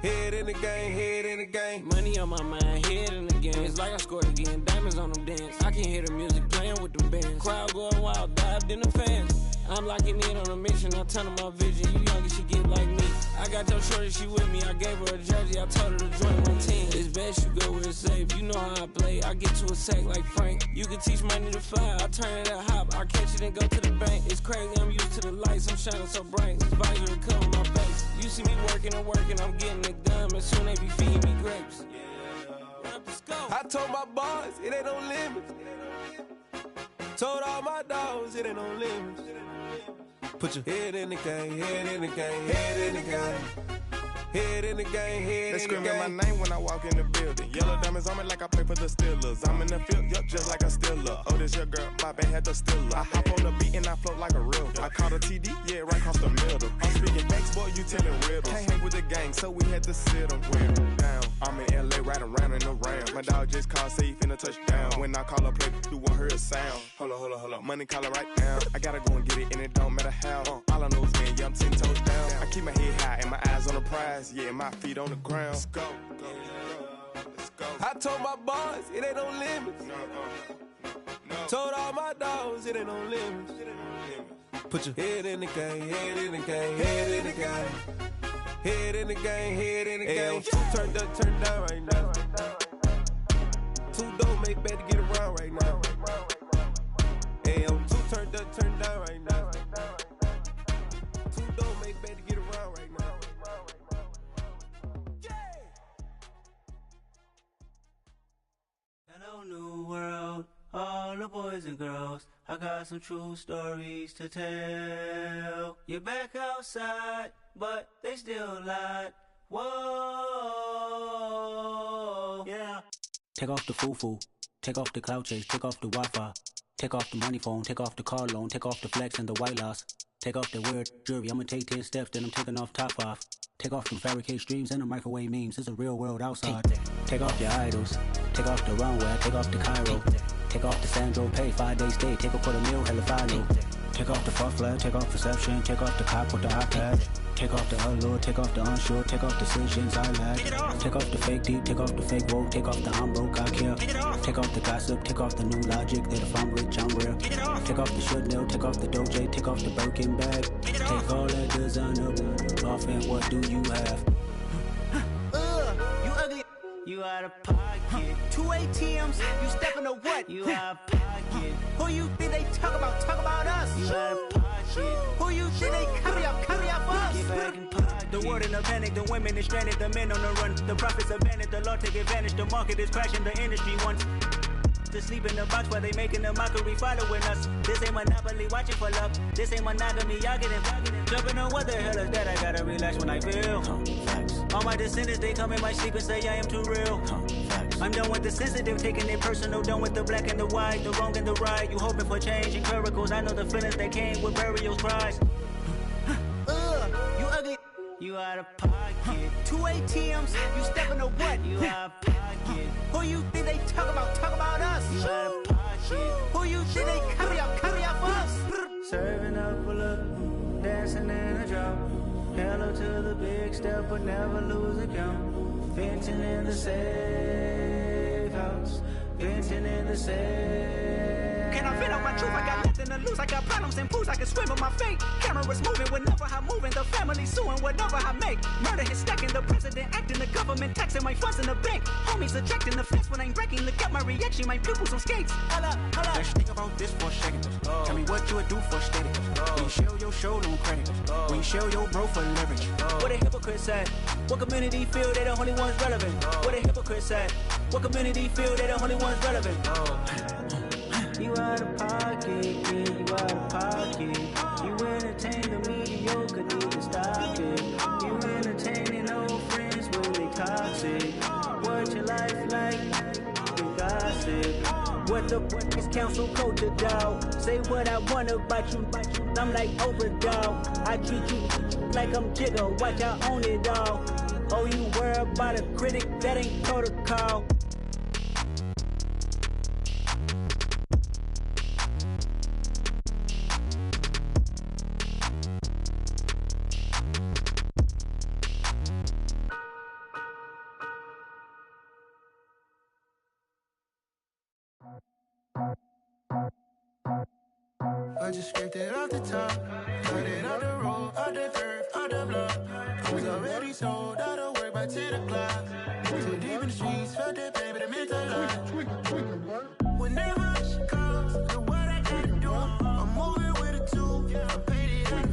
Head in the game, head in the game. Money on my mind, head in the game. It's like I scored again, diamonds on them dance. I can hear the music playing with them bands. Crowd going wild, dived in the fans. I'm locking in on a mission, I'm telling my vision. You young, she get like me. I got your shorty, she with me. I gave her a jersey, I told her to join my team. It's best you go where it's safe. You know how I play. I get to a sack like Frank. You can teach money to fly. I turn it a hop. I catch it and go to the bank. It's crazy, I'm used to the lights. I'm shining so bright. This visor will cover my face. You see me working and working. I'm getting it done. But soon they be feeding me grapes. I told my boys it ain't no limits. Told all my dogs it ain't no limits. Put your head in the game, head in the game, head in the game. Head in the game, head in the game. They screaming my name when I walk in the building. Yellow diamonds on me like I play for the Steelers. I'm in the field, yup, just like a Steeler. Oh, this your girl, my band had the Steeler. I hop on the beat and I float like a river. I caught a TD, yeah, right across the middle. I'm speaking banks, boy, you telling riddles. Can't hang with the gang, so we had to sit them down. I'm in LA, riding around in the ram. My dog just called, say he finna touchdown. When I call a play, you won't hear a sound. Hold up, money calling right now. I gotta go and get it, and it don't matter how. All I know is man, yeah, I'm 10 toes down. I keep my head high and my eyes on the prize. Yeah, my feet on the ground. Let's go. I told my boys it ain't no limits. Told all my dogs it ain't no limits. Put your head in the game, head in the game, head in the game. Head in the game, head in the game. Two turned up, turned down right now. Two dope make better get around right now. Hey, I'm two turned up, turned down right now. Two dope make better get around right now. Hello, new world, all the boys and girls. I got some true stories to tell. You're back outside, but they still lied. Whoa, yeah. Take off the foo-foo, take off the cloud chase, take off the Wi-Fi, take off the money phone, take off the car loan, take off the flex and the white loss. Take off the weird jewelry, I'ma take 10 steps, then I'm taking off top 5. Take off them fabricated streams and the microwave memes, it's a real world outside. Take off your idols, take off the runway, take off the Cairo. Take off the Sandro pay, 5 days stay, take a $250,000, hella final. Take off the fuck flag, take off perception, take off the cop with the iPad. Take off the allure, take off the unsure, take off decisions I lack. Take off the fake deep, take off the fake woke, take off the I'm broke, I care. Take off the gossip, take off the new logic that if I'm rich, I'm real. Take off the Chanel, take off the Doja, take off the Birkin bag. Take all that designer off and what do you have? You ugly. You out of pocket. 2 ATMs, you stepping to what? You out of pocket. Who you think they talk about? Talk about us. You out of pocket. Who you think they carry up us? Get back in pocket. The world in a panic, the women is stranded, the men on the run. The profits abandoned, the law take advantage. The market is crashing, the industry wants to sleep in the box while they making a mockery following us. This ain't Monopoly, watching for love. This ain't monogamy, y'all getting jumping on what the hell is that? I gotta relax when I feel. All my descendants, they come in my sleep and say I am too real. I'm done with the sensitive, taking it personal. Done with the black and the white, the wrong and the right. You hoping for change and miracles. I know the feelings that came with burial cries. You ugly. You out of pocket. 2 ATMs, you stepping to what? You out of pocket. Who you think they talk about? Talk about us. You out of pocket. Who you think they carry up us? Serving up a look, dancing in a drop. Hello to the big step, but never lose a count. Venting in the safe house. Venting in the safe. Can I vent out my truth? I got nothing to lose. I got problems and pools. I can swim with my fate. Cameras moving whenever I'm moving. The family suing whatever I make. Murder is stacking. The president acting. The government taxing my funds in the bank. Homies ejecting the fence when I'm breaking. Look at my reaction. My pupils on skates. Holla. Let's think about this for a second. Tell me what you would do for steady. When you show your show, no credit. When you show your bro for leverage. What a hypocrite said. What community feel they the only ones relevant? What a hypocrite said. What community feel they the only ones relevant? You out of pocket, yeah, you out of pocket. You entertain the mediocre, need to stop it. You entertaining old friends, well they toxic. What your life like? You gossip. What the fuck is council code to doubt? Say what I want about you, I'm like overdog. I treat you like I'm Jigga, watch I own it all. Oh, you worry about a critic, that ain't protocol. I just scraped it off the top, cut it off the road, off the turf, off the block. I was already sold, out of work by 10 o'clock. Too deep in the streets, felt that pain, but it meant a lot. Whenever she calls, know what I gotta do. I'm moving with a two, I'm painted like a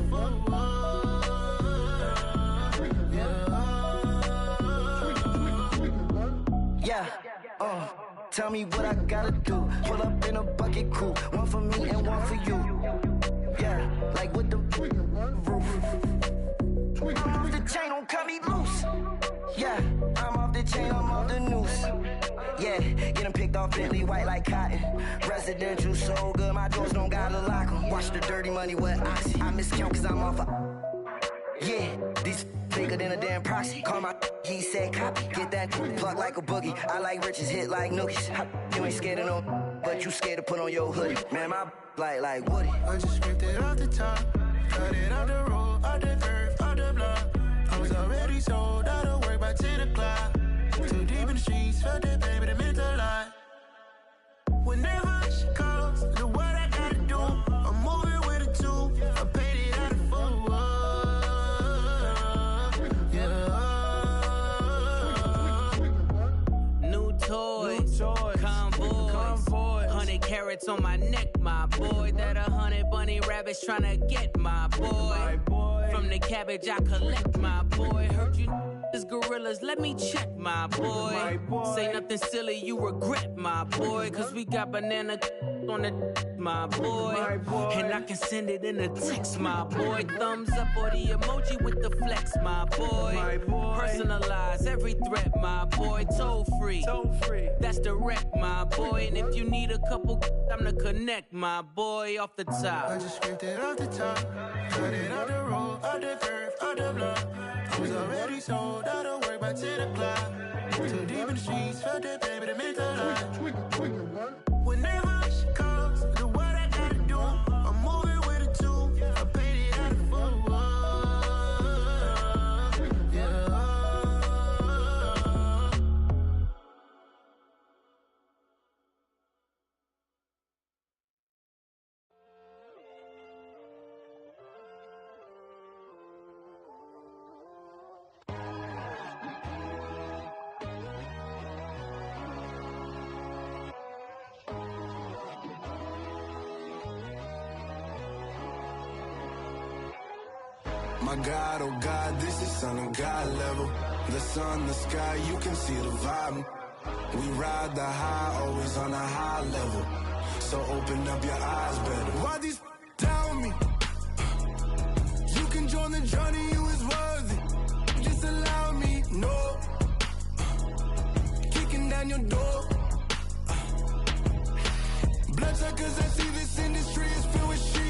Tell me what I gotta do. Pull up in a bucket crew. One for me and one for you. Yeah, like with the roof. I'm off the chain, don't cut me loose. Yeah, I'm off the chain, I'm off the noose. Yeah, getting picked off Bentley white like cotton. Residential so good, my doors don't gotta lock 'em. Watch the dirty money with Oxy. I miscount cause I'm off a... Yeah, these bigger than a damn proxy. Call my he said copy. Get that plug like a boogie. I like riches, hit like nookies. You ain't scared of no, but you scared to put on your hoodie. Man, my like Woody. I just ripped it off the top. Cut it off the road, off the curve, off the block. I was already sold out of work by 10 o'clock. Too deep in the streets, felt that baby, that meant a lot. Whenever she calls, the what I gotta do, I'm moving with a two. I paid it out of full. Yeah. New toys, convoys, 100 carats on my neck, my boy. That 100 bunny rabbits tryna get my boy. From the cabbage I collect, my boy. Heard you is gorillas, let me check, my boy. Say nothing silly, you regret, my boy. Cause we got banana on the my boy. And I can send it in a text, my boy. Thumbs up or the emoji with the flex, my boy. Personalize every threat, my boy. Toll free, that's direct, my boy. And if you need a couple, I'm to connect, my boy, off the top. I just ripped it off the top. Cut it off the road, off the curve, off the block. I was already sold out of work by 10 o'clock. Too deep in the streets, felt that baby, that meant a lot. Whenever she calls, the what I gotta do, I'm moving with a two. I paid it out of full. Yeah. My God, oh God, this is Son of God level. The sun, the sky, you can see the vibe. We ride the high, always on a high level. So open up your eyes better. Why these tell me? You can join the journey, you is worthy. Just allow me, no. Kicking down your door. Bloodsuckers, I see this industry is filled with sheep.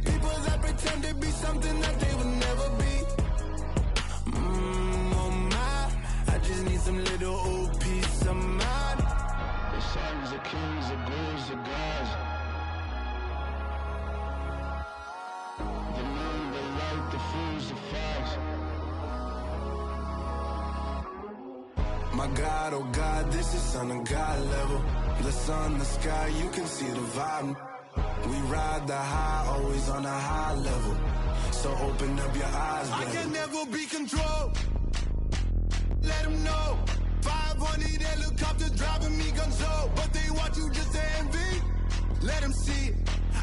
People that pretend to be something that they will never be. Oh my, I just need some little old peace of mind. The sons of kings, the gurus, the gods. The moon, the light, the fools, the facts. My God, oh God, this is Son of God level. The sun, the sky, you can see the vibe. We ride the high, always on a high level. So open up your eyes, baby. I can never be controlled. Let them know. 500 helicopters driving me gunzo. But they want you just to envy. Let them see it.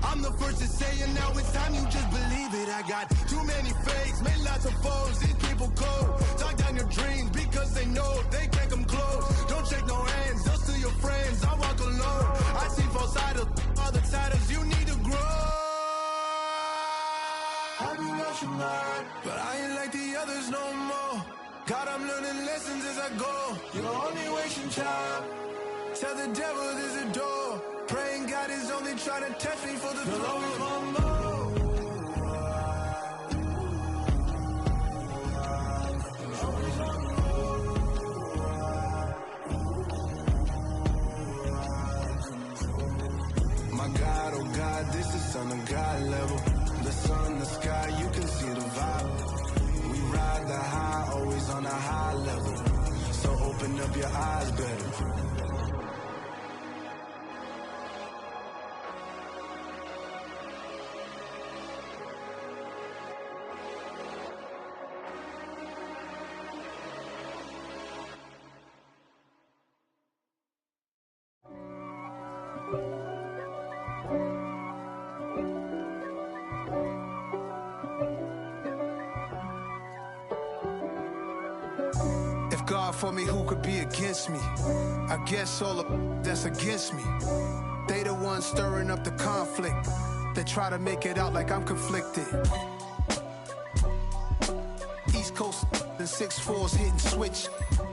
I'm the first to say it, now it's time you just believe it. I got too many fakes, made lots of foes. These people cold. Talk down your dreams because they know they can't come close. Don't shake no hands, they'll steal your friends. I walk alone. I see false idols, all the titles you need to grow. I've been watching mine, but I ain't like the others no more. God, I'm learning lessons as I go. You're only wasting time. Tell the devil there's a door. Praying God is only trying to test me for the throne. My God, oh God, this is Son of God level. The sun, the sky, you can see the vibe. We ride the high, always on a high level. So open up your eyes better. God for me, who could be against me? I guess all of that's against me. They the ones stirring up the conflict. They try to make it out like I'm conflicted. East Coast and 6'4's hitting switch.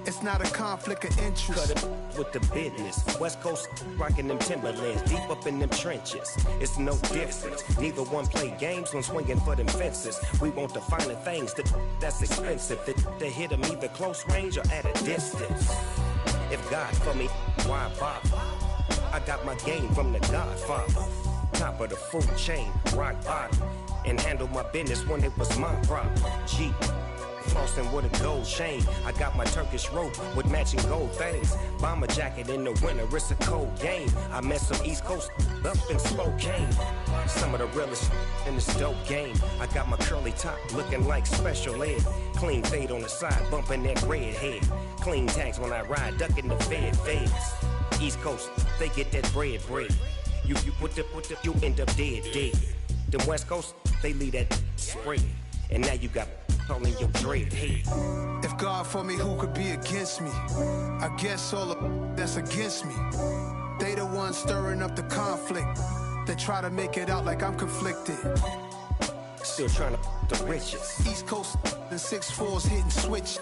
It's not a conflict of interest. Cut it with the business. West Coast rocking them Timberlands, deep up in them trenches. It's no difference. Neither one play games when swinging for them fences. We want the finer things that's expensive. To hit them either close range or at a distance. If God for me, why bother? I got my game from the Godfather. Top of the food chain, rock bottom. And handle my business when it was my problem. G. Flossing with a gold chain. I got my Turkish rope with matching gold things. Bomber jacket in the winter, it's a cold game. I met some East Coast up in Spokane. Some of the realest in this dope game. I got my curly top looking like special ed. Clean fade on the side, bumping that red head. Clean tags when I ride, ducking the feds. East Coast, they get that bread. You you end up dead. Them West Coast, they leave that spread. And now you got all in your dread head. If God for me, who could be against me? I guess all of that's against me. They the ones stirring up the conflict. They try to make it out like I'm conflicted. Still trying to the riches. East Coast and 6'4's hitting switch.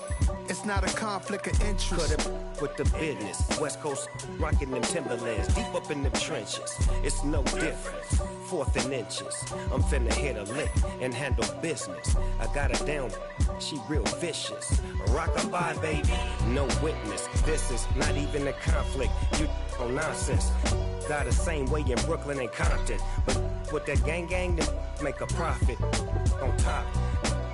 It's not a conflict of interest. Cut it with the business. West Coast rocking them Timberlands, deep up in them trenches. It's no difference. 4th and inches. I'm finna hit a lick and handle business. I got her down, she real vicious. Rock-a-bye, baby, no witness. This is not even a conflict. You on nonsense. Got the same way in Brooklyn and Compton. But with that gang, then make a profit. On top,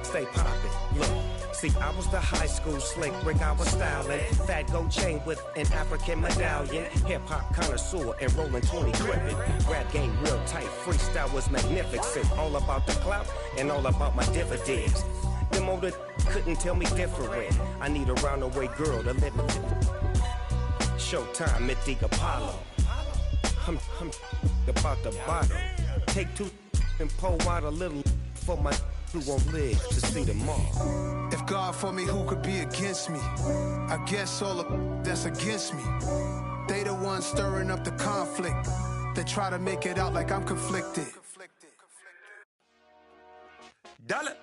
stay poppin'. Look. See, I was the high school slick brick, I was styling. Fat gold chain with an African medallion. Hip-hop connoisseur and rolling 20 gripping. Rap game real tight, freestyle was magnificent. All about the clout and all about my dividends. Them older couldn't tell me different. I need a roundaway girl to live it. Showtime, Mythic Apollo. I'm about the bottom. Take 2 and pull out a little for my who won't live to see them all. If God for me, who could be against me? I guess all of that's against me. They the ones stirring up the conflict. They try to make it out like I'm conflicted. Dollar.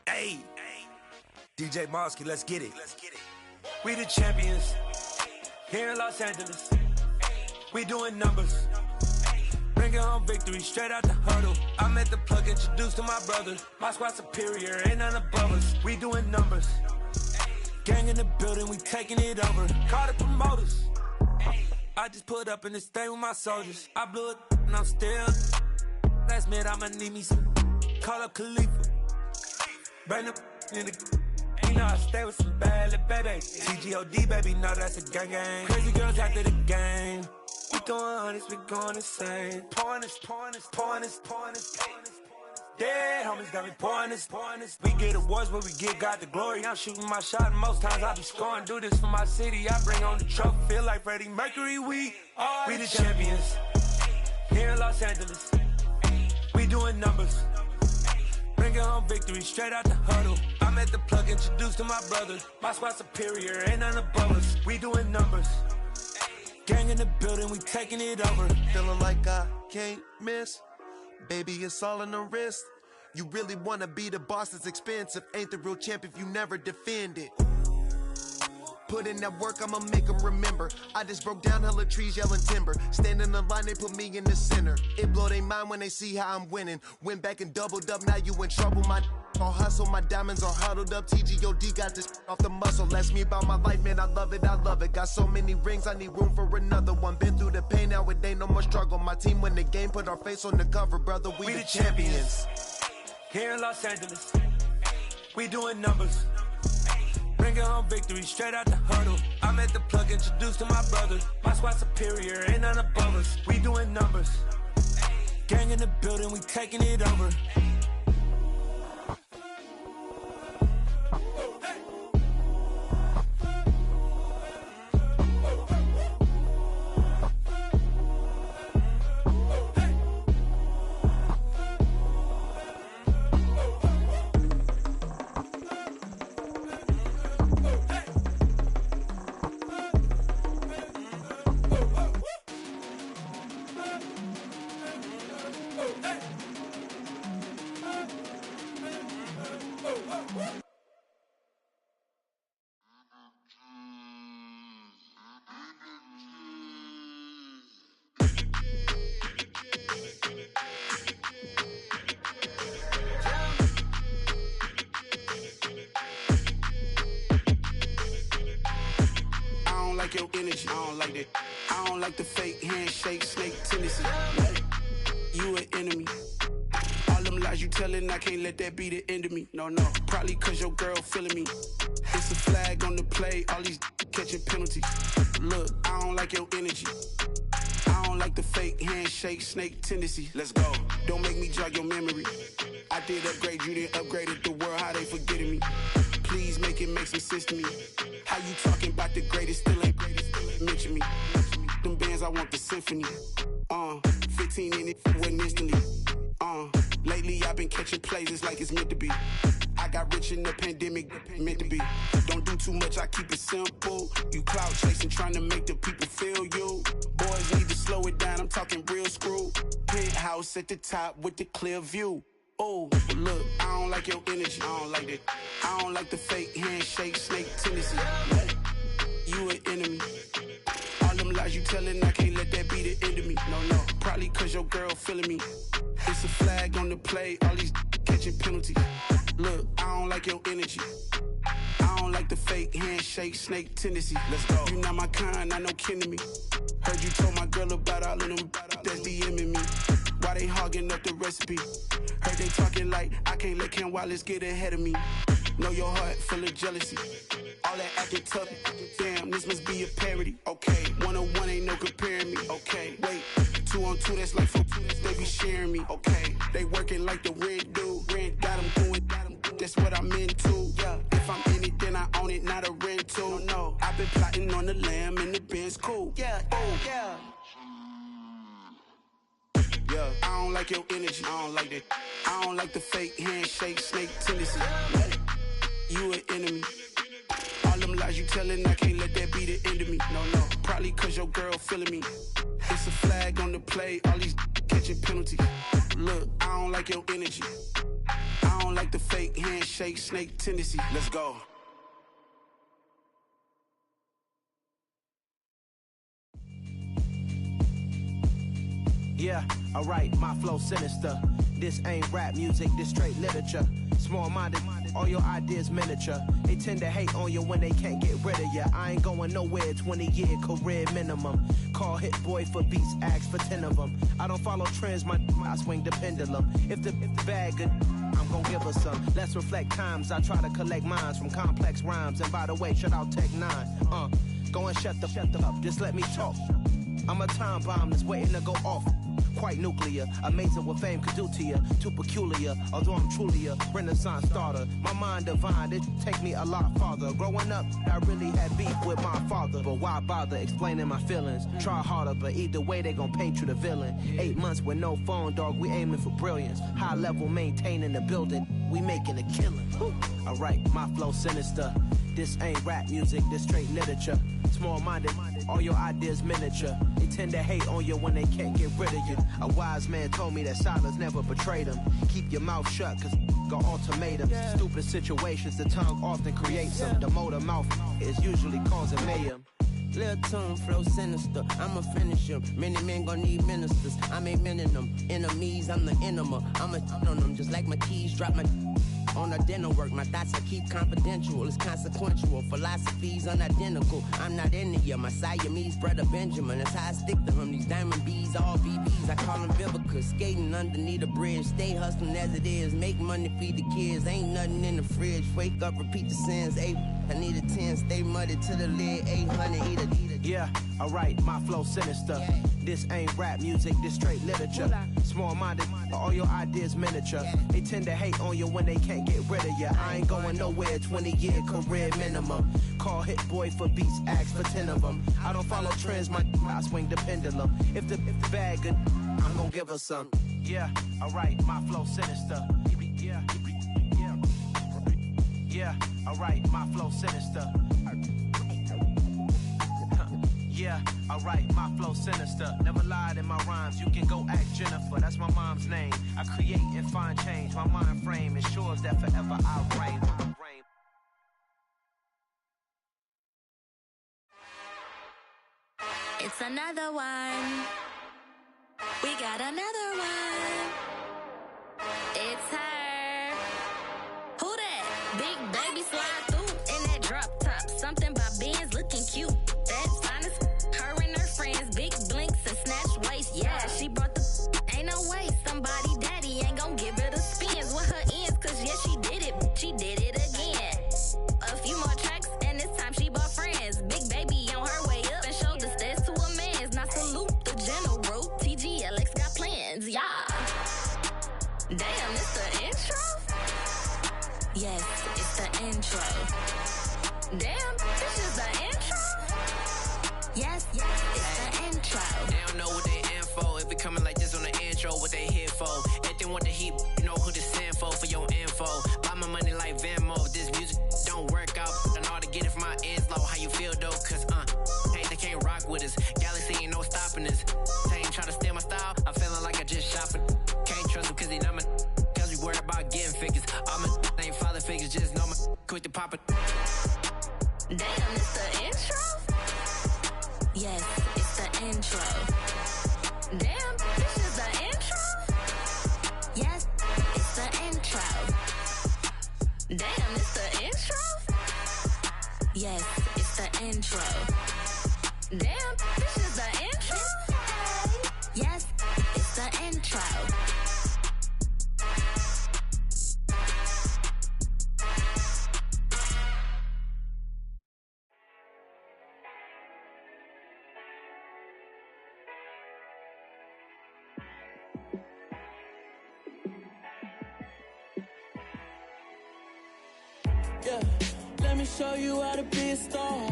Hey. DJ Mosky, let's get it. We the champions here in Los Angeles. We doing numbers. Bringing home victory straight out the huddle. I met the plug, introduced to my brother. My squad superior, ain't none above us. We doing numbers. Gang in the building, we taking it over. Call the promoters. I just put up in this thing with my soldiers. I blew it and I'm still. Last minute I'ma need me some. Call up Khalifa. Bring the in the. You know I stay with some bad little baby. TGOD baby, no that's a gang. Crazy girls after the game. We going honest, we going insane. Pouring this. Dead homies got me pouring this. We get awards, but we give God the glory. I'm shooting my shot, and most times I be scoring. Do this for my city, I bring on the trophy. Feel like Freddie Mercury, we the champions here in Los Angeles. We doing numbers. Bringing home victory straight out the huddle. I met the plug, introduced to my brother. My squad superior, ain't none above us. We doing numbers. Gang in the building, we taking it over. Feeling like I can't miss. Baby, it's all in the wrist. You really wanna be the boss, it's expensive. Ain't the real champ if you never defend it. Put in that work, I'ma make them remember. I just broke down hella trees, yelling timber. Stand in the line, they put me in the center. It blow their mind when they see how I'm winning. Went back and doubled up, now you in trouble. My all hustle, my diamonds are huddled up. TGOD got this off the muscle. That's me about my life, man, I love it. Got so many rings, I need room for another one. Been through the pain, now it ain't no more struggle. My team win the game, put our face on the cover, brother. We the champions. Here in Los Angeles, we doing numbers. Bringing home victory straight out the huddle. I met the plug, introduced to my brother. My squad superior, ain't none above us. We doing numbers. Gang in the building, we taking it over. like your energy. I don't like that. I don't like the fake handshake, snake tendency. You an enemy. All them lies you telling, I can't let that be the end of me. No, probably cause your girl feeling me. It's a flag on the play, all these catching penalties. Look, I don't like your energy. I don't like the fake handshake, snake tendency. Let's go. Don't make me jog your memory. I did upgrade you, then upgraded the world, how they forgetting me. Please make it make some sense to me. How you talking about the greatest, still ain't greatest, mention me. Them bands, I want the symphony. 15 in it, wasn't instantly. Lately I've been catching plays, it's like it's meant to be. I got rich in the pandemic, meant to be. Don't do too much, I keep it simple. You clout chasing, trying to make the people feel you. Boys need to slow it down, I'm talking real screw. Penthouse at the top with the clear view. Oh, look, I don't like your energy, I don't like that. I don't like the fake handshake, snake tendency. You an enemy. All them lies you telling, I can't let that be the end of me. No, probably cause your girl feeling me. It's a flag on the play, all these catching penalties. Look, I don't like your energy. I don't like the fake handshake, snake tendency. Let's go. You not my kind, I know kin to me. Heard you told my girl about all of them that's DMing me. Why they hogging up the recipe? Heard they talking like I can't let Ken Wallace get ahead of me. Know your heart full of jealousy. All that acting tough, damn, this must be a parody. Okay, 101 ain't no comparing me. Okay, wait, 2 on 2, that's like 4, they be sharing me. Okay, they working like the rent dude. Rent got them doing, that's what I'm into. Yeah, if I'm in it, then I own it, not a rental. No, I've been plotting on the lamb and the Benz cool. Yeah, yeah. Yeah, I don't like your energy, I don't like that. I don't like the fake handshake, snake tendency. You an enemy. All them lies you telling, I can't let that be the end of me. No, probably cause your girl feeling me. It's a flag on the play, all these catching penalties. Look, I don't like your energy. I don't like the fake handshake, snake tendency. Let's go. Yeah, alright, my flow sinister. This ain't rap music, this straight literature. Small-minded, all your ideas miniature. They tend to hate on you when they can't get rid of you. I ain't going nowhere, 20-year career minimum. Call Hit Boy for beats, ask for 10 of them. I don't follow trends, I swing the pendulum. If the bag good, I'm gon' give her some. Let's reflect times, I try to collect minds from complex rhymes. And by the way, shout out Tech 9. Go and shut the up, just let me talk. I'm a time bomb that's waiting to go off. Quite nuclear, amazing what fame could do to you. Too peculiar, although I'm truly a renaissance starter. My mind divine, it take me a lot farther. Growing up, I really had beef with my father. But why bother explaining my feelings? Try harder, but either way they gon' paint you the villain. 8 months with no phone, dog, we aiming for brilliance. High level maintaining the building, we making a killing. Alright, my flow sinister. This ain't rap music, this straight literature. Small-minded, all your ideas miniature. They tend to hate on you when they can't get rid of you. A wise man told me that silence never betrayed him. Keep your mouth shut, cause got ultimatums. Stupid situations, the tongue often creates them. The motor mouth is usually causing mayhem. Lil' tune, flow sinister, I'ma finish him. Many men gon' need ministers, I'm a men in them. Enemies, I'm the enema, I'ma on them. Just like my keys, drop my on a dinner work. My thoughts I keep confidential, it's consequential. Philosophies unidentical, I'm not in it. My Siamese brother Benjamin, that's how I stick to him. These diamond bees, all BBs, I call them Vivica. Skating underneath a bridge, stay hustling as it is. Make money, feed the kids, ain't nothing in the fridge. Wake up, repeat the sins, I need a 10, stay muddy to the lid, 800, eat it. Yeah, alright, my flow sinister. This ain't rap music, this straight literature. Small-minded, all your ideas miniature. They tend to hate on you when they can't get rid of you. I ain't going nowhere, 20-year career minimum. Call Hit Boy for beats, ask for 10 of them. I don't follow trends, I swing the pendulum. If the bag good, I'm gon' give her some. Yeah, alright, my flow sinister. Yeah, alright, my flow sinister. Yeah, alright, my flow sinister. Never lied in my rhymes, you can go ask Jennifer, that's my mom's name. I create and find change, my mind frame ensures that forever I'll reign. It's another one. We got another one. It's her. Who that? Big baby slide through in that drop top. Something by Benz looking cute. That's intro. Damn, this is the intro? Yes, it's the intro. They don't know what they in for. If we coming like this on the intro, what they here for? Anything want the heat, you know who to send for your info. Buy my money like Venmo. This music don't work out. I know how to get it from my ends low. How you feel though? Cause hey, they can't rock with us. Galaxy ain't no stopping us. They ain't trying to steal my style. I'm feeling like I just shopping. Can't trust them cause they not my. Cause we worry about getting figures. All my ain't father figures. Just know my quick to pop it. Damn, it's the intro? Yes, it's the intro. Damn, this is the intro? Yes, it's the intro. Damn, it's the intro? Yes, it's the intro. Damn, this is the intro? Yes, it's the intro. Yeah, let me show you how to be a star.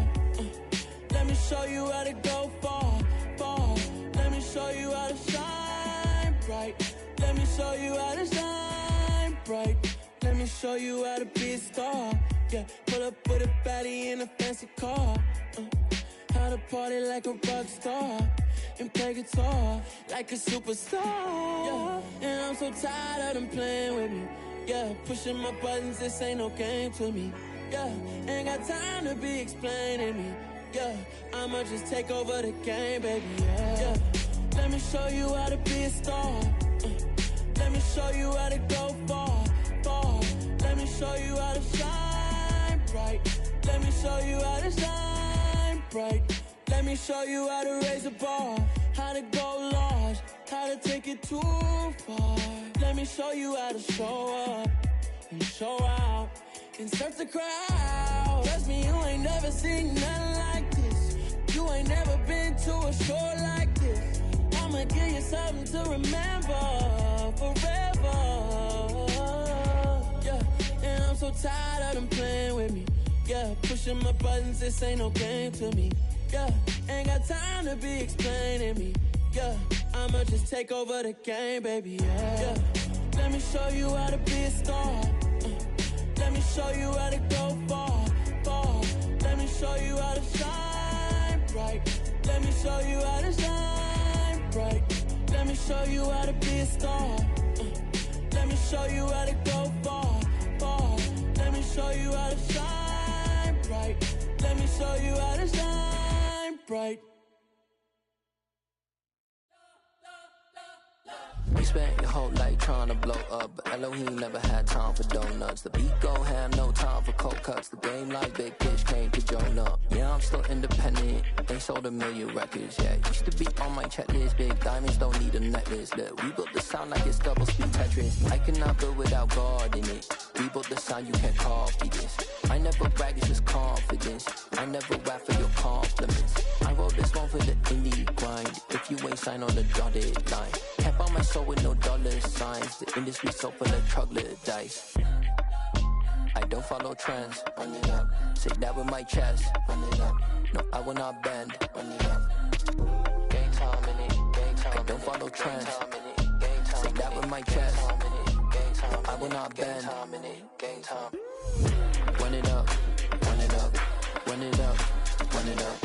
Let me show you how to go far, far. Let me show you how to shine bright. Let me show you how to shine bright. Let me show you how to be a star. Yeah, pull up with a baddie in a fancy car. How to party like a rock star and play guitar like a superstar. Yeah, and I'm so tired of them playing with me. Yeah, pushing my buttons, this ain't no game to me. Yeah, ain't got time to be explaining me. Yeah, I'ma just take over the game, baby. Yeah, let me show you how to be a star. Let me show you how to go far, far. Let me show you how to shine bright. Let me show you how to shine bright. Let me show you how to raise a bar, how to go large, how to take it too far. Let me show you how to show up and show out and surf the crowd. Trust me, you ain't never seen nothing like this. You ain't never been to a show like this. I'ma give you something to remember forever. Yeah, and I'm so tired of them playing with me. Yeah, pushing my buttons, this ain't no game to me. Yeah, ain't got time to be explaining me. Yeah, I'ma just take over the game, baby. Yeah, let me show you how to be a star. Let me show you how to go far, far. Let me show you how to shine bright. Let me show you how to shine bright. Let me show you how to be a star. Let me show you how to go far, far. Let me show you how to shine bright. Let me show you how to shine bright. You spent your whole life trying to blow up, but Elohim never had time for donuts. The beat go ham, no time for cold cuts. The game like Big Fish came to Jonah. Yeah, I'm still independent. They sold 1 million records, yeah. Used to be on my checklist. Big diamonds don't need a necklace. Look, we built the sound like it's double speed Tetris. I cannot build without God in it. We built the sound, you can't copy this. I never brag, it's just confidence. I never rap for your compliments. I wrote this one for the indie grind. If you ain't signed on the dotted line, can't buy my soul with no dollar signs. The industry so full of troglodytes. I don't follow trends. Run it up. Say that with my chest. Run it up. No, I will not bend. Run it up. Gang time in it. Gang time. I don't follow trends. Say that with my chest. No, I will not bend. Gang time. Run it up. Run it up. Run it up. Run it up.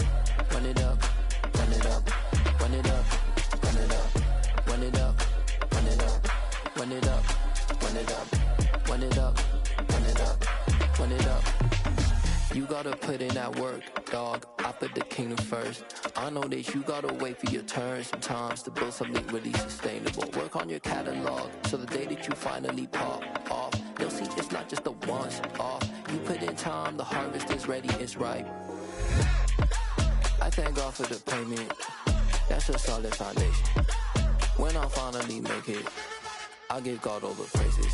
Run it up. Run it up. Run it up. Run it up. Run it up. Run it up. Run it up. Run it up. Run it up. Run it up. Run it up. You gotta put in that work, dog. I put the kingdom first. I know that you gotta wait for your turn sometimes to build something really sustainable. Work on your catalog, so the day that you finally pop off, they'll see it's not just a once off. You put in time, the harvest is ready, it's ripe. I thank God for the payment. That's a solid foundation. When I finally make it, I'll give God all the praises.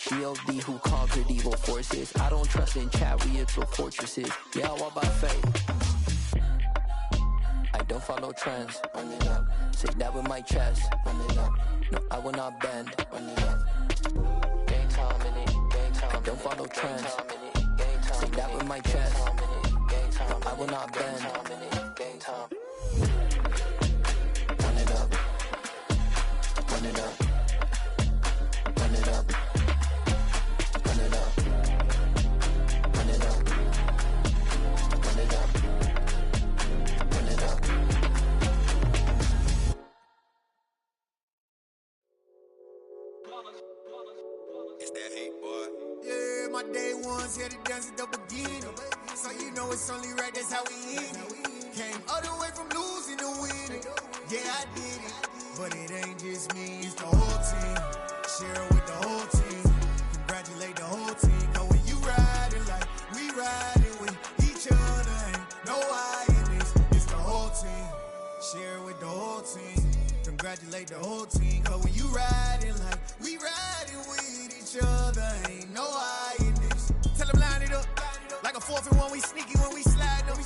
G.O.D. who conquered evil forces. I don't trust in chariots or fortresses. Yeah, I walk by faith. I don't follow trends. Run it up. Say that with my chest. Run it up. No, I will not bend. Run it up. Gang time in it. Gang time. don't follow trends. Say that with my chest, I will not bend. Run it up, run it up, run it up, run it up, run it up, run it up, run it up. It's that hate, boy. Yeah, my day ones here to dance at the beginning. So you know it's only right, that's how we end it. Came all the way from losing to winning. Yeah, I did it. But it ain't just me, it's the whole team. Share with the whole team. Congratulate the whole team. Cause when you riding like we riding with each other, ain't no I in this. It's the whole team. Share with the whole team. Congratulate the whole team. Cause when you riding like we riding with each other, ain't no I in this. Tell them line it up. Like a 4th and 1, we sneaky when we slide up.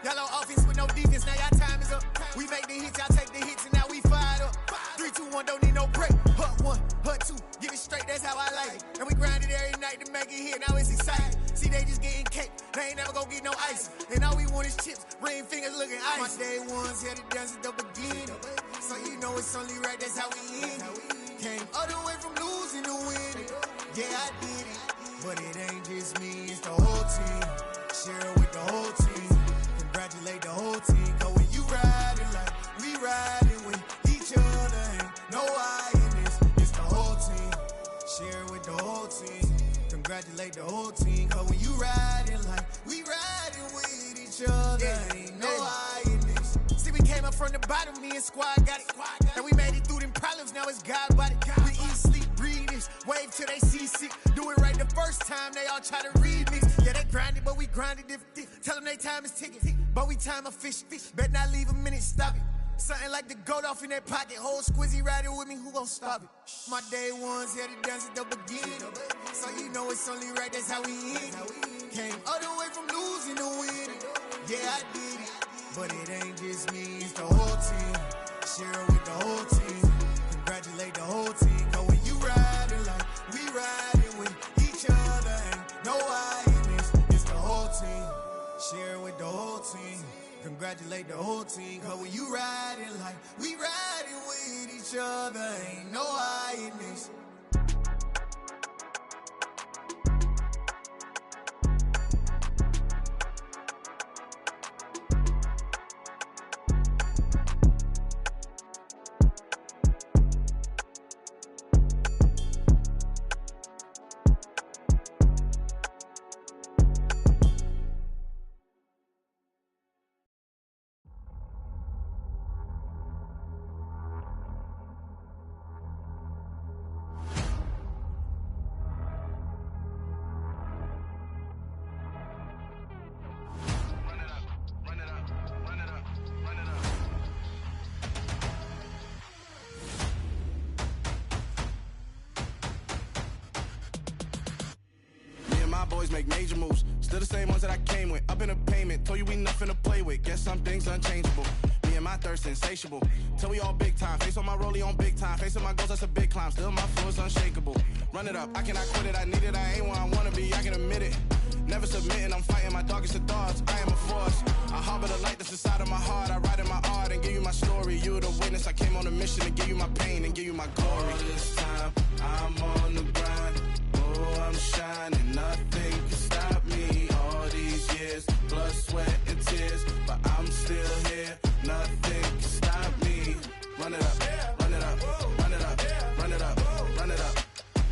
Y'all on offense with no defense, now y'all time is up. We make the hits, y'all take the hits, and now we fired up. 3, 2, 1, don't need no break. Hut 1, hut 2, get it straight, that's how I like it. And we grind it every night to make it hit, now it's exciting. See, they just getting cake, they ain't never gonna get no ice. And all we want is chips, ring fingers looking ice. My day ones here to dance at the beginning. So you know it's only right, that's how we end it. Came all the way from losing to winning. Yeah, I did it. But it ain't just me, it's the whole team. Share with the whole team. Congratulate the whole team. Cause when you riding like we riding with each other, ain't no I in this. It's the whole team. Share with the whole team. Congratulate the whole team. Cause when you riding like we riding with each other, ain't no I in this. See, we came up from the bottom, me and squad got it. And we made it through them problems, now it's God body. We eat, sleep, breathe this. Wave till they see sick. Do it right the first time, they all try to remix. Yeah, they grinded, but we grinded different. Tell them they time is ticking, but we time a fish. Bet not leave a minute, stop it. Something like the goat off in that pocket. Whole squizzy riding with me, who gon' stop it? My day ones here to dance at the beginning. So you know it's only right, that's how we end it. Came all the way from losing to winning. Yeah, I did it. But it ain't just me, it's the whole team. Share with the whole team. Congratulate the whole team. Cause when you riding like we riding with each other, ain't no I in this. It's the whole team. Share with the whole team. Congratulate the whole team. Cause when you riding like we riding with each other, ain't no I in this. Boys make major moves, still the same ones that I came with. Up in a payment, told you we nothing to play with. Guess some things unchangeable. Me and my thirst insatiable. Till we all big time. Face on my rollie on big time. Facing my goals, that's a big climb. Still my flow is unshakable. Run it up, I cannot quit it. I need it, I ain't where I wanna be. I can admit it. Never submitting, I'm fighting my darkest of thoughts. I am a force. I harbor the light that's inside of my heart. I write in my art and give you my story. You the witness. I came on a mission to give you my pain and give you my glory. All this time, I'm on the grind. Oh, I'm shining. Nothing can stop me. All these years, blood, sweat, and tears. But I'm still here. Nothing can stop me. Run it up, run it up, run it up, run it up, run it up.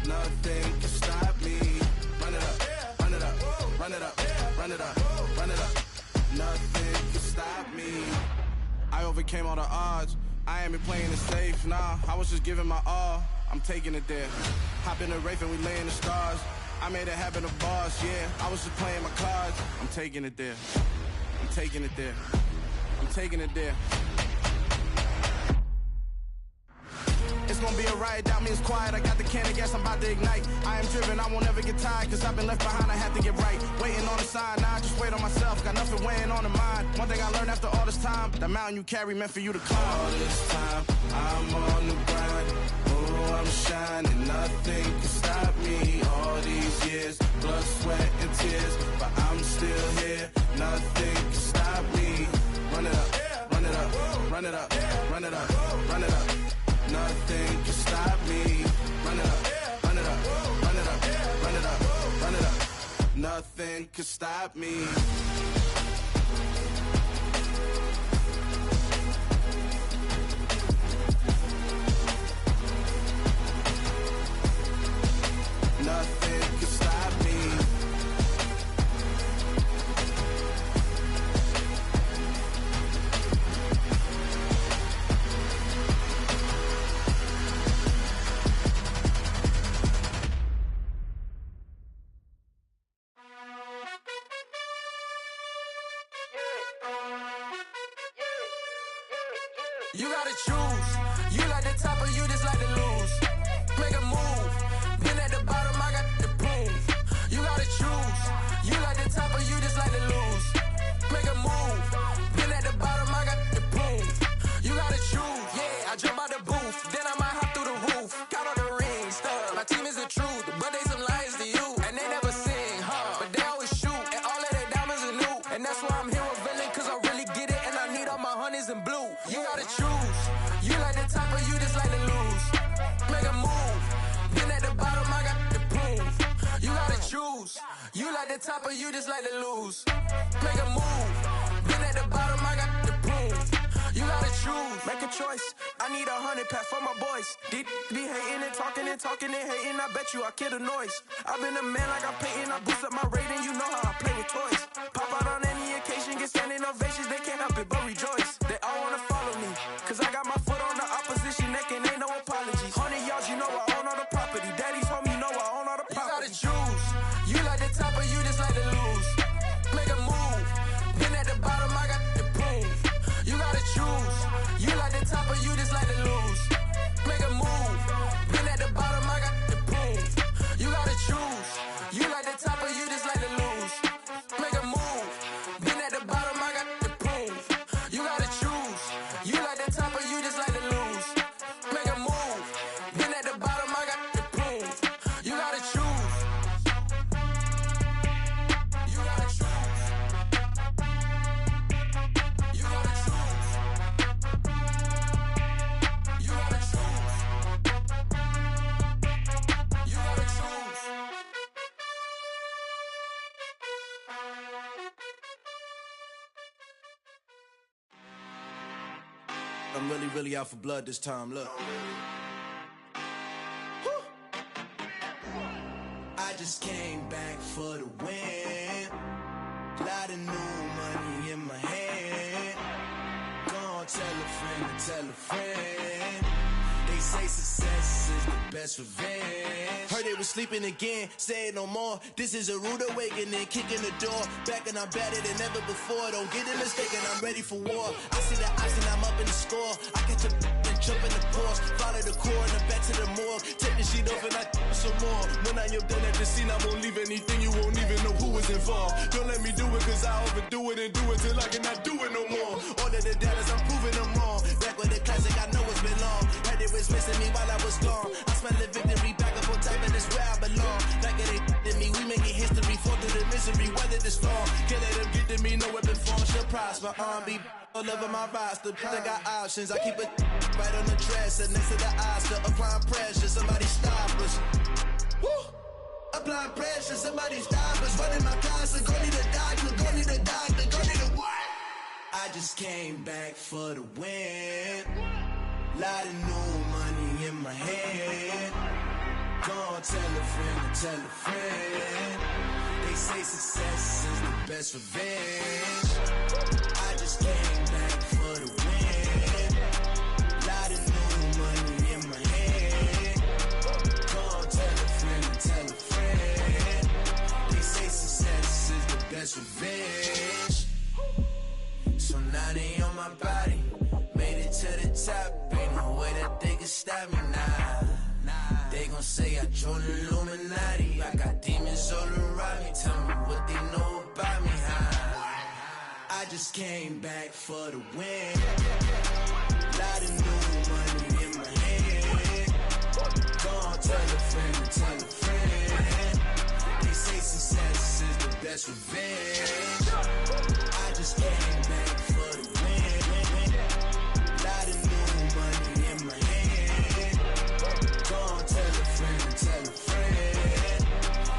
Nothing can stop me. Run it up, run it up, run it up, run it up, run it up. Nothing can stop me. I overcame all the odds. I ain't been playing it safe, nah. I was just giving my all. I'm taking it there. Hop in the Wraith and we lay in the stars. I made it happen, the boss, yeah. I was just playing my cards. I'm taking it there. I'm taking it there. I'm taking it there. It's gonna be a riot, doubt me it's quiet. I got the can of gas, I'm about to ignite. I am driven, I won't ever get tired. Cause I've been left behind, I had to get right. Waiting on the sign, now I just wait on myself. Got nothing weighing on the mind. One thing I learned after all this time, the mountain you carry meant for you to climb. All this time, I'm on the grind. Oh, I'm shining, nothing can stop me. All these years, blood, sweat, and tears, but I'm still here. Nothing can stop me. Run it up, run it up, run it up, run it up, run it up. Nothing can stop me. Run it up, run it up, run it up, run it up, run it up. Nothing can stop me. Nothing can stop me. You gotta choose. You like the top or you just like to lose. Make a move. Been at the bottom, I got the proof. You gotta choose. You like the top or you just like to lose. Make a move. Been at the bottom, I got the proof. You gotta choose. Yeah, I jump out the booth. Then I might hop through the roof. Count on the rings, stuff. My team is the truth, but they some liars to you. And they never sing, but they always shoot. And all of their diamonds are new. And that's why I'm here villain, cause I really get it. And I need all my honeys in blue. You gotta choose. You like the top or you just like to lose. Make a move. Been at the bottom, I got the proof. You gotta choose. You like the top or you just like to lose. Make a move. Been at the bottom, I got the proof. You gotta choose. Make a choice. I need 100 pack for my boys. Be hating and talking and talking and hating. I bet you I kill the noise. I've been a man like I'm Peyton. I boost up my rating. You know how I play with toys. Pop out on any occasion, get standing ovations. They can't help it but rejoice. They all wanna follow me, cause I got my foot on the opposition neck and ain't no apologies. 100 yards, you know I own all the property. Daddy's home, you know I own all the property. You gotta choose. You like the top or you just like to lose. Make a move. Been at the bottom, I got the proof. You gotta choose. You like the top or you just like to lose. Make a move. Been at the bottom, I got the proof. You gotta choose. You like the top or you just like to lose. Make a move. Been at the bottom, I got the proof. You gotta choose. You like the top or you just like to lose. Make a move. Been at the bottom, I got the proof. You gotta choose. You gotta choose. You gotta choose. You gotta choose. You gotta choose. I'm really out for blood this time, look. I just came back for the win. Lot of new money in my hand. Gonna tell a friend to tell a friend. They say success is the best revenge. Heard they was sleeping again, say it no more. This is a rude awakening, kicking the door. Back and I'm better than ever before. Don't get it mistaken, I'm ready for war. I see the ops and I'm up in the score. I catch a and jump in the course. Follow the core and then back to the morgue. Take the sheet off and I some more. When I am done at the scene, I won't leave anything. You won't even know who was involved. Don't let me do it cause I overdo it and do it till I cannot do it no more. All of the doubters, I'm proving them wrong. Back with the classic, I know it's been long. Heard it was missing me while I was gone. I smell the victory back up on top and it's where I belong. Like it ain't to me, we making history. Fall through the misery, weather the storm. Can't let them get to me, no weapon form shall prosper. Be all over my roster, I got options. I keep it right on the dresser next to the Oscar. Applying pressure, somebody stop us. Woo! Applying pressure, somebody stop us. Running my closet, go need a doctor, go need a doctor, go need a what? I just came back for the win. Lot of new money in my hand. Gonna tell a friend to tell a friend. They say success is the best revenge. I just came back for the win. Lot of new money in my hand. Gonna tell a friend to tell a friend. They say success is the best revenge. So now they on my body. Made it to the top. Ain't no way that they can stop me now. They gon' say I joined the Illuminati. I got demons all around me. Tell me what they know about me, huh? I just came back for the win. Lot of new money in my hand. friend and tell a friend. They say success is the best revenge. I just came back for the win. Lot of new money in my hand. Go on, tell a friend and tell a friend.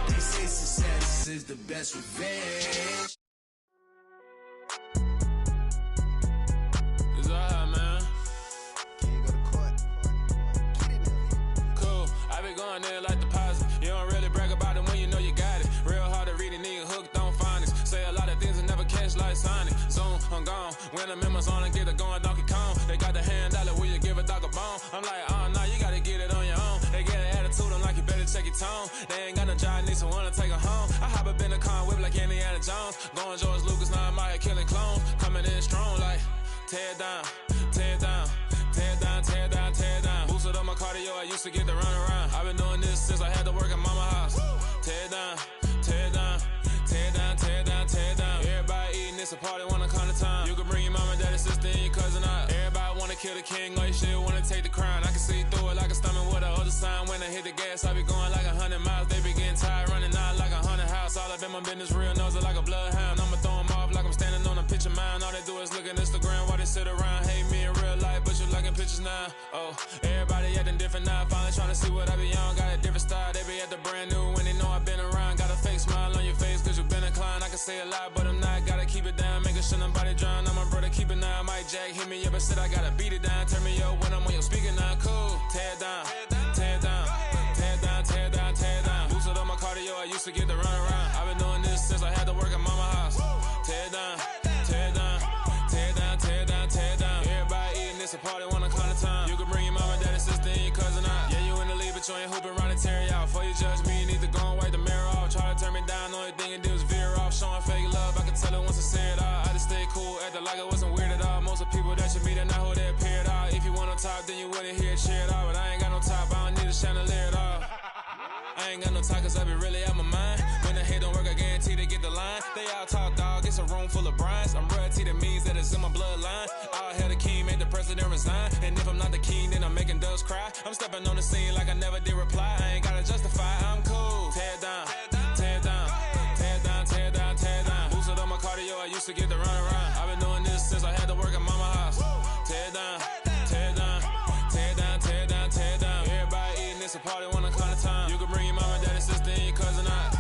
They say success is the best revenge. It's alright, man. Can you go to court? Get it up. Cool, I be going there like deposit. You don't really brag about it when you know you got it. Real hard to read a nigga hooked on finance. Say a lot of things and never catch like Sonic. Zoom, I'm gone. When the members on and get it going Donkey Kong. They got the hand dollar, will you give a dog a bone? I'm like, oh no, you gotta get it on your own. They get an attitude, I'm like, you better check your tone. They ain't got no job, need someone to take her home. I hop up in the car, whip like Indiana Jones. Going George Lucas, now I'm out here killing clones. Coming in strong like, tear down, tear down, tear down, tear down, tear down. Boosted up my cardio, I used to get to run around. I've been doing this since I had to work at mama house. Tear down, tear down, tear down, tear down, tear down. Everybody eating, it's a party, wanna come to time. You can bring your mama, daddy, sister, and your cousin out. Everybody wanna kill the king, or you shit wanna take the crown. I can see through it like a stomach with a other sign. When I hit the gas, I be going like 100 miles. They be getting tired, running out like 100 house. All up in my business, real nose like a bloodhound. I'ma throw them off like I'm standing on a picture mound. All they do is look at Instagram while they sit around. Hate me in real life, but you liking pictures now. Oh, everybody acting different now. Finally trying to see what I be on. Got a different style, they be at the brand new when they know I've been around. Got a fake smile on your face cause you been inclined. I can say a lot, but I'm not. Gotta keep it down, making sure nobody drown. I'm my brother, keep it now. Mike Jack hit me up and said I gotta beat it down. Turn me up when I'm on your speaker now. Cool, tear down, tear down, tear down, tear down, tear down. Boosted up my cardio, I used to get to run around. I've been doing this since I had to work at mama house. Tear down, tear down, tear down, tear down, tear down. Everybody eating, it's a party, wanna come to time. You can bring your mama, daddy, sister, and your cousin out. Yeah, you in the lead, but you ain't hooping around and tear out. Before you judge me, you need to go and wipe the mirror off. Try to turn me down, only thing you do is veer off. Showing fake love, I can tell it once I say it all. I just stay cool, acting like it wasn't weird at all. Most of the people that you meet are not who they appear at all. If you want on top, then you wouldn't hear it cheer at all. But I ain't got no top, I don't need a chandelier at all. I ain't got no talk cause I be really out my mind. When the hate don't work, I guarantee they get the line. They all talk dog, it's a room full of brinds. I'm royalty, that means that it's in my bloodline. All hell the king, made the president resign. And if I'm not the king, then I'm making doves cry. I'm stepping on the scene like I never did reply. I ain't gotta justify, I'm cool. Tear down, tear down, tear down, tear down, tear down. Boosted up my cardio, I used to get to run around. I've been doing this since I had to work at mama house. Tear down, tear down, tear down, tear down, tear down. Everybody eating, it's a party, wanna come to time. You can bring your mama, daddy, sister, and your cousin out.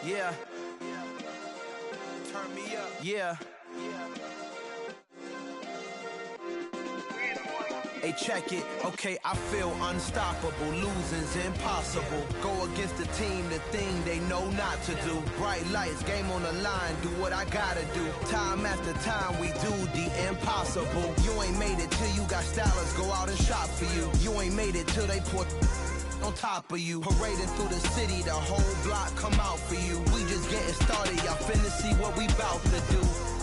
Yeah. Turn me up. Yeah. Hey, check it. Okay, I feel unstoppable. Losing's impossible. Go against the team, the thing they know not to do. Bright lights, game on the line. Do what I gotta do. Time after time, we do the impossible. You ain't made it till you got stylists go out and shop for you. You ain't made it till they put on top of you. Parading through the city, the whole block come out for you. We just getting started, y'all finna see what we bout to do.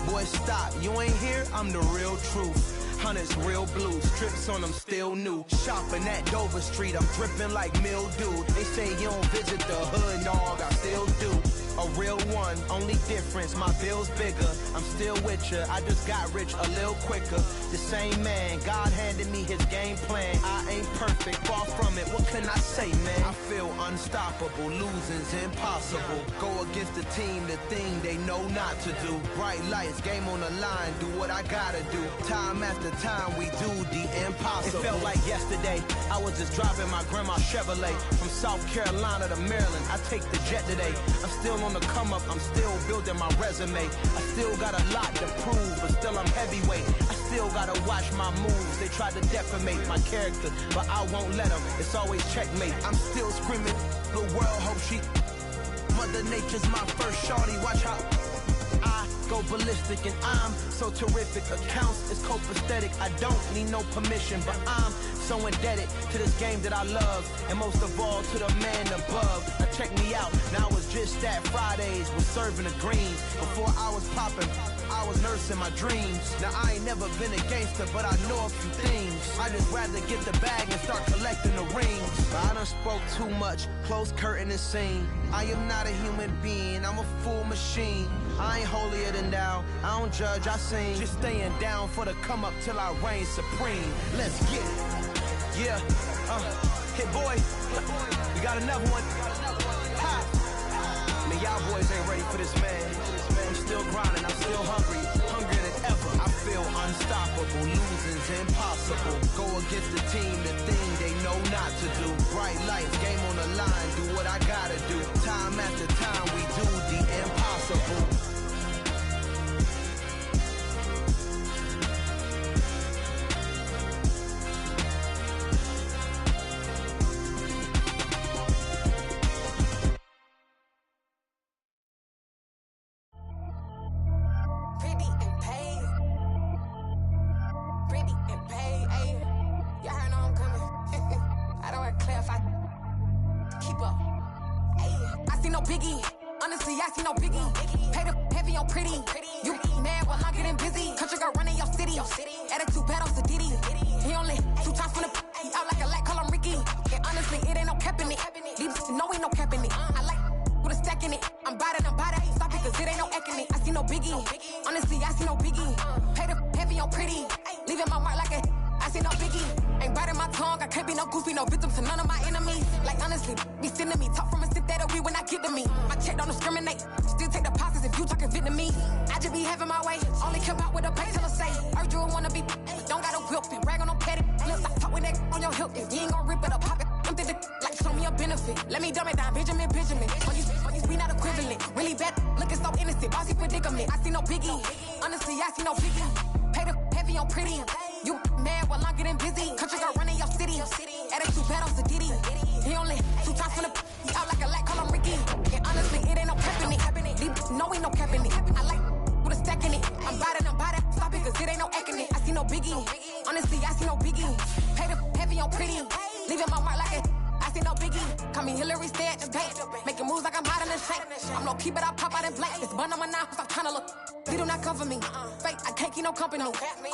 Boy, stop, you ain't here, I'm the real truth. Hunters real blue, strips on them still new. Shopping at Dover Street, I'm dripping like mildew. They say you don't visit the hood, dog, I still do. a real one. Only difference, my bill's bigger. I'm still with ya. I just got rich a little quicker. The same man, God handed me his game plan. I ain't perfect, far from it. What can I say, man? I feel unstoppable. Losing's impossible. Go against the team, the thing they know not to do. Bright lights, game on the line. Do what I gotta do. Time after time, we do the impossible. It felt like yesterday. I was just driving my grandma's Chevrolet from South Carolina to Maryland. I take the jet today. I'm still on the come up. I'm still building my resume. I still got a lot to prove, but still I'm heavyweight. I still gotta watch my moves. They try to defamate my character, but I won't let them. It's always checkmate. I'm still screaming. The world hope she. Mother Nature's my first shorty. Watch how I go ballistic, and I'm so terrific. Accounts is copacetic. I don't need no permission, but I'm so indebted to this game that I love, and most of all to the man above. Now check me out. Now it's just that Fridays was serving the greens. Before I was popping, I was nursing my dreams. Now I ain't never been a gangster, but I know a few things. I just rather get the bag and start collecting the rings. But I done spoke too much. Close curtain and scene. I am not a human being. I'm a full machine. I ain't holier than thou. I don't judge, I sing. Just staying down for the come up till I reign supreme. Let's get it. Yeah, hit boy. We got another one. Ha! Man, y'all boys ain't ready for this, man. I'm still grinding, I'm still hungry. Hungrier than ever. I feel unstoppable. Losing's impossible. Go against the team, the thing they know not to do. Bright lights, game on the line. Do what I gotta do. Time after time, we do the impossible.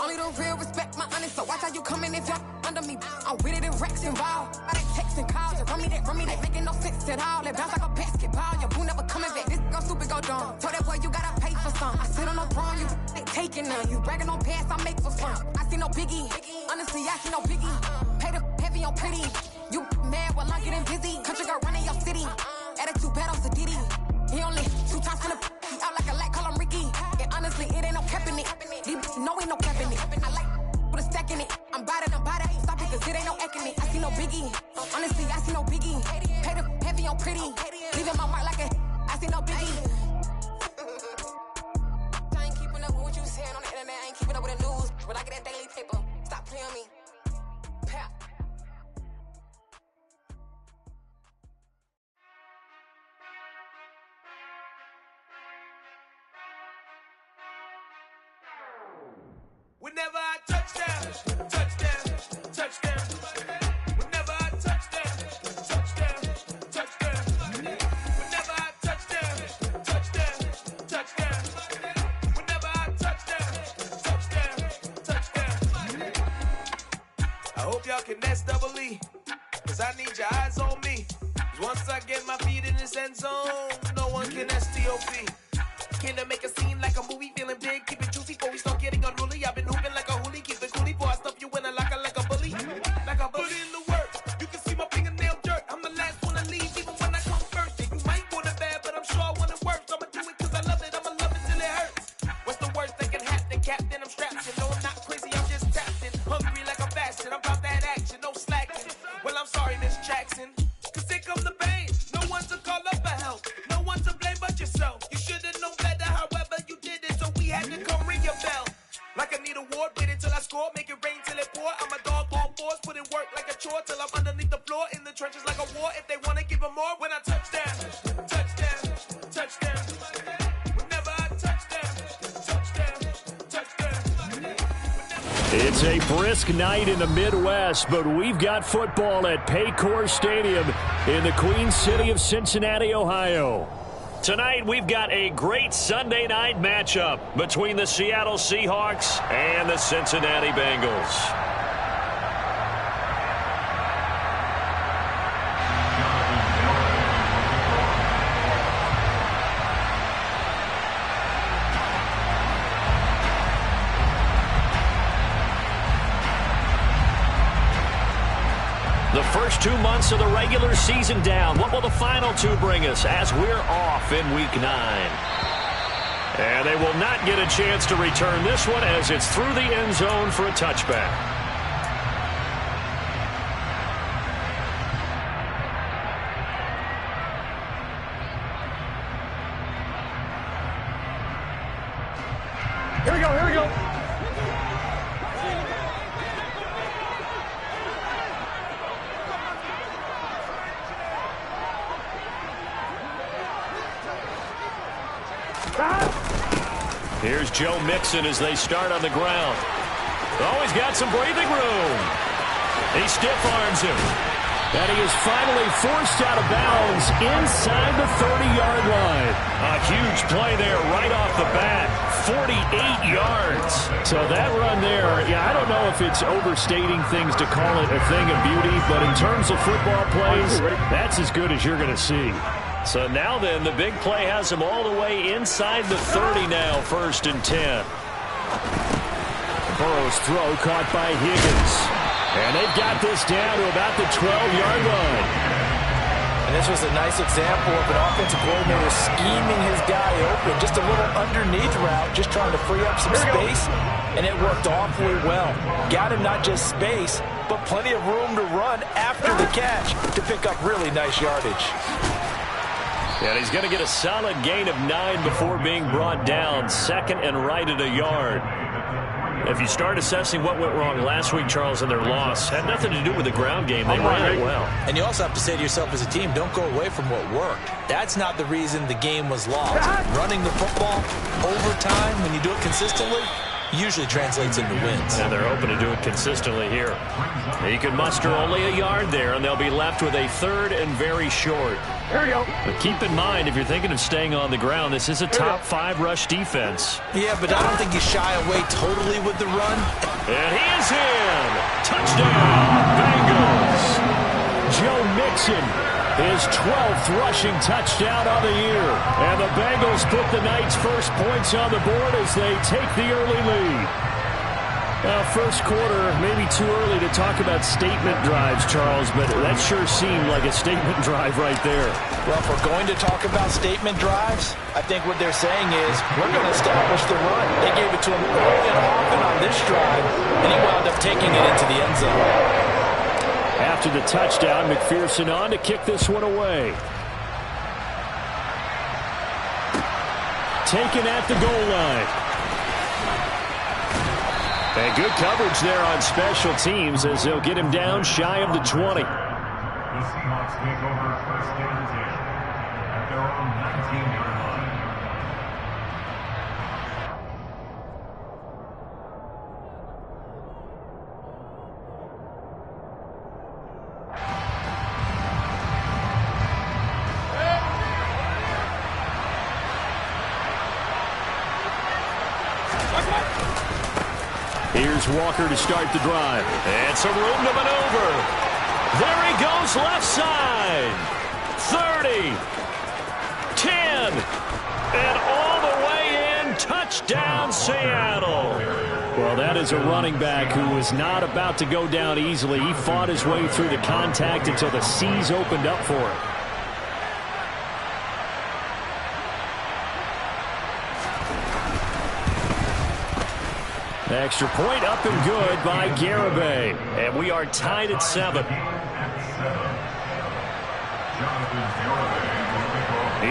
Only the real respect my honest, so watch how you coming if y'all under me. I'm with it in Rex involved. I done text and calls, you run me that, making no sense at all. It bounce like a basketball, your boo never coming back. This go stupid, go dumb. Told that boy you gotta pay for some. I sit on no throne, you ain't taking none. You bragging on past, I make for fun. I see no biggie, honestly I see no biggie. Pay the heavy on pretty. You mad while I'm getting busy. Country girl running your city. Attitude bad on Sadiddy. He only 2 times from the he out like a light, call him Ricky. And honestly, it ain't no cap in it. No, ain't no cap in it. I like put a stack in it. I'm about it. Stop it, cause it ain't no acting it. I see no biggie. Honestly, I see no biggie. Pay the heavy on pretty. Leaving my mark like a I see no biggie. I ain't keeping up with what you saying on the internet. I ain't keeping up with the news. But I get that daily paper. Stop playing me. Pap. Whenever I touchdown, touchdown. Whenever I touchdown, touchdown. Whenever I touchdown. Whenever I touchdown. I hope y'all can nest double E, cause I need your eyes on me. Cause once I get my feet in this end zone, no one rockin' STOP. Came to make a scene like a movie, feeling big, keep it juicy before we start getting unruly. I've been hooping like a hoolie, keep it coolie before I stuff you in a locker like a bully. Like a bully. Put in the work, you can see my fingernail dirt. I'm the last one to leave, even when I come first. Yeah, you might want it bad, but I'm sure I want it worse. I'ma do it cause I love it, I'ma love it till it hurts. What's the worst that can happen? Captain, I'm strapped in. No, I'm not crazy, I'm just tapped in. Hungry like I'm fasting, I'm about that action, no slacking. Well, I'm sorry, Miss Jackson, cause here come the pain. No one to call up for help, no one to blame but yourself. You should've known better, however you did it, so we had to come ring your bell. Like I need a ward, wait until I score, make it rain till it pour. I'm a dog on fours, put in work like a chore till I'm underneath the floor, in the trenches like a war. If they wanna give them more, when I touch down, touchdown, touchdown. Whenever I touch down, touchdown. It's a brisk night in the Midwest, but we've got football at Paycor Stadium in the Queen City of Cincinnati, Ohio. Tonight, we've got a great Sunday night matchup between the Seattle Seahawks and the Cincinnati Bengals. The first 2 months of the regular season down. What will the final two bring us as we're off in Week 9? And they will not get a chance to return this one as it's through the end zone for a touchback. Here we go, here we go. Here's Joe Mixon as they start on the ground. Oh, he's got some breathing room. He stiff arms him. And he is finally forced out of bounds inside the 30-yard line. A huge play there right off the bat. 48 yards. So that run there, yeah, I don't know if it's overstating things to call it a thing of beauty, but in terms of football plays, that's as good as you're going to see. So now then, the big play has him all the way inside the 30 now, 1st and 10. Burrow's throw caught by Higgins. And they've got this down to about the 12-yard line. And this was a nice example of an offensive coordinator scheming his guy open. Just a little underneath route, just trying to free up some space. And it worked awfully well. Got him not just space, but plenty of room to run after the catch to pick up really nice yardage. And he's going to get a solid gain of 9 before being brought down. 2nd and right at a yard. If you start assessing what went wrong last week, Charles, in their loss, had nothing to do with the ground game. They ran it well. And you also have to say to yourself as a team, don't go away from what worked. That's not the reason the game was lost. Running the football over time, when you do it consistently, usually translates into wins. And they're hoping to do it consistently here. He can muster only a yard there, and they'll be left with a 3rd and very short. Here we go. But keep in mind, if you're thinking of staying on the ground, this is a top 5 rush defense. Yeah, but I don't think you shy away totally with the run. And he is in. Touchdown, Bengals. Joe Mixon, his 12th rushing touchdown of the year. And the Bengals put the night's first points on the board as they take the early lead. First quarter, maybe too early to talk about statement drives, Charles, but that sure seemed like a statement drive right there. Well, if we're going to talk about statement drives, I think what they're saying is we're going to establish the run. They gave it to him early and often on this drive, and he wound up taking it into the end zone. After the touchdown, McPherson on to kick this one away. Taken at the goal line. And good coverage there on special teams as they'll get him down shy of the 20. The Seahawks take over first down position at their own 19-yard line. Here's Walker to start the drive. And some room to maneuver. There he goes left side. 30. 10. And all the way in, touchdown Seattle. Well, that is a running back who was not about to go down easily. He fought his way through the contact until the seas opened up for him. The extra point up and good by Garibay. And we are tied at 7.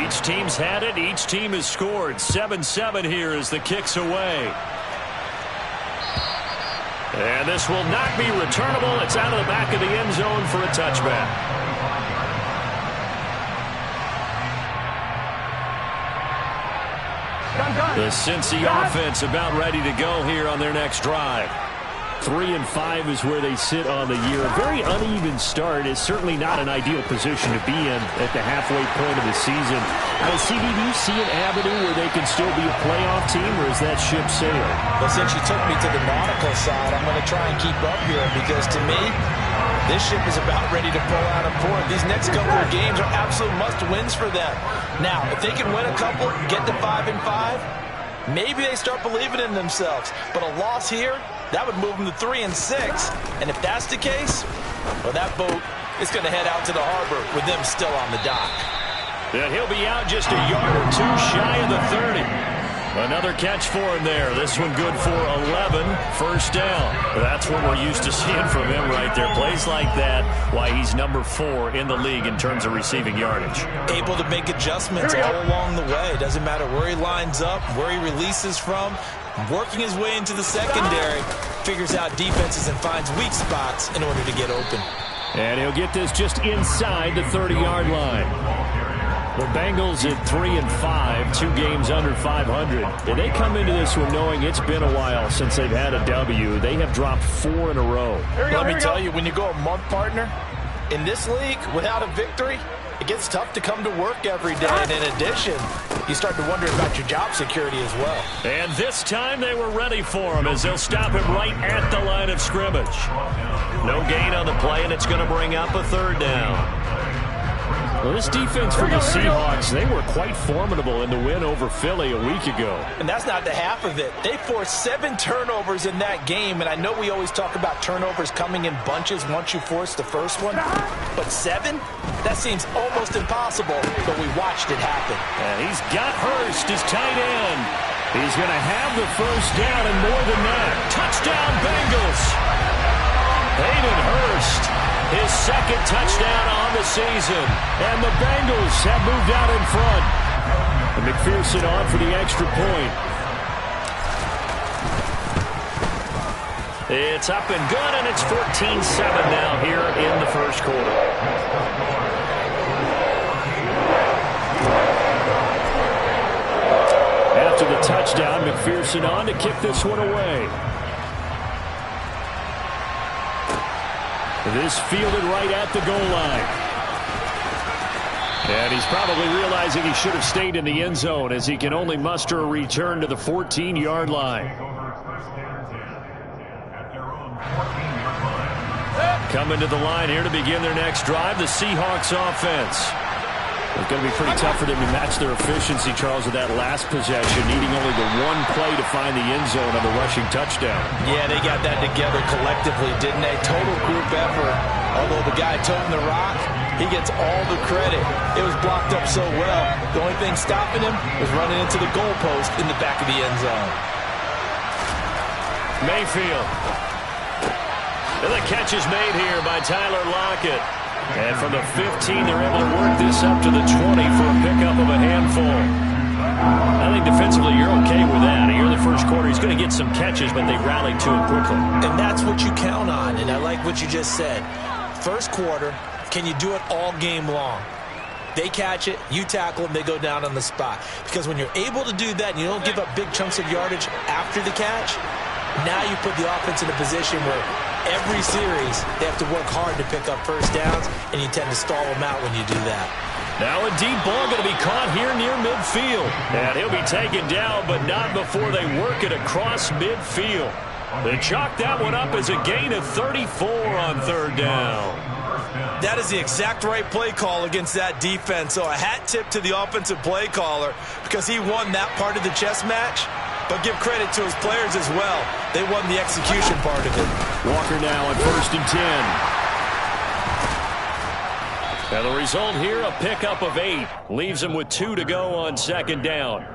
Each team's had it. Each team has scored. 7-7 here as the kick's away. And this will not be returnable. It's out of the back of the end zone for a touchback. The Cincy offense about ready to go here on their next drive. 3-5 is where they sit on the year. A very uneven start is certainly not an ideal position to be in at the halfway point of the season. CD, do you see an avenue where they can still be a playoff team, or is that ship sailed? Well, since you took me to the nautical side, I'm going to try and keep up here because to me, this ship is about ready to pull out of port. These next couple of games are absolute must-wins for them. Now, if they can win a couple, get to 5-5, maybe they start believing in themselves. But a loss here, that would move them to 3-6. And if that's the case, well, that boat is going to head out to the harbor with them still on the dock. And he'll be out just a yard or two shy of the 30. Another catch for him there. This one good for 11. First down. That's what we're used to seeing from him right there. Plays like that, why he's number 4 in the league in terms of receiving yardage. Able to make adjustments all along the way. Doesn't matter where he lines up, where he releases from. Working his way into the secondary. Figures out defenses and finds weak spots in order to get open. And he'll get this just inside the 30-yard line. The Bengals at 3-5, 2 games under 500. And they come into this one knowing it's been a while since they've had a W. They have dropped 4 in a row. Let me tell you, when you go a month, partner, in this league, without a victory, it gets tough to come to work every day. And in addition, you start to wonder about your job security as well. And this time they were ready for him as they'll stop him right at the line of scrimmage. No gain on the play, and it's going to bring up a 3rd down. Well, this defense for the Seahawks, they were quite formidable in the win over Philly a week ago. And that's not the half of it. They forced 7 turnovers in that game, and I know we always talk about turnovers coming in bunches once you force the first one, but 7? That seems almost impossible, but we watched it happen. And he's got Hurst, his tight end. He's going to have the first down and more than that. Touchdown, Bengals! Hayden Hurst, his 2nd touchdown on the season. And the Bengals have moved out in front. And McPherson on for the extra point. It's up and good, and it's 14-7 now here in the first quarter. After the touchdown, McPherson on to kick this one away. This fielded right at the goal line. And he's probably realizing he should have stayed in the end zone as he can only muster a return to the 14-yard line. Coming to the line here to begin their next drive, the Seahawks offense. It's going to be pretty tough for them to match their efficiency, Charles, with that last possession, needing only the one play to find the end zone on the rushing touchdown. Yeah, they got that together collectively, didn't they? Total group effort. Although the guy toting the rock, he gets all the credit. It was blocked up so well. The only thing stopping him was running into the goalpost in the back of the end zone. Mayfield. And the catch is made here by Tyler Lockett. And from the 15, they're able to work this up to the 20 for a pickup of a handful. I think defensively you're okay with that. Here in the first quarter, he's going to get some catches, but they rallied to him quickly. And that's what you count on, and I like what you just said. First quarter, can you do it all game long? They catch it, you tackle them, they go down on the spot. Because when you're able to do that and you don't give up big chunks of yardage after the catch, now you put the offense in a position where every series they have to work hard to pick up first downs, and you tend to stall them out when you do that. Now a deep ball going to be caught here near midfield. And he'll be taken down, but not before they work it across midfield. They chalk that one up as a gain of 34 on 3rd down. That is the exact right play call against that defense. So a hat tip to the offensive play caller because he won that part of the chess match. But give credit to his players as well. They won the execution part of it. Walker now on 1st and 10. And the result here, a pickup of 8. Leaves him with 2 to go on 2nd down.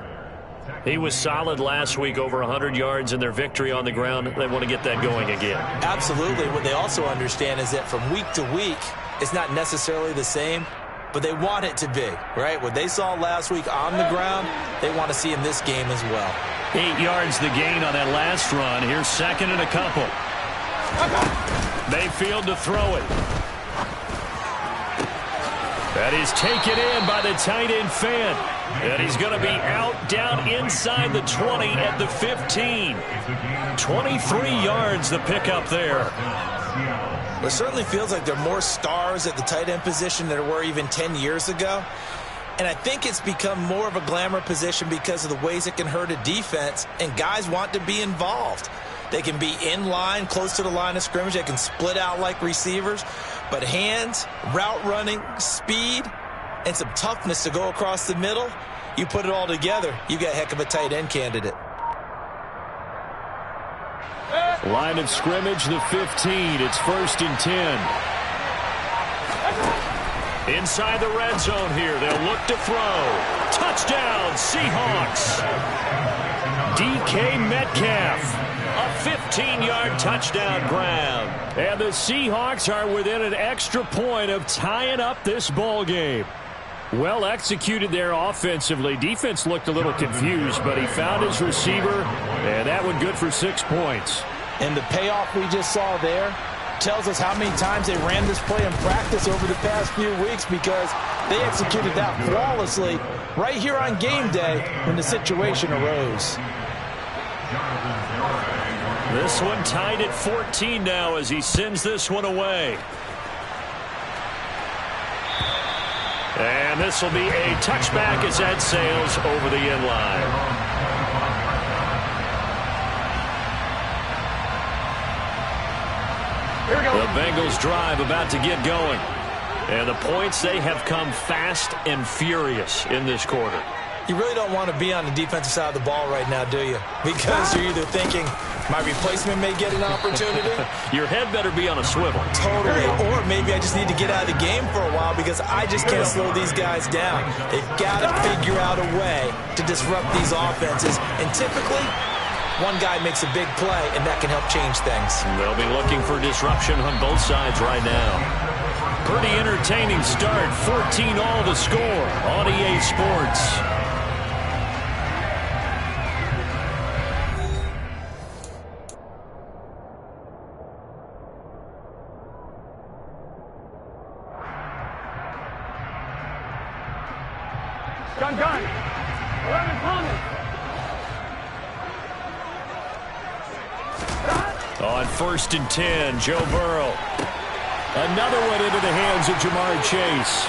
He was solid last week, over 100 yards in their victory on the ground. They want to get that going again. Absolutely. What they also understand is that from week to week, it's not necessarily the same, but they want it to be, right? What they saw last week on the ground, they want to see in this game as well. 8 yards the gain on that last run. Here's 2nd and a couple. Mayfield to throw it. That is taken in by the tight end Fant. And he's going to be out down inside the 20 at the 15. 23 yards the pickup there. It certainly feels like there are more stars at the tight end position than there were even 10 years ago. And I think it's become more of a glamour position because of the ways it can hurt a defense, and guys want to be involved. They can be in line, close to the line of scrimmage. They can split out like receivers. But hands, route running, speed, and some toughness to go across the middle, you put it all together, you got a heck of a tight end candidate. Line of scrimmage, the 15. It's 1st and 10. Inside the red zone here. They'll look to throw. Touchdown, Seahawks. DK Metcalf. A 15-yard touchdown grab. And the Seahawks are within an extra point of tying up this ball game. Well executed there offensively. Defense looked a little confused, but he found his receiver, and that one good for 6 points. And the payoff we just saw there tells us how many times they ran this play in practice over the past few weeks, because they executed that flawlessly right here on game day when the situation arose. This one tied at 14 now as he sends this one away. And this will be a touchback as that sails over the end line. The Bengals drive about to get going. And the points, they have come fast and furious in this quarter. You really don't want to be on the defensive side of the ball right now, do you? Because you're either thinking, my replacement may get an opportunity. Your head better be on a swivel. Totally. Or maybe I just need to get out of the game for a while because I just can't slow these guys down. They've got to figure out a way to disrupt these offenses. And typically, one guy makes a big play, and that can help change things. They'll be looking for disruption on both sides right now. Pretty entertaining start. 14 all to score on EA Sports. Gun. 11 coming. On 1st and 10, Joe Burrow. Another one into the hands of Jamar Chase.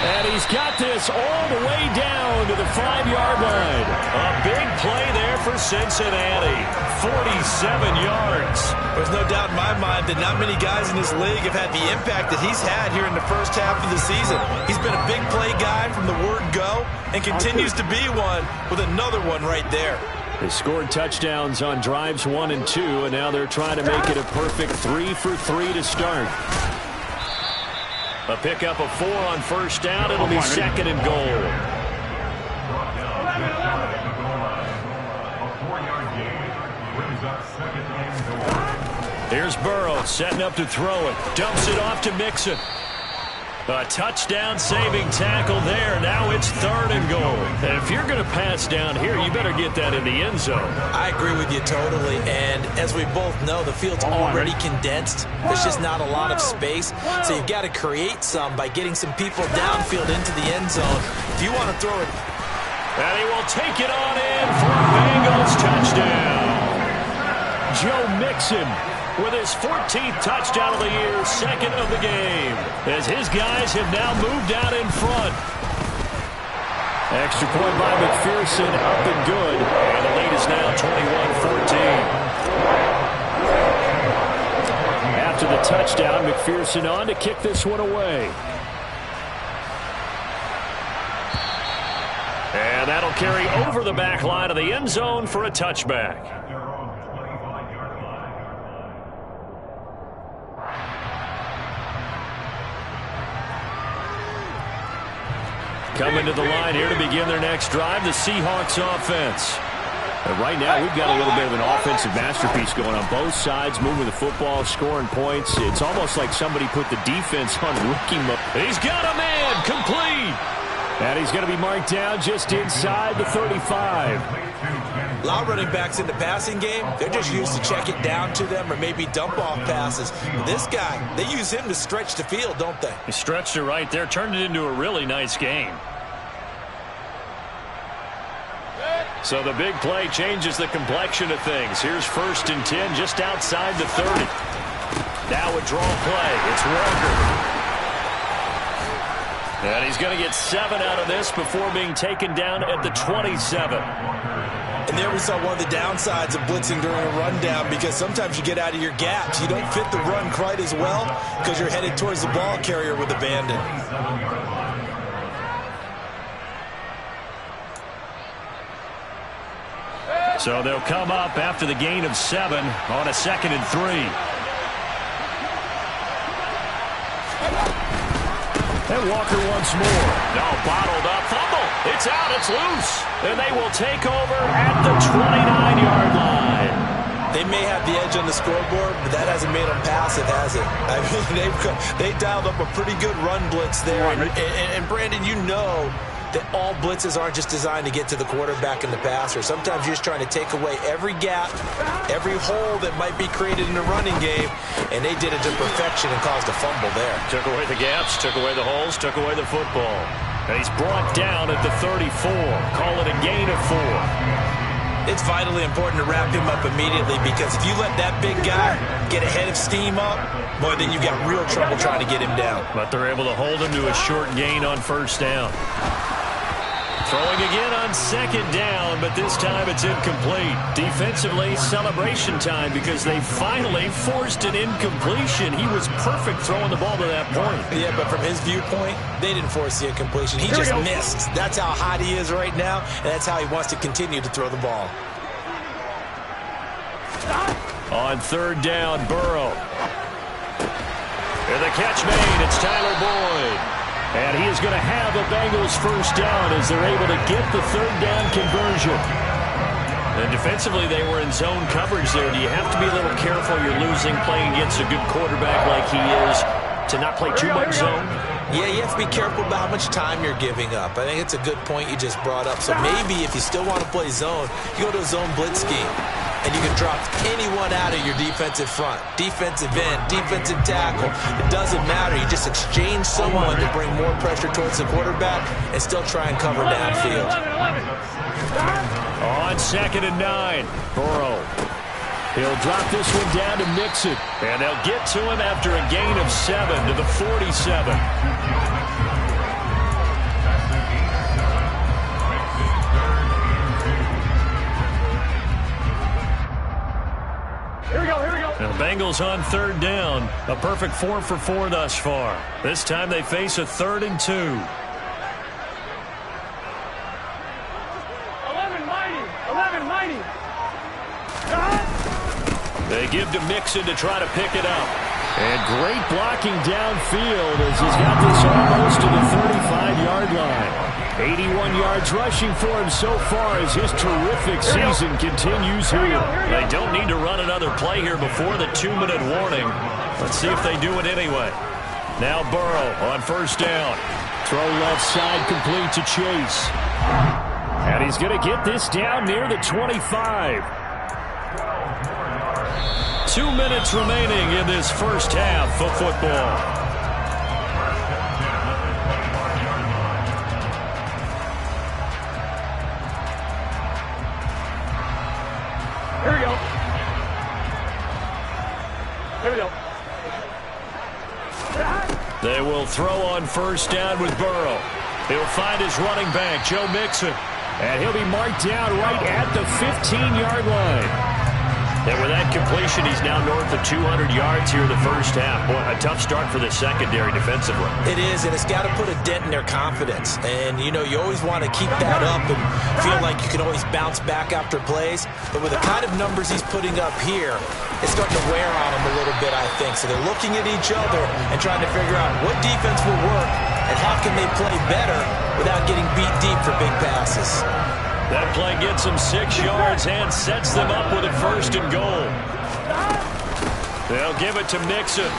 And he's got this all the way down to the 5-yard line. A big play there for Cincinnati. 47 yards. There's no doubt in my mind that not many guys in this league have had the impact that he's had here in the first half of the season. He's been a big play guy from the word go and continues to be one with another one right there. They scored touchdowns on drives 1 and 2, and now they're trying to make it a perfect 3 for 3 to start. A pickup of 4 on 1st down. It'll be 2nd and goal. Here's Burrow setting up to throw it. Dumps it off to Mixon. A touchdown-saving tackle there. Now it's 3rd and goal. And if you're going to pass down here, you better get that in the end zone. I agree with you totally. And as we both know, the field's already condensed. There's just not a lot of space. So you've got to create some by getting some people downfield into the end zone. If you want to throw it. And he will take it on in for a Bengals touchdown. Joe Mixon with his 14th touchdown of the year, 2nd of the game, as his guys have now moved out in front. Extra point by McPherson, up and good, and the lead is now 21-14. After the touchdown. McPherson on to kick this one away. And that'll carry over the back line of the end zone for a touchback. Coming to the line here to begin their next drive, the Seahawks offense. And right now, we've got a little bit of an offensive masterpiece going on both sides, moving the football, scoring points. It's almost like somebody put the defense on rookie mode. He's got a man, complete. And he's going to be marked down just inside the 35. A lot of running backs in the passing game, they're just used to check it down to them or maybe dump off passes. But this guy, they use him to stretch the field, don't they? He stretched it right there, turned it into a really nice game. So the big play changes the complexion of things. Here's 1st and 10 just outside the 30. Now a draw play. It's Walker. And he's going to get 7 out of this before being taken down at the 27. And there we saw one of the downsides of blitzing during a rundown, because sometimes you get out of your gaps. You don't fit the run quite as well because you're headed towards the ball carrier with abandon. So they'll come up after the gain of 7 on a 2nd and 3. And Walker once more. No, bottled up. Fumble. It's out. It's loose. And they will take over at the 29-yard line. They may have the edge on the scoreboard, but that hasn't made them passive, has it? I mean, they dialed up a pretty good run blitz there. And Brandon, you know that all blitzes aren't just designed to get to the quarterback and the passer. Sometimes you're just trying to take away every gap, every hole that might be created in the running game, and they did it to perfection and caused a fumble there. Took away the gaps, took away the holes, took away the football. And he's brought down at the 34. Call it a gain of 4. It's vitally important to wrap him up immediately, because if you let that big guy get ahead of steam up, boy, then you've got real trouble trying to get him down. But they're able to hold him to a short gain on 1st down. Throwing again on 2nd down, but this time it's incomplete. Defensively, celebration time, because they finally forced an incompletion. He was perfect throwing the ball to that point. Yeah, but from his viewpoint, they didn't force the incompletion. He just missed. That's how hot he is right now, and that's how he wants to continue to throw the ball. On 3rd down, Burrow. And the catch made. It's Tyler Boyd. And he is going to have a Bengals 1st down as they're able to get the 3rd down conversion. And defensively, they were in zone coverage there. Do you have to be a little careful? You're losing, playing against a good quarterback like he is, to not play too much zone? Yeah, you have to be careful about how much time you're giving up. I think it's a good point you just brought up. So maybe if you still want to play zone, you go to a zone blitz scheme. And you can drop anyone out of your defensive front, defensive end, defensive tackle. It doesn't matter. You just exchange someone to bring more pressure towards the quarterback and still try and cover downfield. On 2nd and 9, Burrow. He'll drop this one down to Mixon. And they'll get to him after a gain of 7 to the 47. The Bengals on 3rd down. A perfect 4 for 4 thus far. This time they face a 3rd and 2. 11 mighty. They give to Mixon to try to pick it up. And great blocking downfield as he's got this almost to the 35-yard line. 81 yards rushing for him so far as his terrific season continues here. They don't need to run another play here before the 2-minute warning. Let's see if they do it anyway. Now Burrow on 1st down. Throw left side complete to Chase. And he's going to get this down near the 25. 2 minutes remaining in this 1st half of football. Here we go. They will throw on 1st down with Burrow. He'll find his running back, Joe Mixon. And he'll be marked down right at the 15-yard line. And with that completion, he's now north of 200 yards here in the first half. Boy, a tough start for the secondary defensively. It is, and it's got to put a dent in their confidence. And, you know, you always want to keep that up and feel like you can always bounce back after plays. But with the kind of numbers he's putting up here, it's starting to wear on them a little bit, I think. So they're looking at each other and trying to figure out what defense will work and how can they play better without getting beat deep for big passes. That play gets them 6 yards and sets them up with a 1st and goal. They'll give it to Mixon.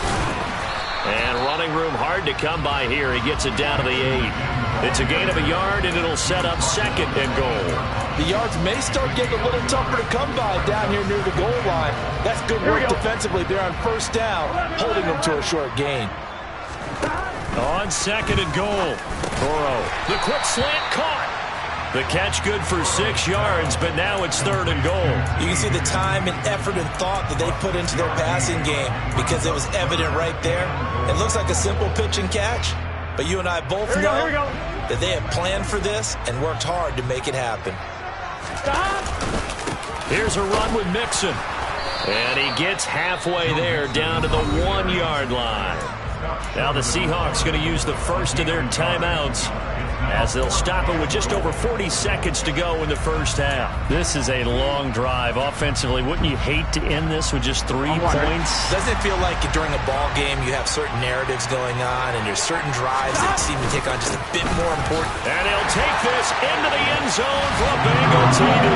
And running room hard to come by here. He gets it down to the 8. It's a gain of a yard, and it'll set up 2nd and goal. The yards may start getting a little tougher to come by down here near the goal line. That's good work defensively there on 1st down, holding them to a short gain. On 2nd and goal. Burrow, the quick slant caught. The catch good for 6 yards, but now it's 3rd and goal. You can see the time and effort and thought that they put into their passing game because it was evident right there. It looks like a simple pitch and catch, but you and I both know that they have planned for this and worked hard to make it happen. Here's a run with Mixon. And he gets halfway there down to the 1-yard line. Now the Seahawks going to use the first of their timeouts as they'll stop it with just over 40 seconds to go in the first half. This is a long drive offensively. Wouldn't you hate to end this with just 3 points? Doesn't it feel like during a ball game you have certain narratives going on and there's certain drives that seem to take on just a bit more important? And he'll take this into the end zone for a Bengal TD.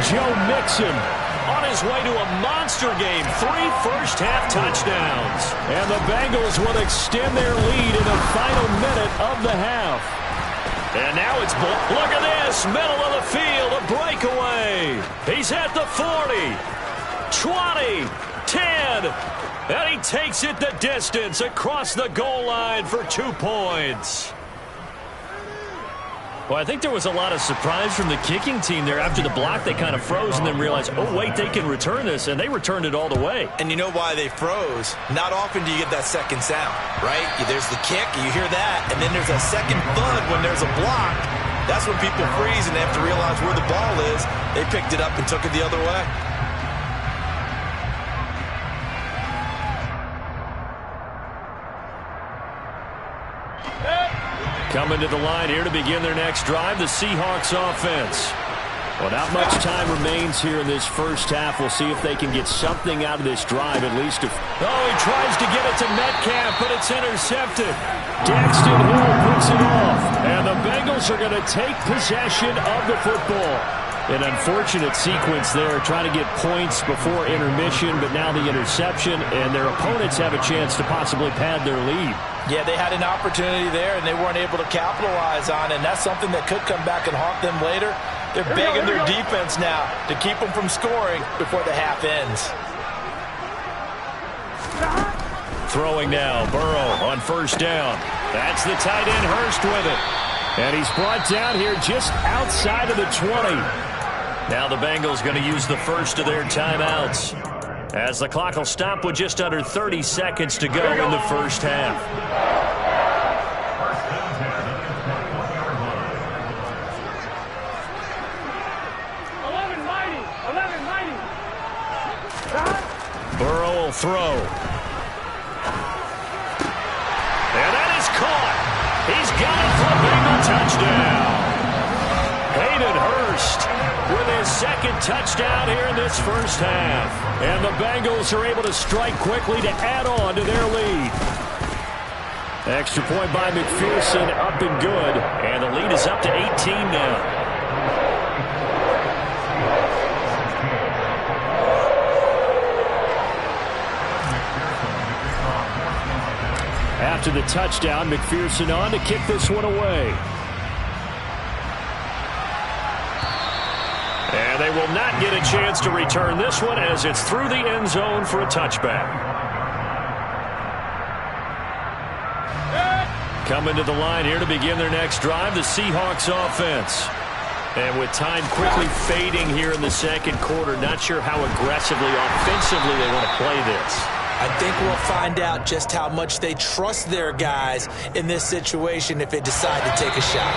Joe Mixon on his way to a monster game. 3 first-half touchdowns. And the Bengals will extend their lead in the final minute of the half. And now it's, look at this, middle of the field, a breakaway. He's at the 40, 20, 10, and he takes it the distance across the goal line for 2 points. Well, I think there was a lot of surprise from the kicking team there. After the block, they kind of froze and then realized, oh, wait, they can return this, and they returned it all the way. And you know why they froze? Not often do you get that second sound, right? There's the kick, you hear that, and then there's a second thud when there's a block. That's when people freeze and they have to realize where the ball is. They picked it up and took it the other way. Coming to the line here to begin their next drive, the Seahawks offense. Well, not much time remains here in this first half. We'll see if they can get something out of this drive, at least. Oh, he tries to get it to Metcalf, but it's intercepted. Daxton Hill puts it off, and the Bengals are going to take possession of the football. An unfortunate sequence there, trying to get points before intermission, but now the interception, and their opponents have a chance to possibly pad their lead. Yeah, they had an opportunity there, and they weren't able to capitalize on it, and that's something that could come back and haunt them later. They're begging their defense now to keep them from scoring before the half ends. Throwing now, Burrow on first down. That's the tight end, Hurst with it. And he's brought down here just outside of the 20. Now the Bengals going to use the first of their timeouts, as the clock will stop with just under 30 seconds to go in the first half. Burrow will throw. And that is caught. He's got it for a Bengal touchdown. Hayden Hurst with his second touchdown here in this first half. And the Bengals are able to strike quickly to add on to their lead. Extra point by McPherson, up and good. And the lead is up to 18 now. After the touchdown, McPherson on to kick this one away. And they will not get a chance to return this one as it's through the end zone for a touchback. Coming to the line here to begin their next drive, the Seahawks offense. And with time quickly fading here in the second quarter, not sure how aggressively, offensively they want to play this. I think we'll find out just how much they trust their guys in this situation if they decide to take a shot.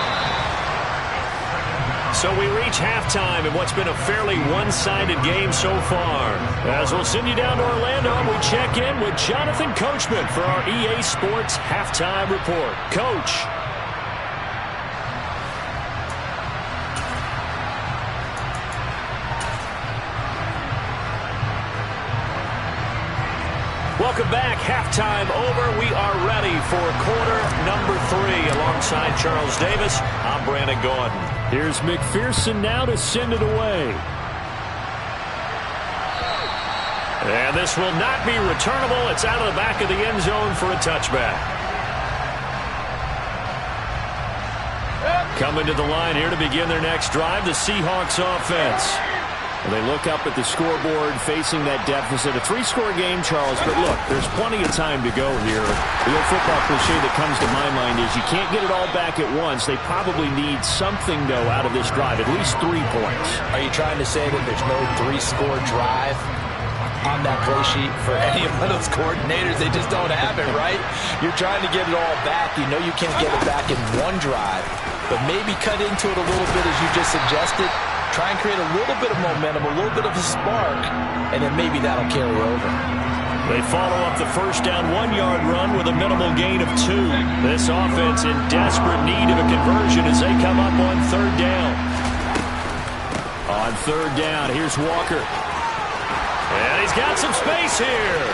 So we reach halftime in what's been a fairly one-sided game so far. As we'll send you down to Orlando, we check in with Jonathan Coachman for our EA Sports Halftime Report. Coach. Welcome back. Halftime over. We are ready for quarter number 3. Alongside Charles Davis, I'm Brandon Gordon. Here's McPherson now to send it away. And this will not be returnable. It's out of the back of the end zone for a touchback. Coming to the line here to begin their next drive, the Seahawks offense. They look up at the scoreboard facing that deficit. A 3-score game, Charles, but look, there's plenty of time to go here. The old football cliche that comes to my mind is you can't get it all back at once. They probably need something, though, out of this drive, at least 3 points. Are you trying to say that there's no 3-score drive on that play sheet for any of those coordinators? They just don't have it, right? You're trying to get it all back. You know you can't get it back in one drive, but maybe cut into it a little bit as you just suggested. Try and create a little bit of momentum, a little bit of a spark, and then maybe that'll carry over. They follow up the first down 1-yard run with a minimal gain of 2. This offense in desperate need of a conversion as they come up on 3rd down. On 3rd down, here's Walker. And he's got some space here.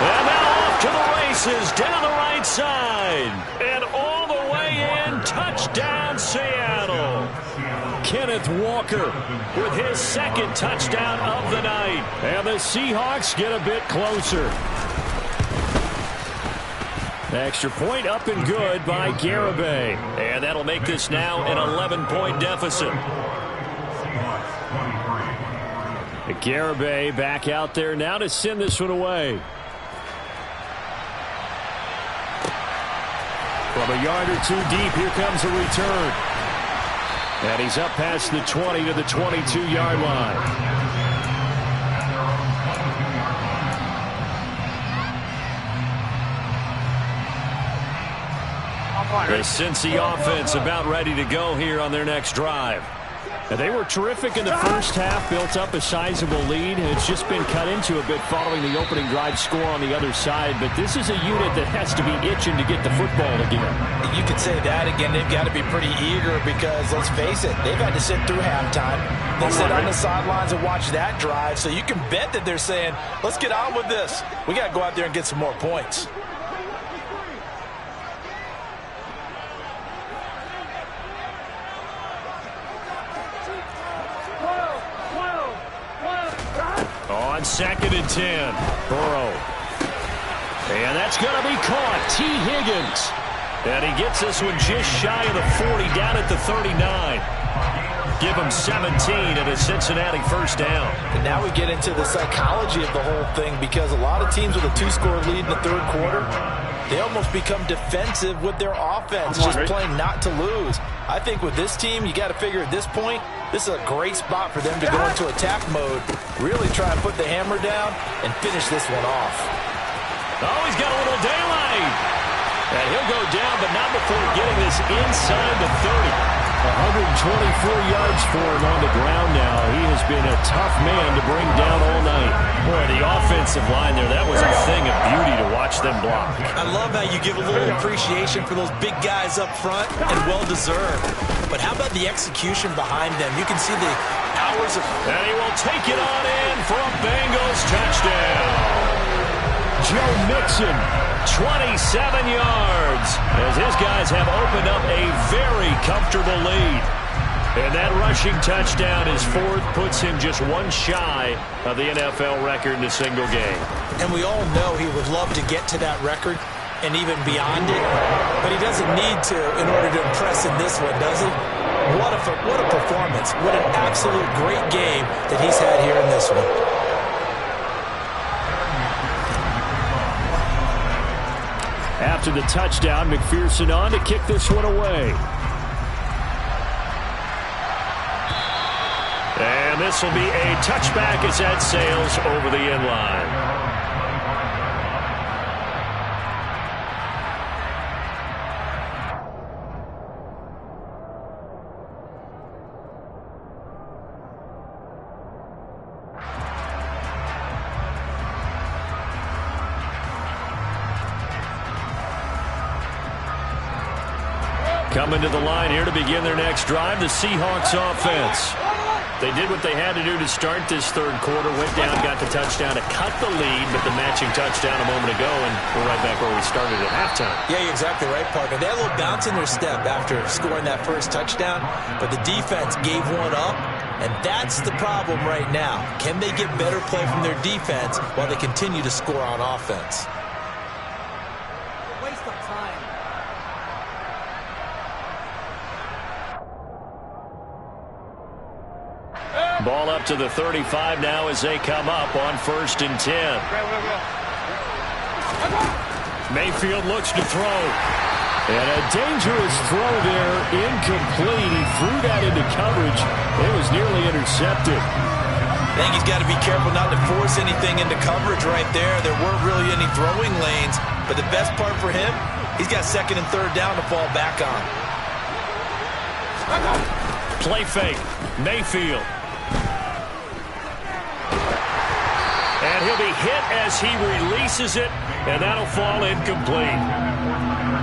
And now off to the races down the right side. And all the way in, touchdown Seattle. Kenneth Walker with his 2nd touchdown of the night. And the Seahawks get a bit closer. Extra point up and good by Garibay. And that'll make this now an 11-point deficit. Garibay back out there now to send this one away. From a yard or 2 deep, here comes a return. And he's up past the 20 to the 22-yard line. The Cincy offense about ready to go here on their next drive. And they were terrific in the first half, built up a sizable lead, and it's just been cut into a bit following the opening drive score on the other side. But this is a unit that has to be itching to get the football again. You could say that again. They've got to be pretty eager because, let's face it, they've had to sit through halftime. They sit on the sidelines and watch that drive. So you can bet that they're saying, let's get on with this. We got to go out there and get some more points. On 2nd and 10, Burrow. And that's going to be caught. T. Higgins. And he gets this one just shy of the 40, down at the 39. Give him 17 and a Cincinnati first down. And now we get into the psychology of the whole thing, because a lot of teams with a 2-score lead in the 3rd quarter, they almost become defensive with their offense, just playing not to lose. I think with this team, you got to figure at this point, this is a great spot for them to go into attack mode, really try and put the hammer down and finish this one off. Oh, he's got a little daylight. And he'll go down, but not before getting this inside the 30. 124 yards for him on the ground now. He has been a tough man to bring down all night. Boy, the offensive line there, that was a thing of beauty to watch them block. I love how you give a little appreciation for those big guys up front, and well-deserved. But how about the execution behind them? You can see the hours of... And he will take it on in for a Bengals touchdown. Joe Mixon, 27 yards, as his guys have opened up a very comfortable lead. And that rushing touchdown, his 4th, puts him just 1 shy of the NFL record in a single game. And we all know he would love to get to that record and even beyond it, but he doesn't need to in order to impress in this one, does he? What a performance. What an absolute great game that he's had here in this one. After the touchdown, McPherson on to kick this one away. And this will be a touchback as that sails over the end line. Coming to the line here to begin their next drive, the Seahawks offense. They did what they had to do to start this third quarter. Went down, got the touchdown to cut the lead, but the matching touchdown a moment ago, and we're right back where we started at halftime. Yeah, you're exactly right, partner. They had a little bounce in their step after scoring that first touchdown, but the defense gave one up, and that's the problem right now. Can they get better play from their defense while they continue to score on offense? Waste of time. Ball up to the 35 now as they come up on 1st and 10. Mayfield looks to throw. And a dangerous throw there, incomplete. He threw that into coverage. It was nearly intercepted. I think he's got to be careful not to force anything into coverage right there. There weren't really any throwing lanes, but the best part for him, he's got 2nd and 3rd down to fall back on. Play fake, Mayfield. And he'll be hit as he releases it, and that'll fall incomplete.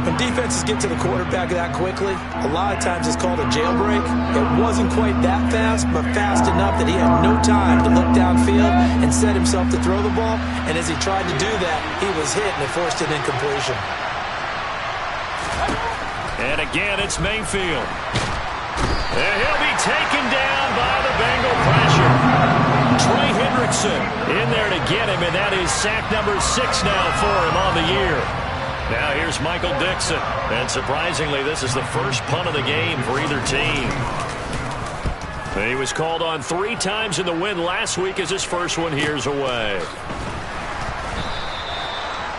When defenses get to the quarterback that quickly, a lot of times it's called a jailbreak. It wasn't quite that fast, but fast enough that he had no time to look downfield and set himself to throw the ball. And as he tried to do that, he was hit and it forced an incompletion. And again, it's Mayfield. And he'll be taken down by the Bengal pressure. Trey Hendrickson in there to get him, and that is sack number 6 now for him on the year. Now here's Michael Dixon, and surprisingly, this is the first punt of the game for either team. He was called on 3 times in the win last week as his first one here's away.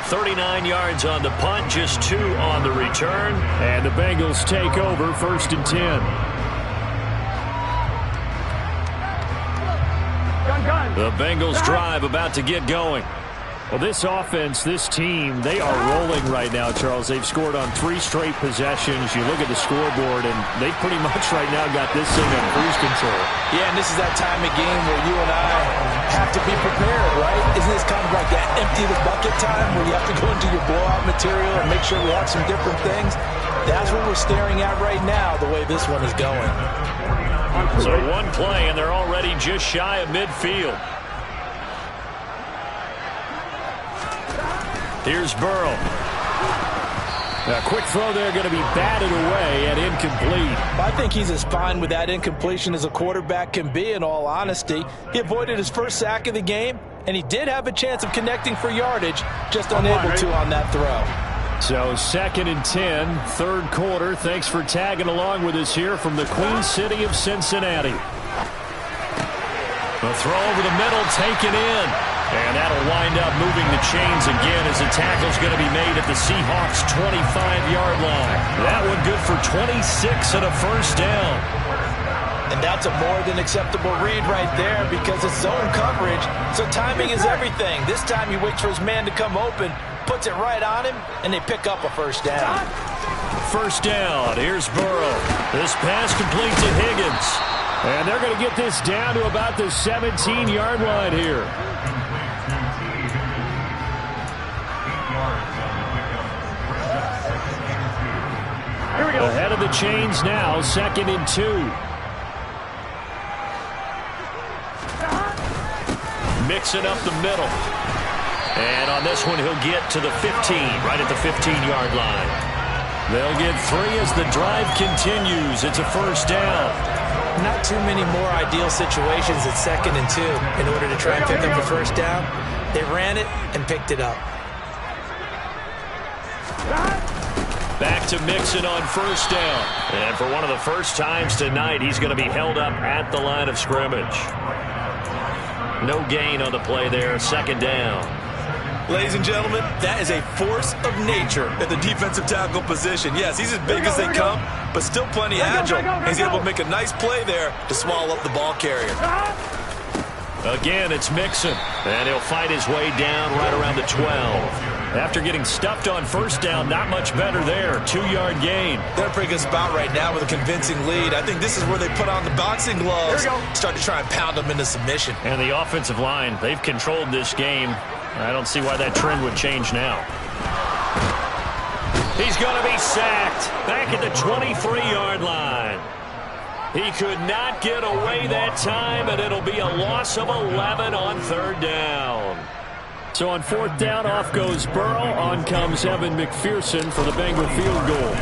39 yards on the punt, just 2 on the return, and the Bengals take over 1st and 10. The Bengals drive about to get going. Well, this offense, this team, they are rolling right now, Charles. They've scored on 3 straight possessions. You look at the scoreboard, and they pretty much right now got this thing on cruise control. Yeah, and this is that time of game where you and I have to be prepared, right? Isn't this kind of like that empty the bucket time where you have to go into your blowout material and make sure we have some different things? That's what we're staring at right now, the way this one is going. So 1 play, and they're already just shy of midfield. Here's Burrow. A quick throw there, going to be batted away and incomplete. I think he's as fine with that incompletion as a quarterback can be, in all honesty. He avoided his first sack of the game, and he did have a chance of connecting for yardage, just unable to on that throw. So 2nd and 10, 3rd quarter. Thanks for tagging along with us here from the Queen City of Cincinnati. A throw over the middle, taken in. And that'll wind up moving the chains again as the tackle's going to be made at the Seahawks' 25-yard line. That one good for 26 and a 1st down. And that's a more than acceptable read right there because it's zone coverage, so timing is everything. This time he waits for his man to come open, puts it right on him, and they pick up a 1st down. 1st down. Here's Burrow. This pass complete to Higgins. And they're going to get this down to about the 17-yard line here. Ahead of the chains now, 2nd and 2. Mixing up the middle. And on this one, he'll get to the 15, right at the 15-yard line. They'll get 3 as the drive continues. It's a 1st down. Not too many more ideal situations at 2nd and 2 in order to try and pick up a 1st down. They ran it and picked it up. Back to Mixon on 1st down. And for one of the first times tonight, he's going to be held up at the line of scrimmage. No gain on the play there, 2nd down. Ladies and gentlemen, that is a force of nature at the defensive tackle position. Yes, he's as big as they come, but still plenty agile. He's able to make a nice play there to swallow up the ball carrier. Again, it's Mixon, and he'll fight his way down right around the 12. After getting stuffed on 1st down, not much better there. 2-yard gain. They're in a pretty good spot right now with a convincing lead. I think this is where they put on the boxing gloves, start to try and pound them into submission. And the offensive line, they've controlled this game. I don't see why that trend would change now. He's going to be sacked back at the 23-yard line. He could not get away that time, and it'll be a loss of 11 on 3rd down. So on 4th down, off goes Burrow. On comes Evan McPherson for the Bengal field goal.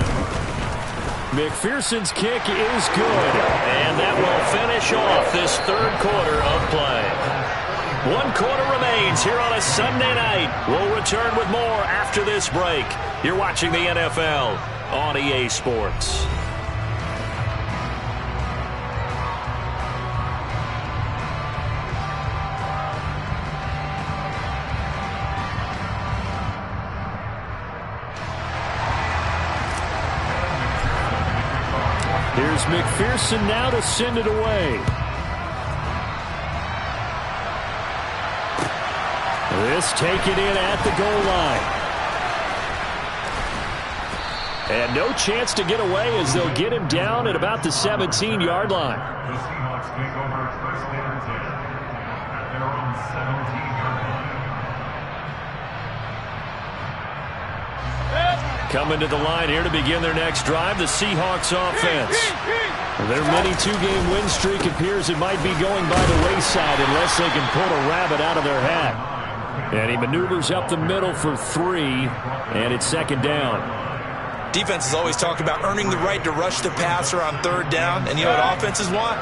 McPherson's kick is good, and that will finish off this 3rd quarter of play. 1 quarter remains here on a Sunday night. We'll return with more after this break. You're watching the NFL on EA Sports. Here's McPherson now to send it away. This taken in at the goal line. And no chance to get away as they'll get him down at about the 17-yard line. The Seahawks take over 1st and 10 at their own 17-yard line. Coming to the line here to begin their next drive, the Seahawks offense. Their mini 2-game win streak appears it might be going by the wayside unless they can pull a rabbit out of their hat. And he maneuvers up the middle for 3, and it's 2nd down. Defense has always talked about earning the right to rush the passer on 3rd down, and you know what offenses want?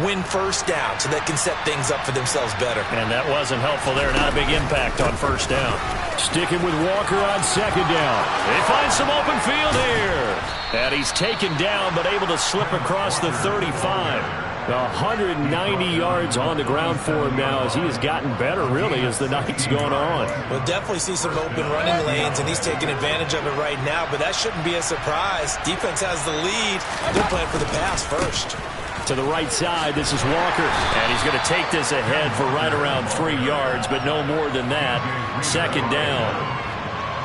Win 1st down so they can set things up for themselves better. And that wasn't helpful there. Not a big impact on 1st down. Sticking with Walker on 2nd down. They find some open field here. And he's taken down but able to slip across the 35. 190 yards on the ground for him now as he has gotten better, really, as the night's gone on. We'll definitely see some open running lanes, and he's taking advantage of it right now, but that shouldn't be a surprise. Defense has the lead. They're playing for the pass first. To the right side, this is Walker, and he's going to take this ahead for right around 3 yards, but no more than that. 2nd down.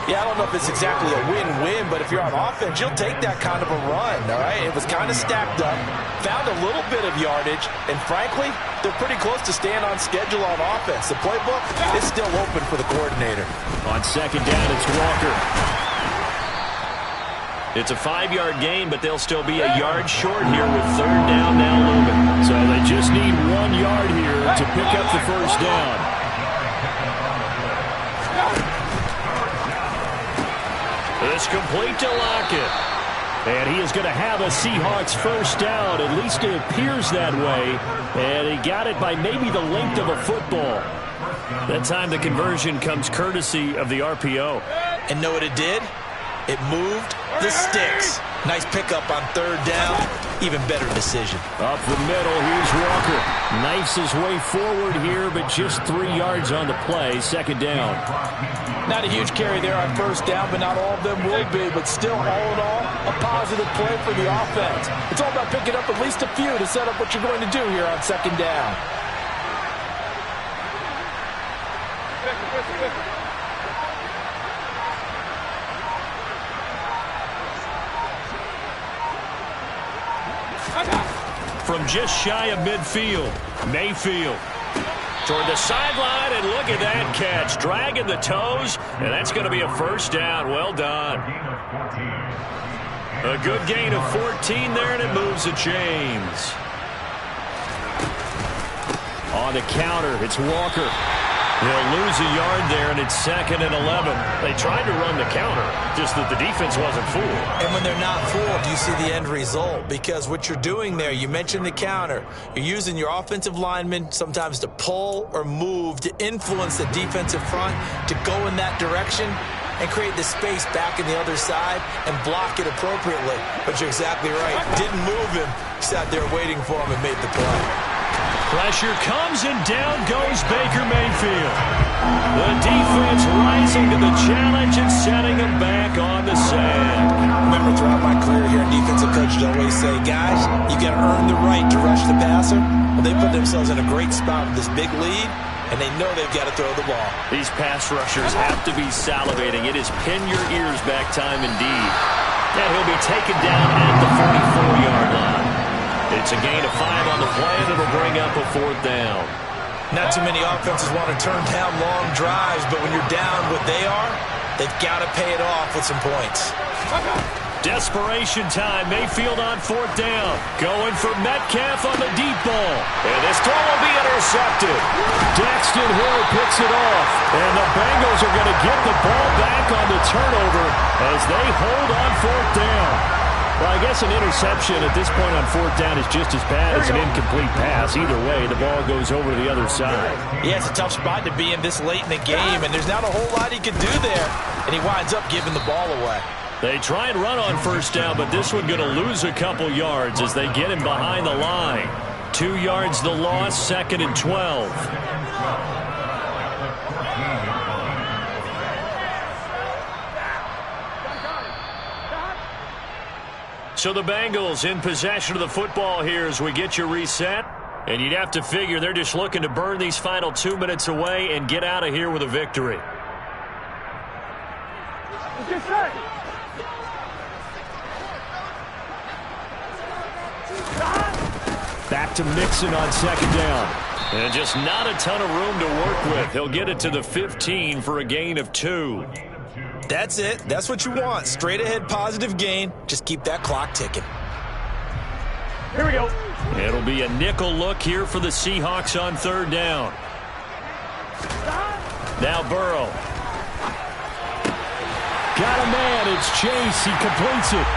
Yeah, I don't know if it's exactly a win-win, but if you're on offense, you'll take that kind of a run, all right? It was kind of stacked up, found a little bit of yardage, and frankly, they're pretty close to staying on schedule on offense. The playbook is still open for the coordinator. On 2nd down, it's Walker. It's a 5-yard gain, but they'll still be a yard short here with 3rd down now looming. So they just need 1 yard here to pick up the 1st down. This complete to Lockett. And he is going to have a Seahawks 1st down. At least it appears that way. And he got it by maybe the length of a football. That time the conversion comes courtesy of the RPO. And know what it did? It moved the sticks. Nice pickup on 3rd down. Even better decision. Up the middle, here's Walker. Knifes his way forward here, but just 3 yards on the play. 2nd down. Not a huge carry there on 1st down, but not all of them will be. But still, all in all, a positive play for the offense. It's all about picking up at least a few to set up what you're going to do here on 2nd down. From just shy of midfield, Mayfield toward the sideline, and look at that catch. Dragging the toes, and that's going to be a 1st down. Well done. A good gain of 14 there, and it moves the chains. On the counter, it's Walker. He'll lose a yard there, and it's 2nd and 11. They tried to run the counter, just that the defense wasn't fooled. And when they're not fooled, you see the end result. Because what you're doing there, you mentioned the counter. You're using your offensive linemen sometimes to pull or move to influence the defensive front to go in that direction and create the space back in the other side and block it appropriately. But you're exactly right. Didn't move him. Sat there waiting for him and made the play. Pressure comes, and down goes Baker Mayfield. The defense rising to the challenge and setting him back on the sand. Remember, throughout my career here, defensive coaches always say, guys, you got to earn the right to rush the passer. Well, they put themselves in a great spot with this big lead, and they know they've got to throw the ball. These pass rushers have to be salivating. It is pin your ears back time indeed. And he'll be taken down at the 44-yard line. It's a gain of 5 on the play, and it'll bring up a 4th down. Not too many offenses want to turn down long drives, but when you're down what they are, They've got to pay it off with some points. Desperation time. Mayfield on 4th down. Going for Metcalf on the deep ball. And this throw will be intercepted. Daxton Hill picks it off. And the Bengals are going to get the ball back on the turnover as they hold on 4th down. Well, I guess an interception at this point on 4th down is just as bad as an incomplete pass. Either way, the ball goes over to the other side. Yeah, it's a tough spot to be in this late in the game, and there's not a whole lot he can do there. And he winds up giving the ball away. They try and run on 1st down, but this one going to lose a couple yards as they get him behind the line. 2 yards the loss, 2nd and 12. So the Bengals in possession of the football here as we get you reset. And you'd have to figure they're just looking to burn these final 2 minutes away and get out of here with a victory. Back to Mixon on 2nd down. And just not a ton of room to work with. He'll get it to the 15 for a gain of 2. That's it. That's what you want. Straight ahead positive gain. Just keep that clock ticking. Here we go. It'll be a nickel look here for the Seahawks on 3rd down. Now Burrow. Got a man. It's Chase. He completes it.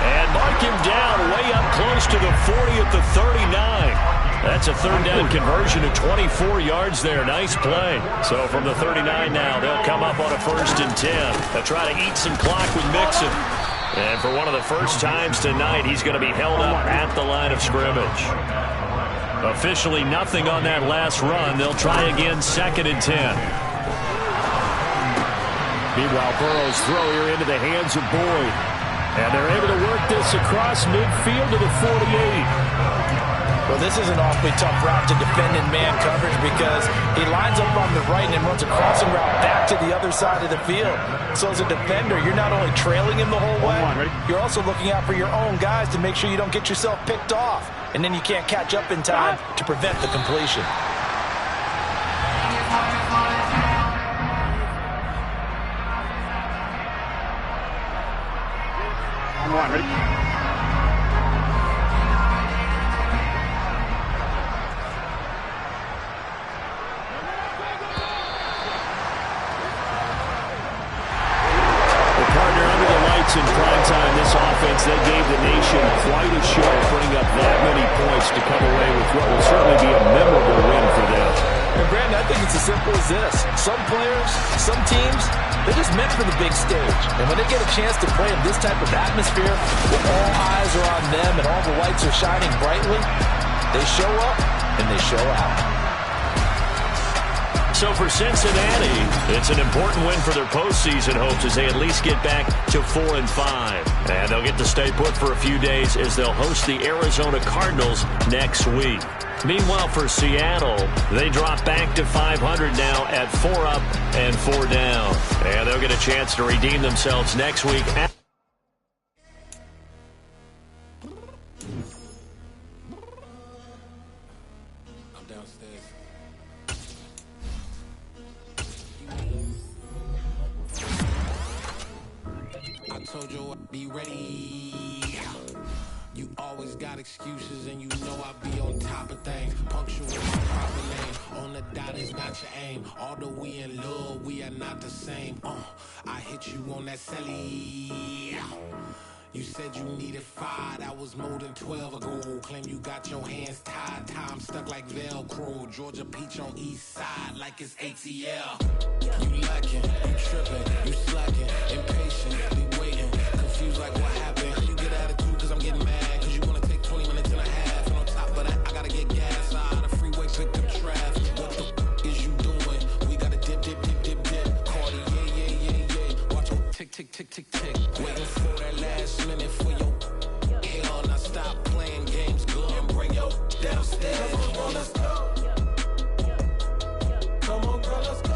And mark him down way up close to the 40 at the 39. That's a 3rd down conversion of 24 yards there. Nice play. So from the 39 now, they'll come up on a 1st and 10. They'll try to eat some clock with Mixon. And for one of the first times tonight, he's going to be held up at the line of scrimmage. Officially nothing on that last run. They'll try again 2nd and 10. Meanwhile, Burrow's throw here into the hands of Boyd. And they're able to work this across midfield to the 48. Well, this is an awfully tough route to defend in man coverage because he lines up on the right and then runs a crossing route back to the other side of the field. So as a defender, you're not only trailing him the whole way, you're also looking out for your own guys to make sure you don't get yourself picked off. And then you can't catch up in time to prevent the completion. Ready? In prime time, this offense, they gave the nation quite a show, putting up that many points to come away with what will certainly be a memorable win for them. And Brandon, I think it's as simple as this. Some players, some teams, they're just meant for the big stage. And when they get a chance to play in this type of atmosphere, where all eyes are on them and all the lights are shining brightly, they show up and they show out. So for Cincinnati, it's an important win for their postseason hopes as they at least get back to 4-5. And they'll get to stay put for a few days as they'll host the Arizona Cardinals next week. Meanwhile, for Seattle, they drop back to 500 now at 4 up and 4 down. And they'll get a chance to redeem themselves next week. Told you I'd be ready. You always got excuses and you know I be on top of things. Punctual in my proper lane. On the dot is not your aim. Although we in love, we are not the same. I hit you on that celly. You said you needed 5, that was more than 12 ago. Claim you got your hands tied, time stuck like Velcro. Georgia Peach on east side like it's ATL. You lacking, you tripping, you slacking, impatient, be waiting, confused like what happened. How you get attitude cause I'm getting mad, cause you wanna take 20 minutes and a half. And on top of that, I gotta get gas out of the freeway, pick up traffic. What the is you doing? We gotta dip, dip, dip, dip, dip. Cardi, yeah. Watch your tick, tick, tick, tick, tick. Waiting for that last minute for your hell. Now stop playing games, go and bring your downstairs. Come on, let's go. Come on, girl, let's go.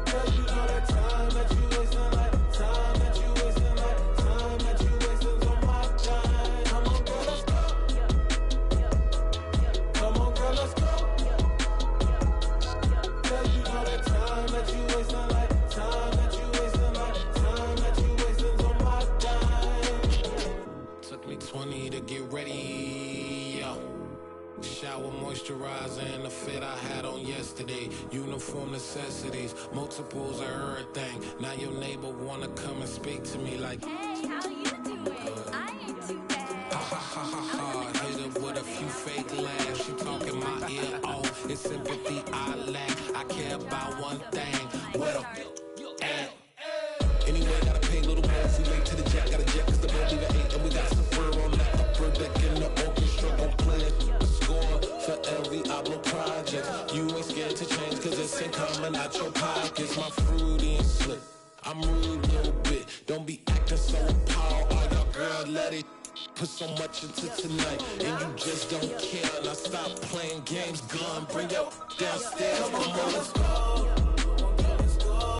Cause you know that time that you wasting, like time that you wasting. get ready. Shower moisturizer and the fit I had on yesterday. Uniform necessities, multiples of everything. Now your neighbor wanna come and speak to me like, hey, how you doing? I ain't too bad. Ha ha ha ha ha. Hit her with a few fake laughs. She talking my ear off. It's sympathy I lack. I care about one thing. What a at. Anyway, gotta pay a little more if we late to the jet. Got a jet cause the boat leave 8 and we got some fur on that upper deck in the orchestra. Gon' play it. Score for every Ablo project. You ain't scared to change cause it's ain't coming out your pockets. My fruity and slick. I'm rude a little bit. Don't be acting so power. All your girl let it put so much into tonight. And you just don't care. Now stop playing games. Gun, bring your downstairs. Come on, let's go.